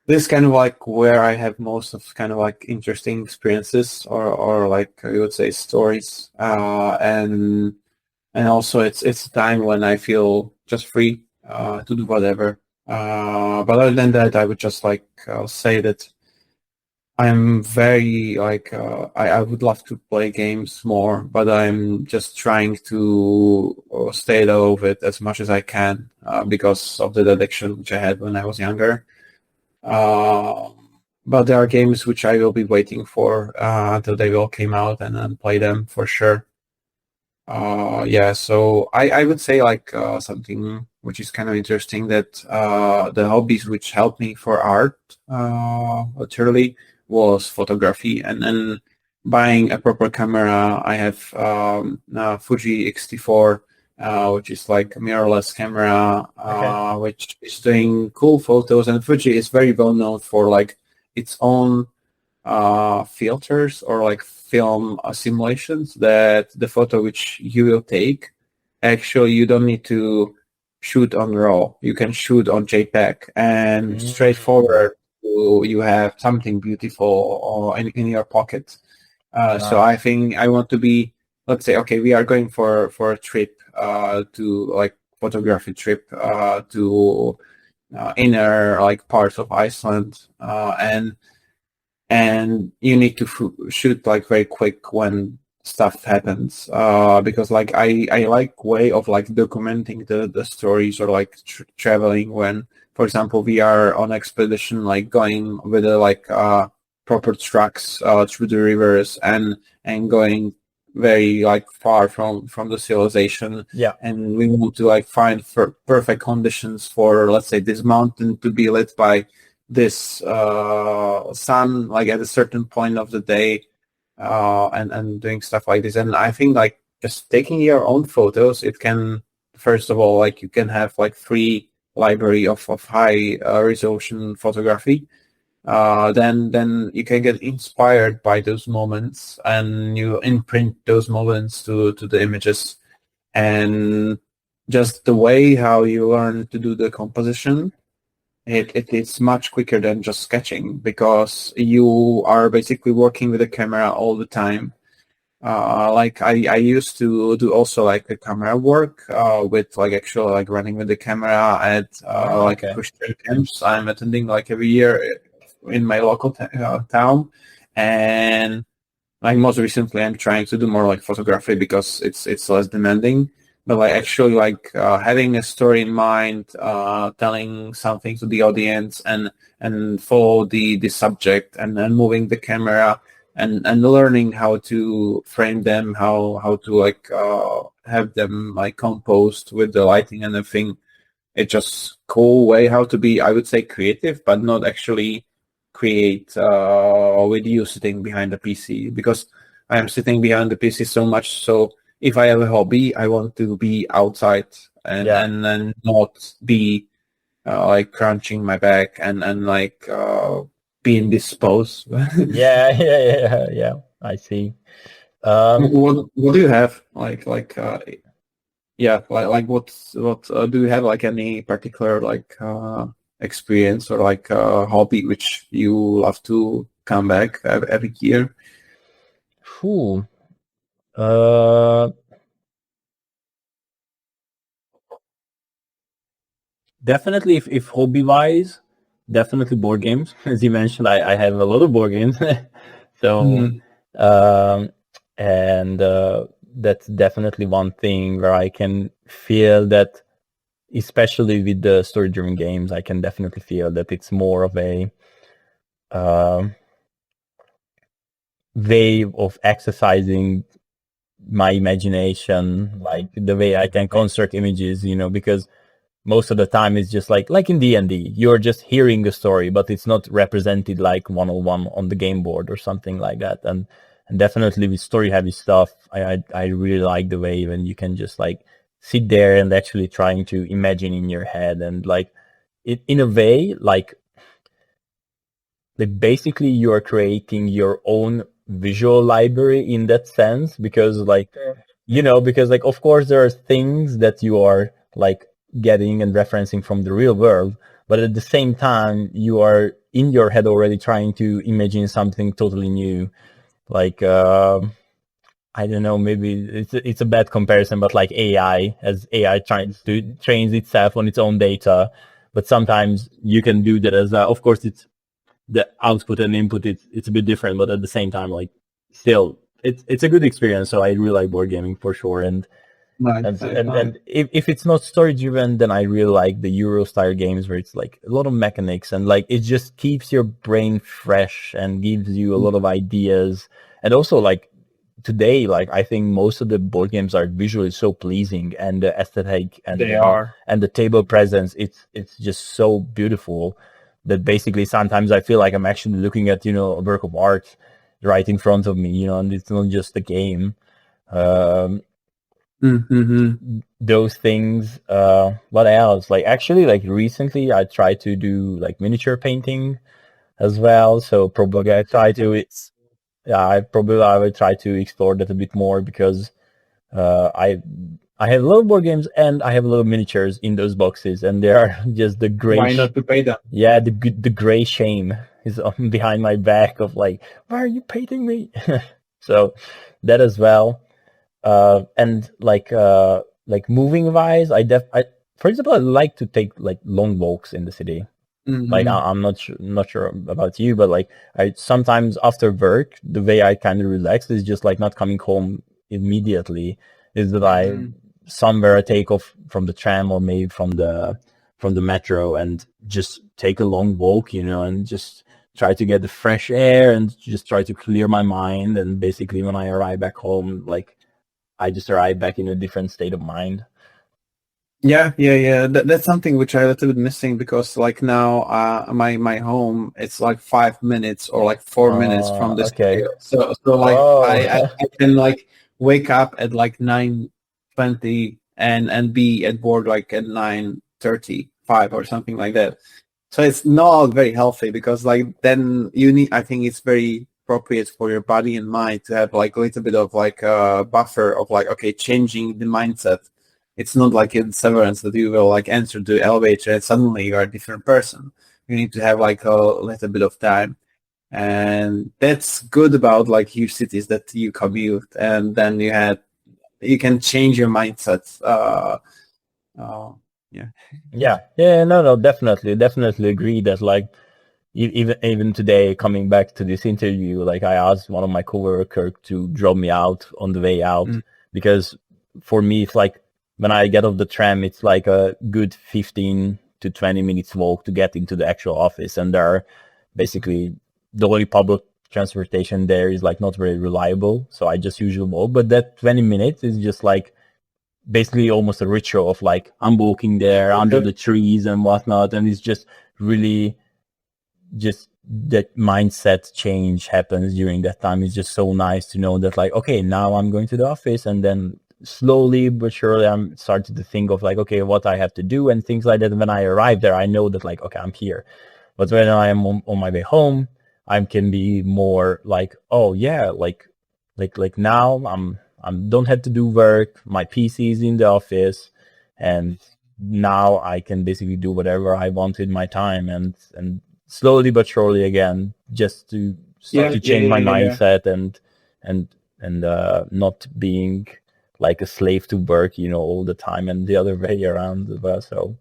S1: this kind of like where I have most of kind of like interesting experiences or like I would say stories. And also it's a time when I feel just free to do whatever. But other than that, I would just like say that I'm very like I would love to play games more, but I'm just trying to stay low of it as much as I can because of the addiction which I had when I was younger. But there are games which I will be waiting for until they will come out and then play them for sure. So I would say like something which is kind of interesting, that the hobbies which helped me for art literally was photography, and then buying a proper camera. I have Fuji X-T4, which is like a mirrorless camera, which is doing cool photos, and Fuji is very well known for like its own filters or like film simulations, that the photo which you will take, actually you don't need to shoot on RAW. You can shoot on JPEG, and straightforward you have something beautiful or in your pocket. So I think I want to be let's say, okay, we are going for a trip to like photography trip to inner like parts of Iceland, and you need to shoot like very quick when stuff happens, because like I like way of like documenting the stories, or like traveling when, for example, we are on expedition, like going with like proper trucks through the rivers and going very like far from the civilization.
S2: Yeah.
S1: And we want to like find perfect conditions for, let's say, this mountain to be lit by this sun, like at a certain point of the day, and doing stuff like this. And I think like just taking your own photos, it can, first of all, like you can have like free library of high resolution photography. Then you can get inspired by those moments, and you imprint those moments to the images. And just the way how you learn to do the composition, it is much quicker than just sketching, because you are basically working with the camera all the time. Like I used to do also like the camera work with like actually like running with the camera at like Košice camps I'm attending like every year in my local town. And like most recently I'm trying to do more like photography because it's less demanding. But like actually like having a story in mind, telling something to the audience, and follow the subject, and then moving the camera, and learning how to frame them, how to like have them like composed with the lighting and everything. It's just cool way how to be, I would say, creative, but not actually create with you sitting behind the PC, because I am sitting behind the PC so much. So if I have a hobby, I want to be outside and then not be like crunching my back and like be in this pose.
S2: yeah. I see.
S1: What do you have like what do you have, like any particular like experience or like hobby which you love to come back every year?
S2: Definitely, if hobby wise, definitely board games. As you mentioned, I have a lot of board games. So, and that's definitely one thing where I can feel that, especially with the story-driven games, I can definitely feel that it's more of a way of exercising my imagination, like the way I can construct images, because most of the time it's just like in D&D, you're just hearing the story, but it's not represented like one-on-one on the game board or something like that. And definitely with story-heavy stuff, I really like the way when you can just like sit there and actually trying to imagine in your head, and like it in a way like basically you are creating your own visual library in that sense, because like because like of course there are things that you are like getting and referencing from the real world, but at the same time you are in your head already trying to imagine something totally new. Like I don't know, maybe it's a bad comparison, but like AI, as AI trying to trains itself on its own data, but sometimes you can do that as of course it's the output and input, it's a bit different, but at the same time, like still it's a good experience. So I really like board gaming for sure. And if it's not story driven, then I really like the Euro style games where it's like a lot of mechanics, and like it just keeps your brain fresh and gives you a lot of ideas. And also like today, like I think most of the board games are visually so pleasing, and the aesthetic and and the table presence, it's just so beautiful that basically sometimes I feel like I'm actually looking at a work of art right in front of me, and it's not just a game. Those things. What else? Like actually, like recently, I tried to do like miniature painting as well. So probably I try to. I will try to explore that a bit more, because I have a lot of board games and I have a lot of miniatures in those boxes, and they are just the gray.
S1: Why not to pay them?
S2: Yeah, the gray shame is behind my back of like, why are you painting me? So that as well. And like moving wise, for example, I like to take like long walks in the city. Like I'm not sure about you, but like I sometimes after work, the way I kind of relax is just like not coming home immediately. Is that I somewhere I take off from the tram or maybe from the metro and just take a long walk, and just try to get the fresh air and just try to clear my mind. And basically, when I arrive back home, like I just arrive back in a different state of mind.
S1: Yeah. That's something which I a little bit missing because like now, my home it's like 5 minutes or like 4 minutes from the
S2: Okay.
S1: studio. So like I can like wake up at like 9:20 and be at work like at 9:35 or something like that. So it's not very healthy because like then I think it's very appropriate for your body and mind to have like a little bit of like a buffer of like, okay, changing the mindset. It's not like in Severance that you will like enter the elevator and suddenly you are a different person. You need to have like a little bit of time. And that's good about like huge cities that you commute and then you can change your mindset.
S2: No, definitely agree that like even today coming back to this interview, like I asked one of my coworkers to drop me out on the way out because for me it's like when I get off the tram it's like a good 15 to 20 minutes walk to get into the actual office, and there are basically the only public transportation there is like not very reliable, so I just usually walk. But that 20 minutes is just like basically almost a ritual of like I'm walking there under the trees and whatnot, and it's just really just that mindset change happens during that time. It's just so nice to know that like, okay, now I'm going to the office, and then slowly but surely I'm starting to think of like, okay, what I have to do and things like that. And when I arrive there, I know that like, okay, I'm here. But when I am on my way home, I can be more like, oh yeah, like now I'm don't have to do work. My PC is in the office, and now I can basically do whatever I want with my time, and slowly but surely again, just to start to change my mindset and not being like a slave to work, all the time, and the other way around as well. So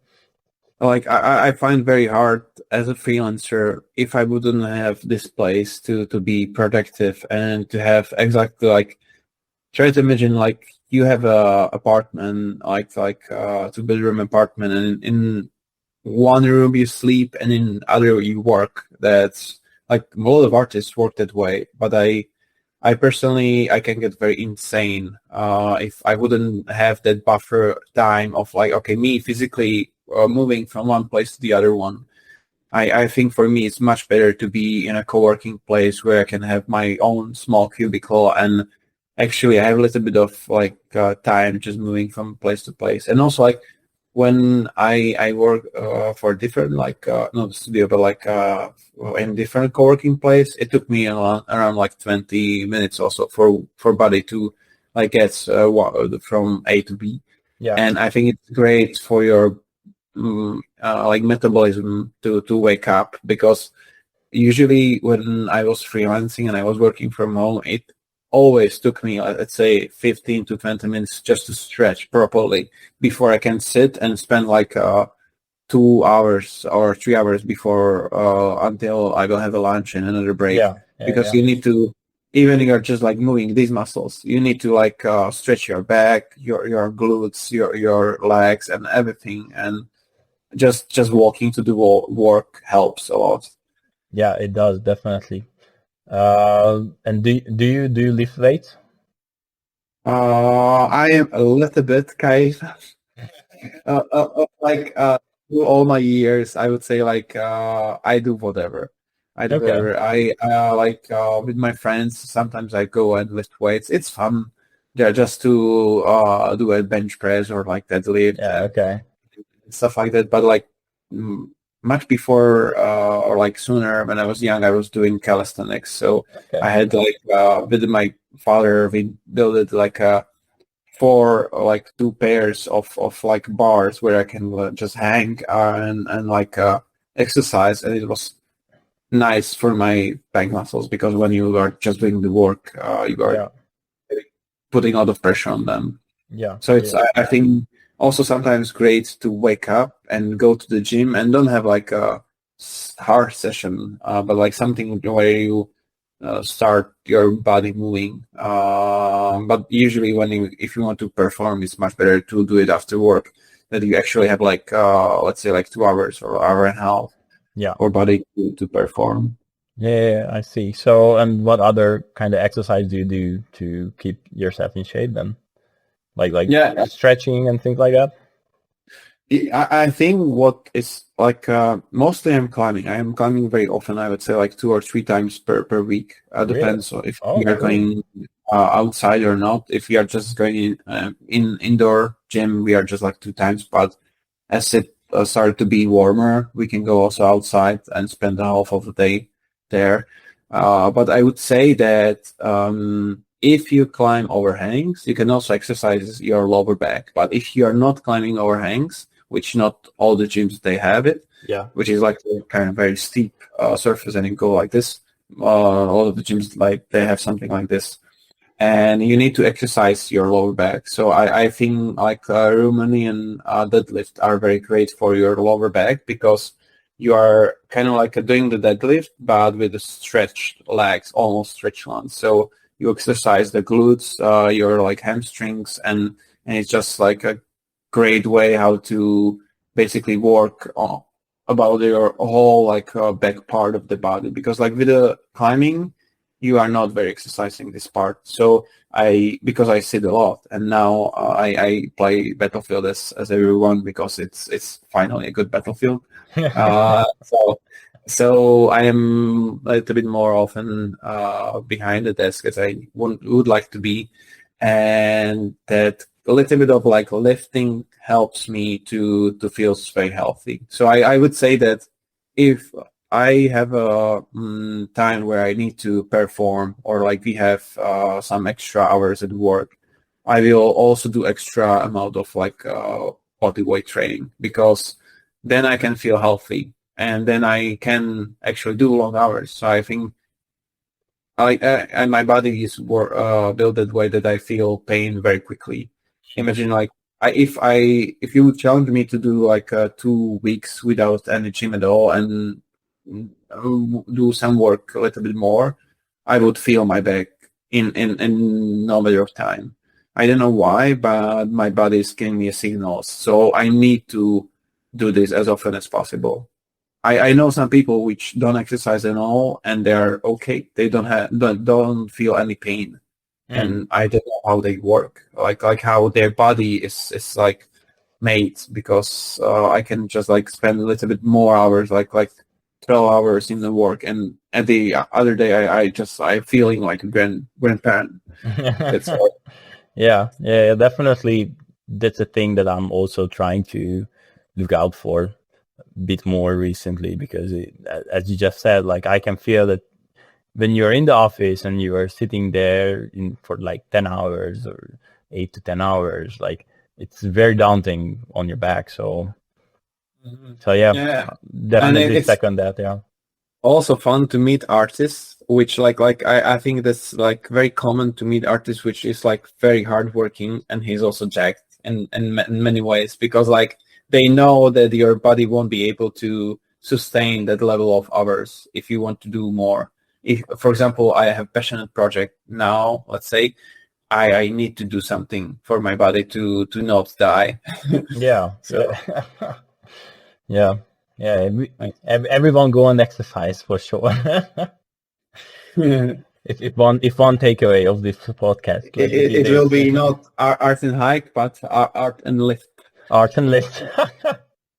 S1: like I find very hard as a freelancer if I wouldn't have this place to be productive and to have exactly like try to imagine like you have a apartment like 2-bedroom apartment, and in one room you sleep and in other you work. That's like a lot of artists work that way, but I personally I can get very insane if I wouldn't have that buffer time of like, okay, me physically moving from one place to the other one. I think for me it's much better to be in a co-working place where I can have my own small cubicle and actually I have a little bit of like time just moving from place to place. And also like when I work for different like not studio but like in different co-working place, it took me around like 20 minutes also for body to like get from A to B.
S2: yeah,
S1: And I think it's great for your like metabolism to wake up, because usually when I was freelancing and I was working from home, it always took me, let's say, 15 to 20 minutes just to stretch properly before I can sit and spend like 2 hours or 3 hours before until I will have a lunch and another break. Because you need to, even if you're just like moving these muscles, you need to like stretch your back, your glutes, your legs and everything. And just walking to the work helps a lot.
S2: Yeah, it does definitely. And do you lift weights?
S1: I am a little bit kind like through all my years, I would say like I do whatever. I do whatever. I like with my friends. Sometimes I go and lift weights. It's fun. Yeah, just to do a bench press or like deadlift. Stuff like that. But like much before or like sooner when I was young, I was doing calisthenics. So I had like with my father, we built like a 2 pairs of like bars where I can just hang and like exercise, and it was nice for my back muscles, because when you are just doing the work, you are putting a lot of pressure on them.
S2: Yeah.
S1: So it's I think also sometimes great to wake up and go to the gym and don't have like a hard session, but like something where you start your body moving. But usually if you want to perform, it's much better to do it after work, that you actually have like let's say like 2 hours or hour and a half for body to perform.
S2: Yeah, I see. So, and what other kind of exercise do you do to keep yourself in shape then? Like stretching and things like that?
S1: I think what is like mostly I'm climbing. I am climbing very often. I would say like 2 or 3 times per week. Depends if we are going outside or not. If we are just going in indoor gym, we are just like 2 times. But as it started to be warmer, we can go also outside and spend the half of the day there. But I would say that if you climb overhangs, you can also exercise your lower back. But if you are not climbing overhangs, which not all the gyms they have it, which is like a kind of very steep surface, and you go like this. All of the gyms like they have something like this, and you need to exercise your lower back. So I think like Romanian deadlift are very great for your lower back, because you are kind of like doing the deadlift, but with the stretched legs, almost stretched ones. So you exercise the glutes, your like hamstrings, and it's just like a great way how to basically work about your whole like back part of the body, because like with the climbing you are not very exercising this part. So because I sit a lot, and now I play Battlefield as everyone, because it's finally a good Battlefield. So I am a little bit more often behind the desk as I would like to be, and that a little bit of like lifting helps me to feel very healthy. So I would say that if I have a time where I need to perform, or like we have some extra hours at work, I will also do extra amount of like body weight training, because then I can feel healthy, and then I can actually do long hours. So I think and my body is built that way that I feel pain very quickly. Imagine like if you would challenge me to do like 2 weeks without any gym at all and do some work a little bit more, I would feel my back in no matter of time. I don't know why, but my body is giving me a signal. So I need to do this as often as possible. I know some people which don't exercise at all and they're okay. They don't feel any pain. And I don't know how they work, like how their body is like made, because I can just like spend a little bit more hours, like 12 hours in the work, and at the other day I feeling like a grandparent. That's all.
S2: Yeah, definitely. That's a thing that I'm also trying to look out for a bit more recently, because as you just said, like I can feel that when you're in the office and you are sitting there for like 10 hours or 8 to 10 hours, like it's very daunting on your back. So definitely second that. Yeah.
S1: Also fun to meet artists, which like I think that's like very common to meet artists, which is like very hardworking, and he's also jacked in many ways, because like they know that your body won't be able to sustain that level of hours if you want to do more. If, for example, I have passionate project now, let's say, I need to do something for my body to not die.
S2: Yeah.
S1: So
S2: yeah. Everyone go and exercise for sure. If one takeaway of this podcast, like
S1: it will be not art and hike, but art and lift.
S2: Art and lift.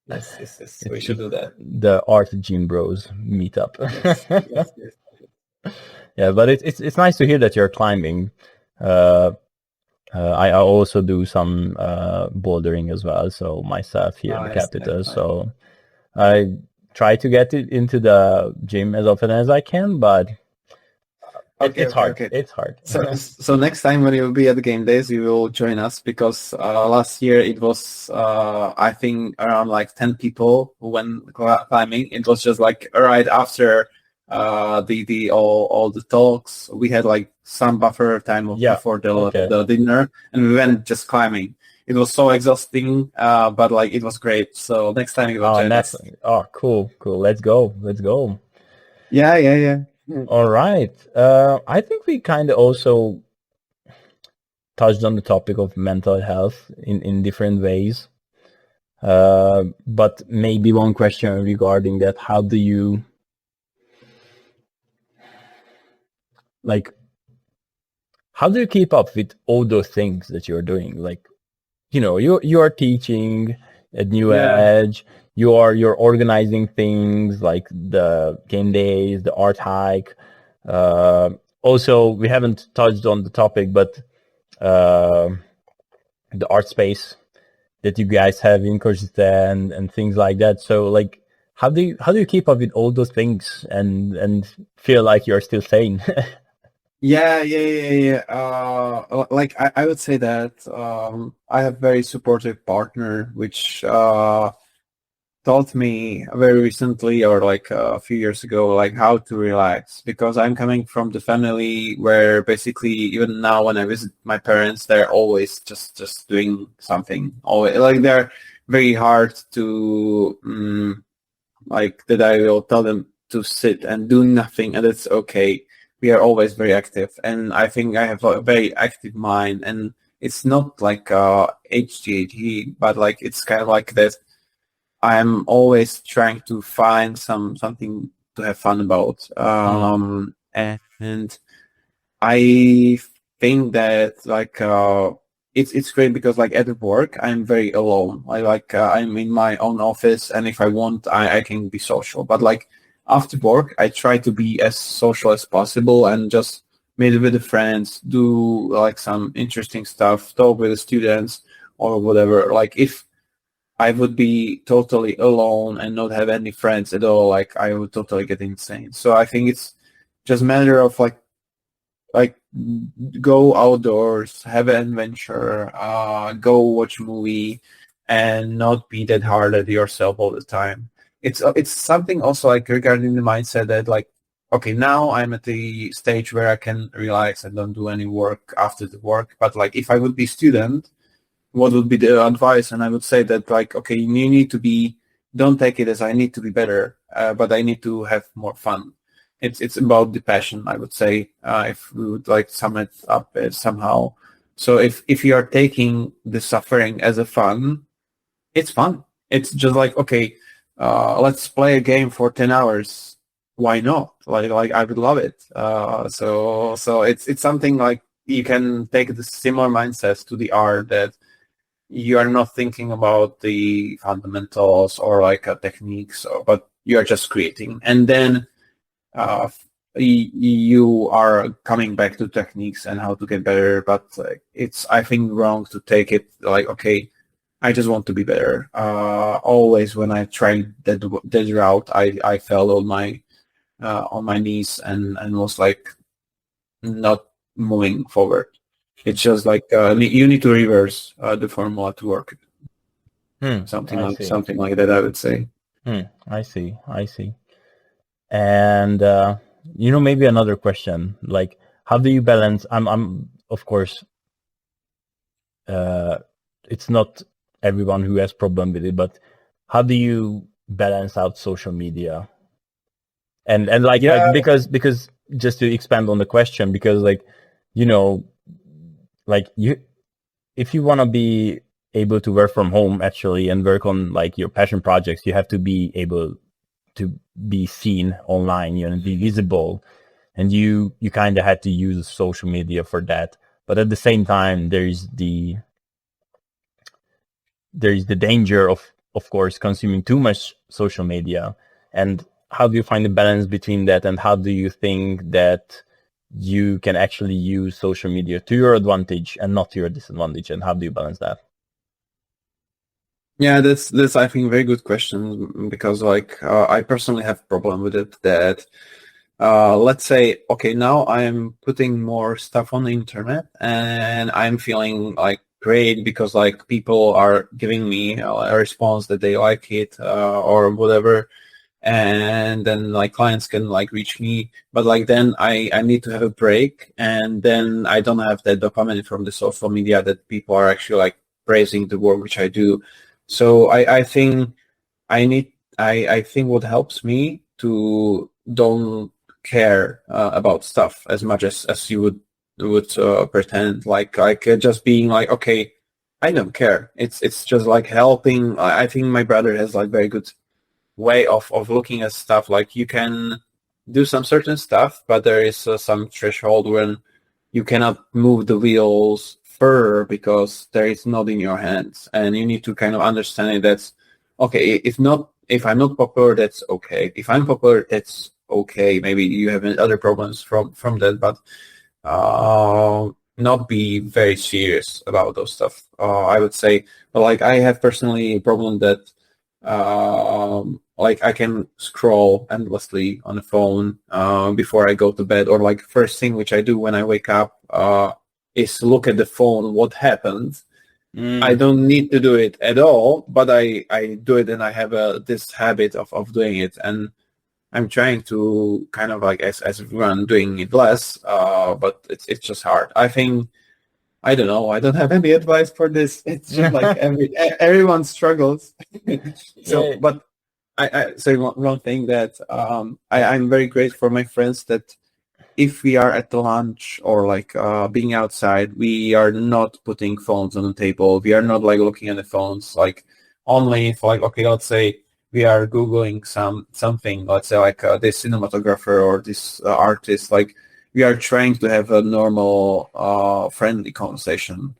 S1: Yes. We should do that.
S2: The art gym bros meetup.
S1: Yes.
S2: Yeah, but it's nice to hear that you're climbing. I also do some bouldering as well. So myself here in the capital. Nice. So I try to get it into the gym as often as I can, but it's hard. Okay. It's hard.
S1: So next time when you will be at the Game Days, you will join us, because last year it was I think around like 10 people who went climbing. It was just like right after the all the talks. We had like some buffer time before the dinner, and we went just climbing. It was so exhausting, but like it was great. So next time you will join us.
S2: Cool. Let's go.
S1: Yeah.
S2: All right. I think we kind of also touched on the topic of mental health in different ways. But maybe one question regarding that: how do you keep up with all those things that you're doing? Like, you are teaching at New Edge. You're organizing things like the game days, the art hike. Also, we haven't touched on the topic, but the art space that you guys have in Košice and things like that. So, like, how do you keep up with all those things and feel like you're still sane?
S1: Yeah. Like I would say that I have very supportive partner, which taught me very recently, or like a few years ago, like how to relax, because I'm coming from the family where basically even now when I visit my parents, they're always just doing something. Always, like they're very hard to like that I will tell them to sit and do nothing, and it's okay. We are always very active, and I think I have a very active mind, and it's not like HGH, but like it's kind of like that. I'm always trying to find something to have fun about, and I think that like it's great because like at work I'm very alone. I'm in my own office, and if I want, I can be social. But like after work, I try to be as social as possible and just meet with the friends, do like some interesting stuff, talk with the students or whatever. Like if I would be totally alone and not have any friends at all, like I would totally get insane. So I think it's just a matter of like go outdoors, have an adventure, go watch a movie, and not be that hard at yourself all the time. It's something also like regarding the mindset that like, okay, now I'm at the stage where I can relax and don't do any work after the work. But like if I would be student, what would be the advice? And I would say that like, okay, you need to be, don't take it as I need to be better, but I need to have more fun. It's about the passion, I would say, if we would like sum it up somehow. So if you are taking the suffering as a fun, it's fun. It's just like, okay, let's play a game for 10 hours. Why not? Like I would love it. So it's something like you can take the similar mindsets to the art, that you are not thinking about the fundamentals or like techniques, but you are just creating. And then you are coming back to techniques and how to get better. But it's, I think, wrong to take it like, okay, I just want to be better. Always when I tried that route, I fell on my knees and was like not moving forward. It's just like you need to reverse the formula to work. Something like that, I would say.
S2: I see. And maybe another question, like, how do you balance? I'm of course, it's not everyone who has problem with it, but how do you balance out social media? And like, because just to expand on the question, because like, like if you want to be able to work from home actually and work on like your passion projects, you have to be able to be seen online, be visible, and you kind of had to use social media for that. But at the same time, there's the danger of course consuming too much social media. And how do you find the balance between that, and how do you think that you can actually use social media to your advantage and not to your disadvantage, and how do you balance that?
S1: Yeah, that's I think very good question, because like I personally have problem with it, that let's say, okay, now I'm putting more stuff on the internet and I'm feeling like great because like people are giving me a response that they like it or whatever. and then like clients can like reach me, but like then I need to have a break, and then I don't have that dopamine from the social media that people are actually like praising the work which I do. So I think I think what helps me to don't care about stuff as much as you would pretend, like just being like, okay, I don't care. It's just like helping. I think my brother has like very good way of looking at stuff. Like you can do some certain stuff, but there is some threshold when you cannot move the wheels further because there is not in your hands, and you need to kind of understand it. That's okay. If I'm not popular, that's okay. If I'm popular, that's okay. Maybe you have other problems from that, but not be very serious about those stuff. I would say, but like I have personally a problem that like I can scroll endlessly on the phone before I go to bed, or like first thing which I do when I wake up is look at the phone, what happened. I don't need to do it at all, but I do it, and I have this habit of doing it, and I'm trying to kind of like as everyone doing it less, but it's just hard. I think, I don't know. I don't have any advice for this. It's just like everyone struggles. So,
S2: Yeah.
S1: but I say one thing that I'm very grateful for my friends that if we are at the lunch or like being outside, we are not putting phones on the table. We are not like looking at the phones. Like only if like, okay, let's say we are Googling something. Let's say like this cinematographer or this artist. Like we are trying to have a normal, friendly conversation,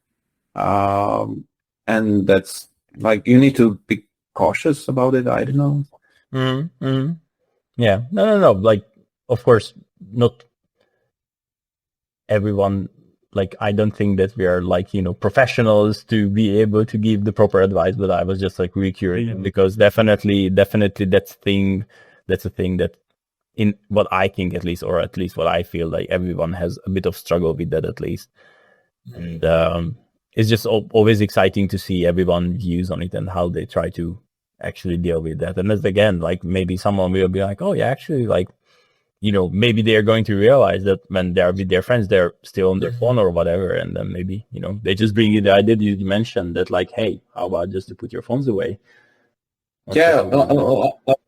S1: and that's like you need to be cautious about it. I don't know.
S2: Yeah, no. Like, of course, not everyone. Like, I don't think that we are like professionals to be able to give the proper advice. But I was just like really curious because definitely that's a thing that in what I think at least, or at least what I feel like everyone has a bit of struggle with that at least. And it's just always exciting to see everyone's views on it and how they try to actually deal with that. And that's again, like maybe someone will be like, oh yeah, actually like, maybe they're going to realize that when they're with their friends, they're still on their phone or whatever. And then maybe, they just bring you the idea you mentioned that like, hey, how about just to put your phones away?
S1: Yeah,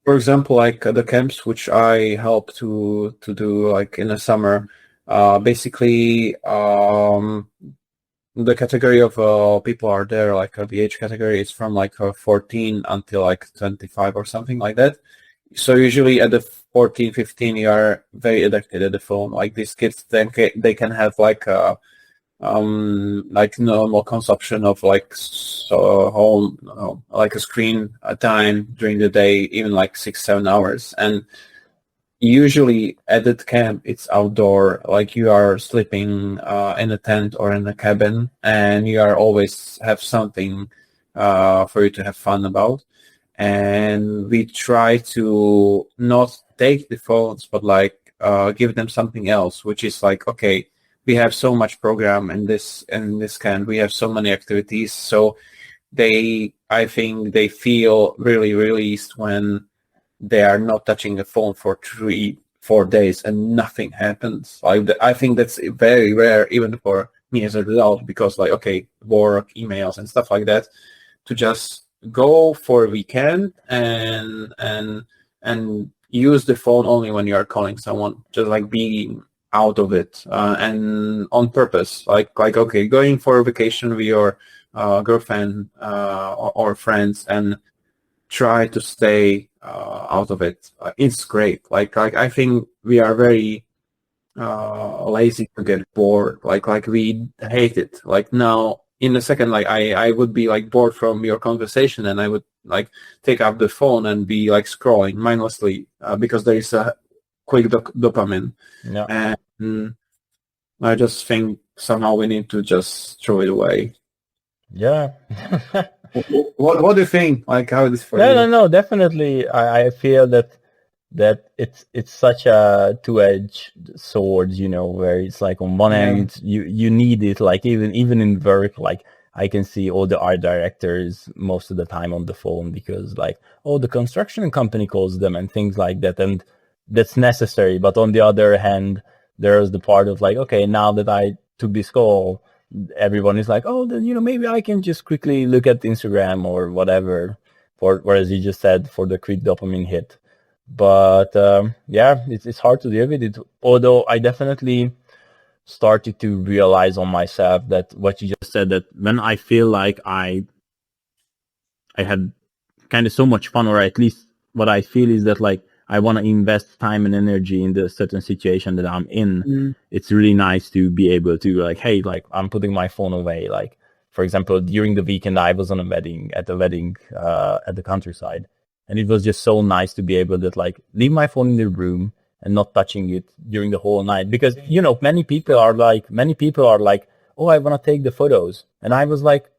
S1: for example, like the camps which I help to do like in the summer, basically the category of people are there, like the age category is from like 14 until like 25 or something like that. So usually at the 14, 15, you are very addicted at the phone. Like these kids, then they can have like normal consumption of like home like a screen time during the day, even like 6-7 hours. And usually at that camp it's outdoor, like you are sleeping in a tent or in a cabin, and you are always have something for you to have fun about. And we try to not take the phones, but like give them something else, which is like, okay, we have so much program in this camp, we have so many activities, so I think they feel really released when they are not touching a phone for 3-4 days and nothing happens. Like I think that's very rare, even for me as an adult, because like, okay, work, emails and stuff like that, to just go for a weekend and use the phone only when you are calling someone, just like being out of it and on purpose, like okay, going for a vacation with your girlfriend or friends, and try to stay out of it. It's great. Like I think we are very lazy to get bored. Like we hate it. Like now in a second, like I would be like bored from your conversation, and I would like take up the phone and be like scrolling mindlessly because there is a quick dopamine.
S2: Yeah.
S1: And I just think somehow we need to just throw it away.
S2: Yeah.
S1: What do you think? Like how it is for you?
S2: No, definitely. I feel that it's such a two-edged sword, where it's like on one hand you need it, like even in work, like I can see all the art directors most of the time on the phone because like, oh, the construction company calls them and things like that. And that's necessary. But on the other hand, there's the part of like, okay, now that I took this call, everyone is like, oh, then, maybe I can just quickly look at Instagram or whatever, as you just said, for the quick dopamine hit. But yeah, it's hard to deal with it. Although I definitely started to realize on myself that what you just said, that when I feel like I had kind of so much fun, or at least what I feel is that like I want to invest time and energy in the certain situation that I'm in, it's really nice to be able to like, hey, like I'm putting my phone away. Like, for example, during the weekend, I was on at the countryside. And it was just so nice to be able to like leave my phone in the room and not touching it during the whole night. Because, many people are like, oh, I want to take the photos. And I was like,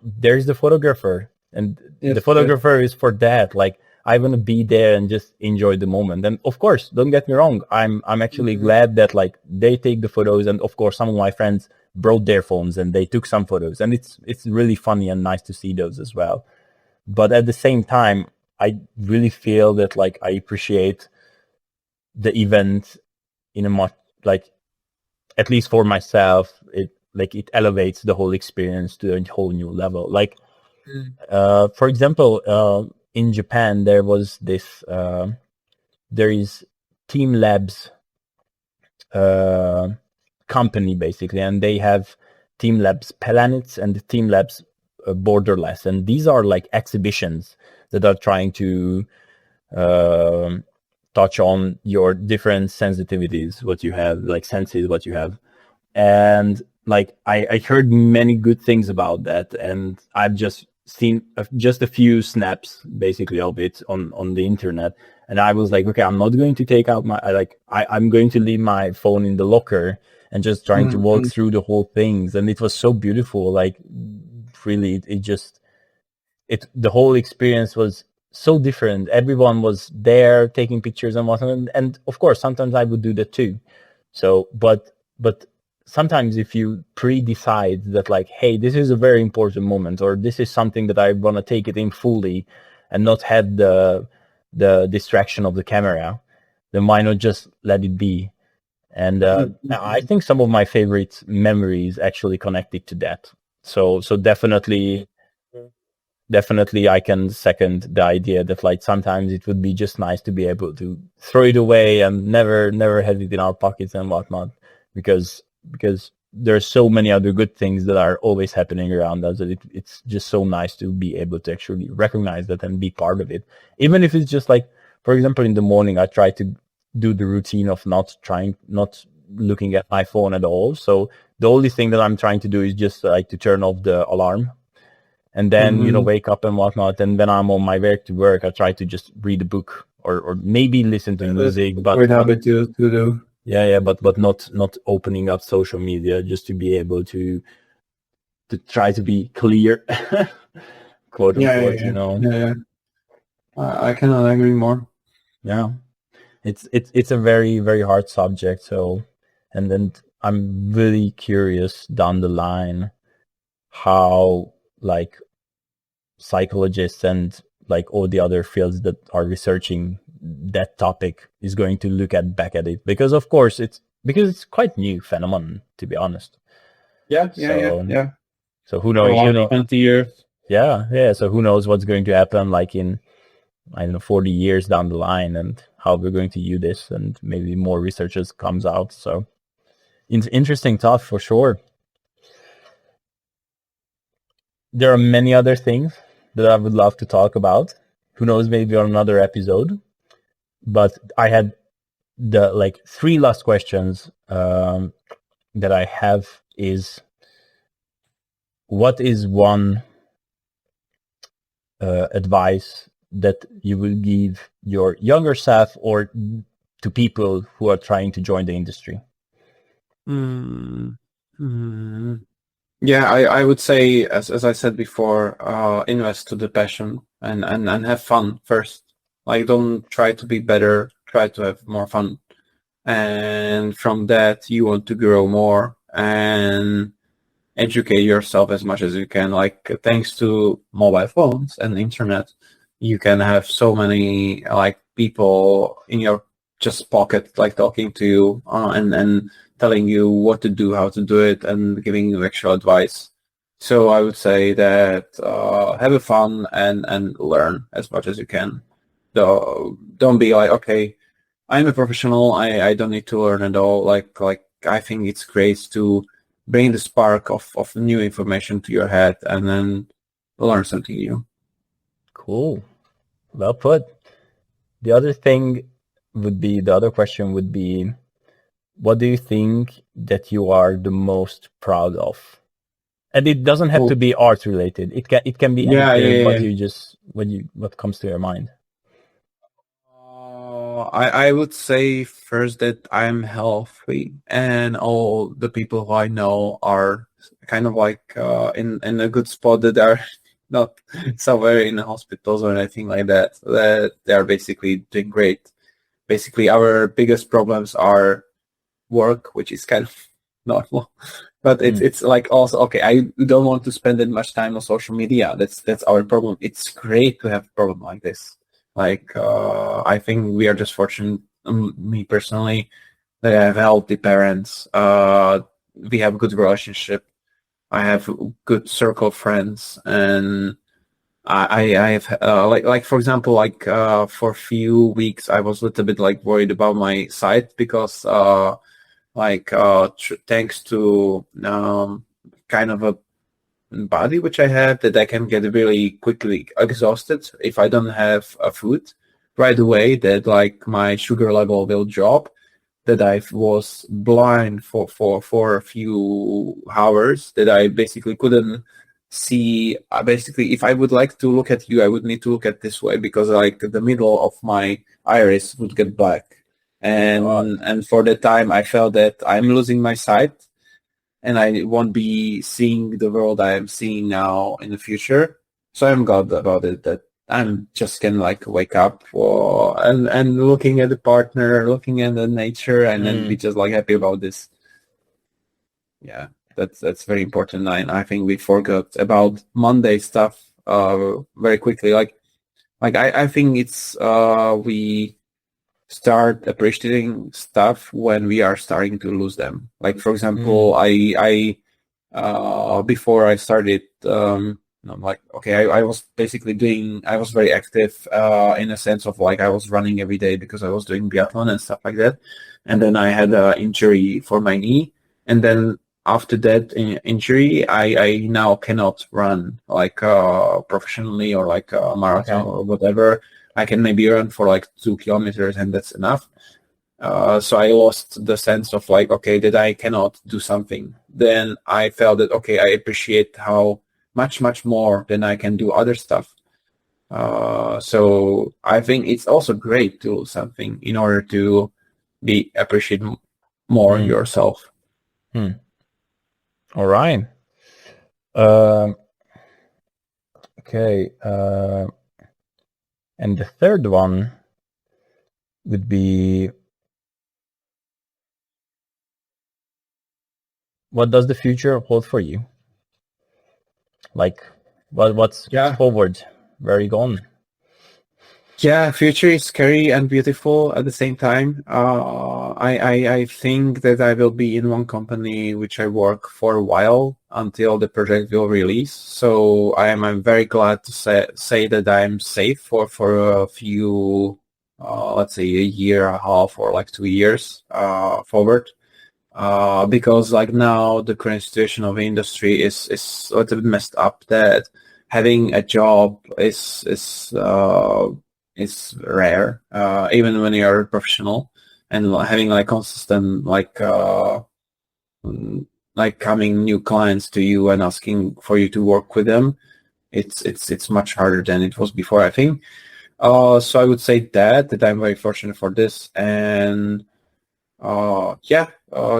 S2: there's the photographer. And the photographer is for that. Like, I want to be there and just enjoy the moment. And of course, don't get me wrong. I'm actually glad that like they take the photos. And of course, some of my friends brought their phones and they took some photos. And it's really funny and nice to see those as well. But at the same time, I really feel that like I appreciate the event in a much, like, at least for myself, it elevates the whole experience to a whole new level. Like, for example, in Japan, there was this, there is Team Labs company basically, and they have Team Labs Planets and Team Labs Borderless, and these are like exhibitions that are trying to touch on your different sensitivities, what you have, like senses, what you have. And like I heard many good things about that, and I've just seen just a few snaps basically of it on the internet, and I was like, okay, I'm not going to take out my I'm going to leave my phone in the locker and just trying to walk through the whole things. And it was so beautiful. Like, really, the whole experience was so different. Everyone was there taking pictures and whatnot, and of course sometimes I would do that too. So but sometimes if you pre-decide that like, hey, this is a very important moment, or this is something that I want to take it in fully and not have the distraction of the camera, then why not just let it be? And I think some of my favorite memories actually connected to that. So definitely I can second the idea that like sometimes it would be just nice to be able to throw it away and never have it in our pockets and whatnot, because there are so many other good things that are always happening around us that it's just so nice to be able to actually recognize that and be part of it. Even if it's just like, for example, in the morning, I try to do the routine of not looking at my phone at all. So the only thing that I'm trying to do is just like to turn off the alarm and then, wake up and whatnot. And when I'm on my way to work, I try to just read a book or maybe listen to music. But
S1: great habit to do.
S2: Yeah, but not opening up social media, just to be able to try to be clear, quote unquote,
S1: Yeah. I cannot agree more.
S2: Yeah, it's a very, very hard subject. So, and then I'm really curious down the line how like psychologists and like all the other fields that are researching that topic is going to look back at it, because of course it's quite new phenomenon, to be honest.
S1: Yeah.
S2: So who knows?
S1: 20 years.
S2: Yeah. So who knows what's going to happen like in, I don't know, 40 years down the line, and how we're going to use this, and maybe more researchers comes out. So it's interesting stuff for sure. There are many other things that I would love to talk about. Who knows, maybe on another episode. But I had the like 3 last questions that I have is, what is one advice that you will give your younger self or to people who are trying to join the industry?
S1: Yeah, I would say, as I said before, invest to the passion and have fun first. Like, don't try to be better, try to have more fun. And from that, you want to grow more. And educate yourself as much as you can. Like thanks to mobile phones and internet, you can have so many like people in your just pocket, like talking to you and telling you what to do, how to do it, and giving you actual advice. So I would say that have a fun and learn as much as you can. Don't be like, okay, I'm a professional. I don't need to learn at all. Like I think it's great to bring the spark of new information to your head and then learn something new.
S2: Cool. Well put. The other question would be, what do you think that you are the most proud of? And it doesn't have to be art related. It can be anything. What comes to your mind?
S1: I would say first that I'm healthy and all the people who I know are kind of like in a good spot, that are not somewhere in hospitals or anything like that. That they are basically doing great. Basically, our biggest problems are work, which is kind of normal. But it's like also, okay, I don't want to spend that much time on social media. That's our problem. It's great to have a problem like this. Like, I think we are just fortunate, me personally, that I have healthy parents. We have a good relationship. I have a good circle of friends, and I have like for example, like for a few weeks I was a little bit like worried about my sight because thanks to kind of a body which I have, that I can get really quickly exhausted if I don't have a food right away, that like my sugar level will drop, that I was blind for a few hours, that I basically couldn't see. Basically, if I would like to look at you, I would need to look at this way because like the middle of my iris would get black. And for that time, I felt that I'm losing my sight, and I won't be seeing the world I am seeing now in the future. So I'm glad about it, that I'm just can like wake up and looking at the partner, looking at the nature, and then be just like happy about this. Yeah, that's very important. I think we forgot about Monday stuff very quickly. Like I think it's we start appreciating stuff when we are starting to lose them. Like for example, I before I started, I'm like, okay, I was basically I was very active in a sense of like I was running every day because I was doing biathlon and stuff like that. And then I had an injury for my knee. And then after that injury, I now cannot run like professionally or like a marathon or whatever. I can maybe run for like 2 kilometers and that's enough. So I lost the sense of like, okay, that I cannot do something. Then I felt that, okay, I appreciate how much more than I can do other stuff. So I think it's also great to do something in order to be appreciate more yourself.
S2: All right. Okay. And the third one would be, what does the future hold for you? Like, what's forward? Where are you going?
S1: Yeah, future is scary and beautiful at the same time. I think that I will be in one company which I work for a while until the project will release. So I'm very glad to say that I'm safe for a few, let's say a year and a half or like 2 years forward. Because like now the current situation of the industry is a little bit messed up, that having a job is rare, even when you're a professional, and having like consistent like coming new clients to you and asking for you to work with them, it's much harder than it was before, I think. So I would say that I'm very fortunate for this, and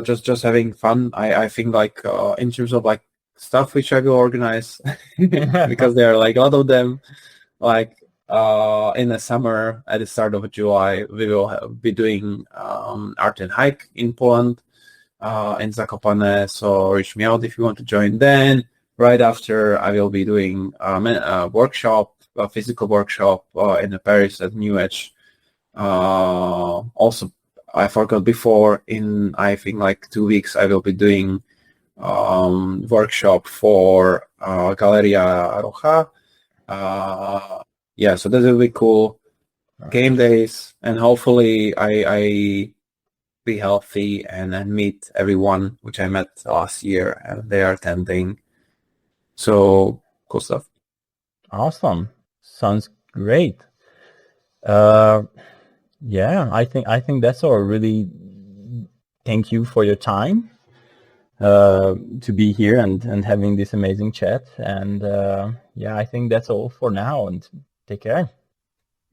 S1: just having fun. I think like in terms of like stuff which I will organize because there are like a lot of them. Like in the summer, at the start of July, we will be doing art and hike in Poland. in Zakopane. So reach me out if you want to join. Then right after, I will be doing a workshop, a physical workshop in Paris at New Edge. Also, I forgot before, in I think like 2 weeks, I will be doing workshop for Galeria Roja. So that will be cool. Game days, and hopefully I be healthy and meet everyone which I met last year and they are attending. So cool stuff.
S2: Awesome. Sounds great. I think that's all. Really thank you for your time to be here and having this amazing chat. And I think that's all for now, and take care.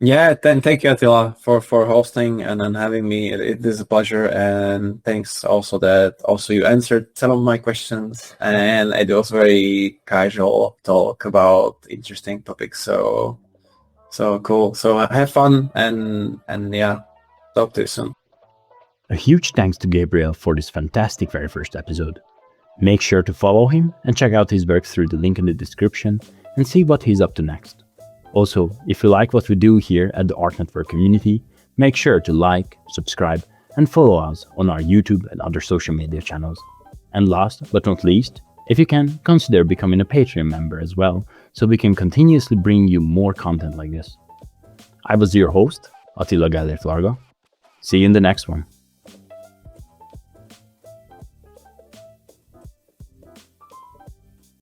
S1: Yeah, then thank you, Attila, for hosting and then having me. It is a pleasure, and thanks also that also you answered some of my questions, and it was very casual talk about interesting topics. So cool. So have fun, and talk to you soon. A huge thanks to Gabriel for this fantastic very first episode. Make sure to follow him and check out his work through the link in the description and see what he's up to next. Also, if you like what we do here at the Art Network community, make sure to like, subscribe, and follow us on our YouTube and other social media channels. And last but not least, if you can, consider becoming a Patreon member as well, so we can continuously bring you more content like this. I was your host, Attila Gellért Varga. See you in the next one.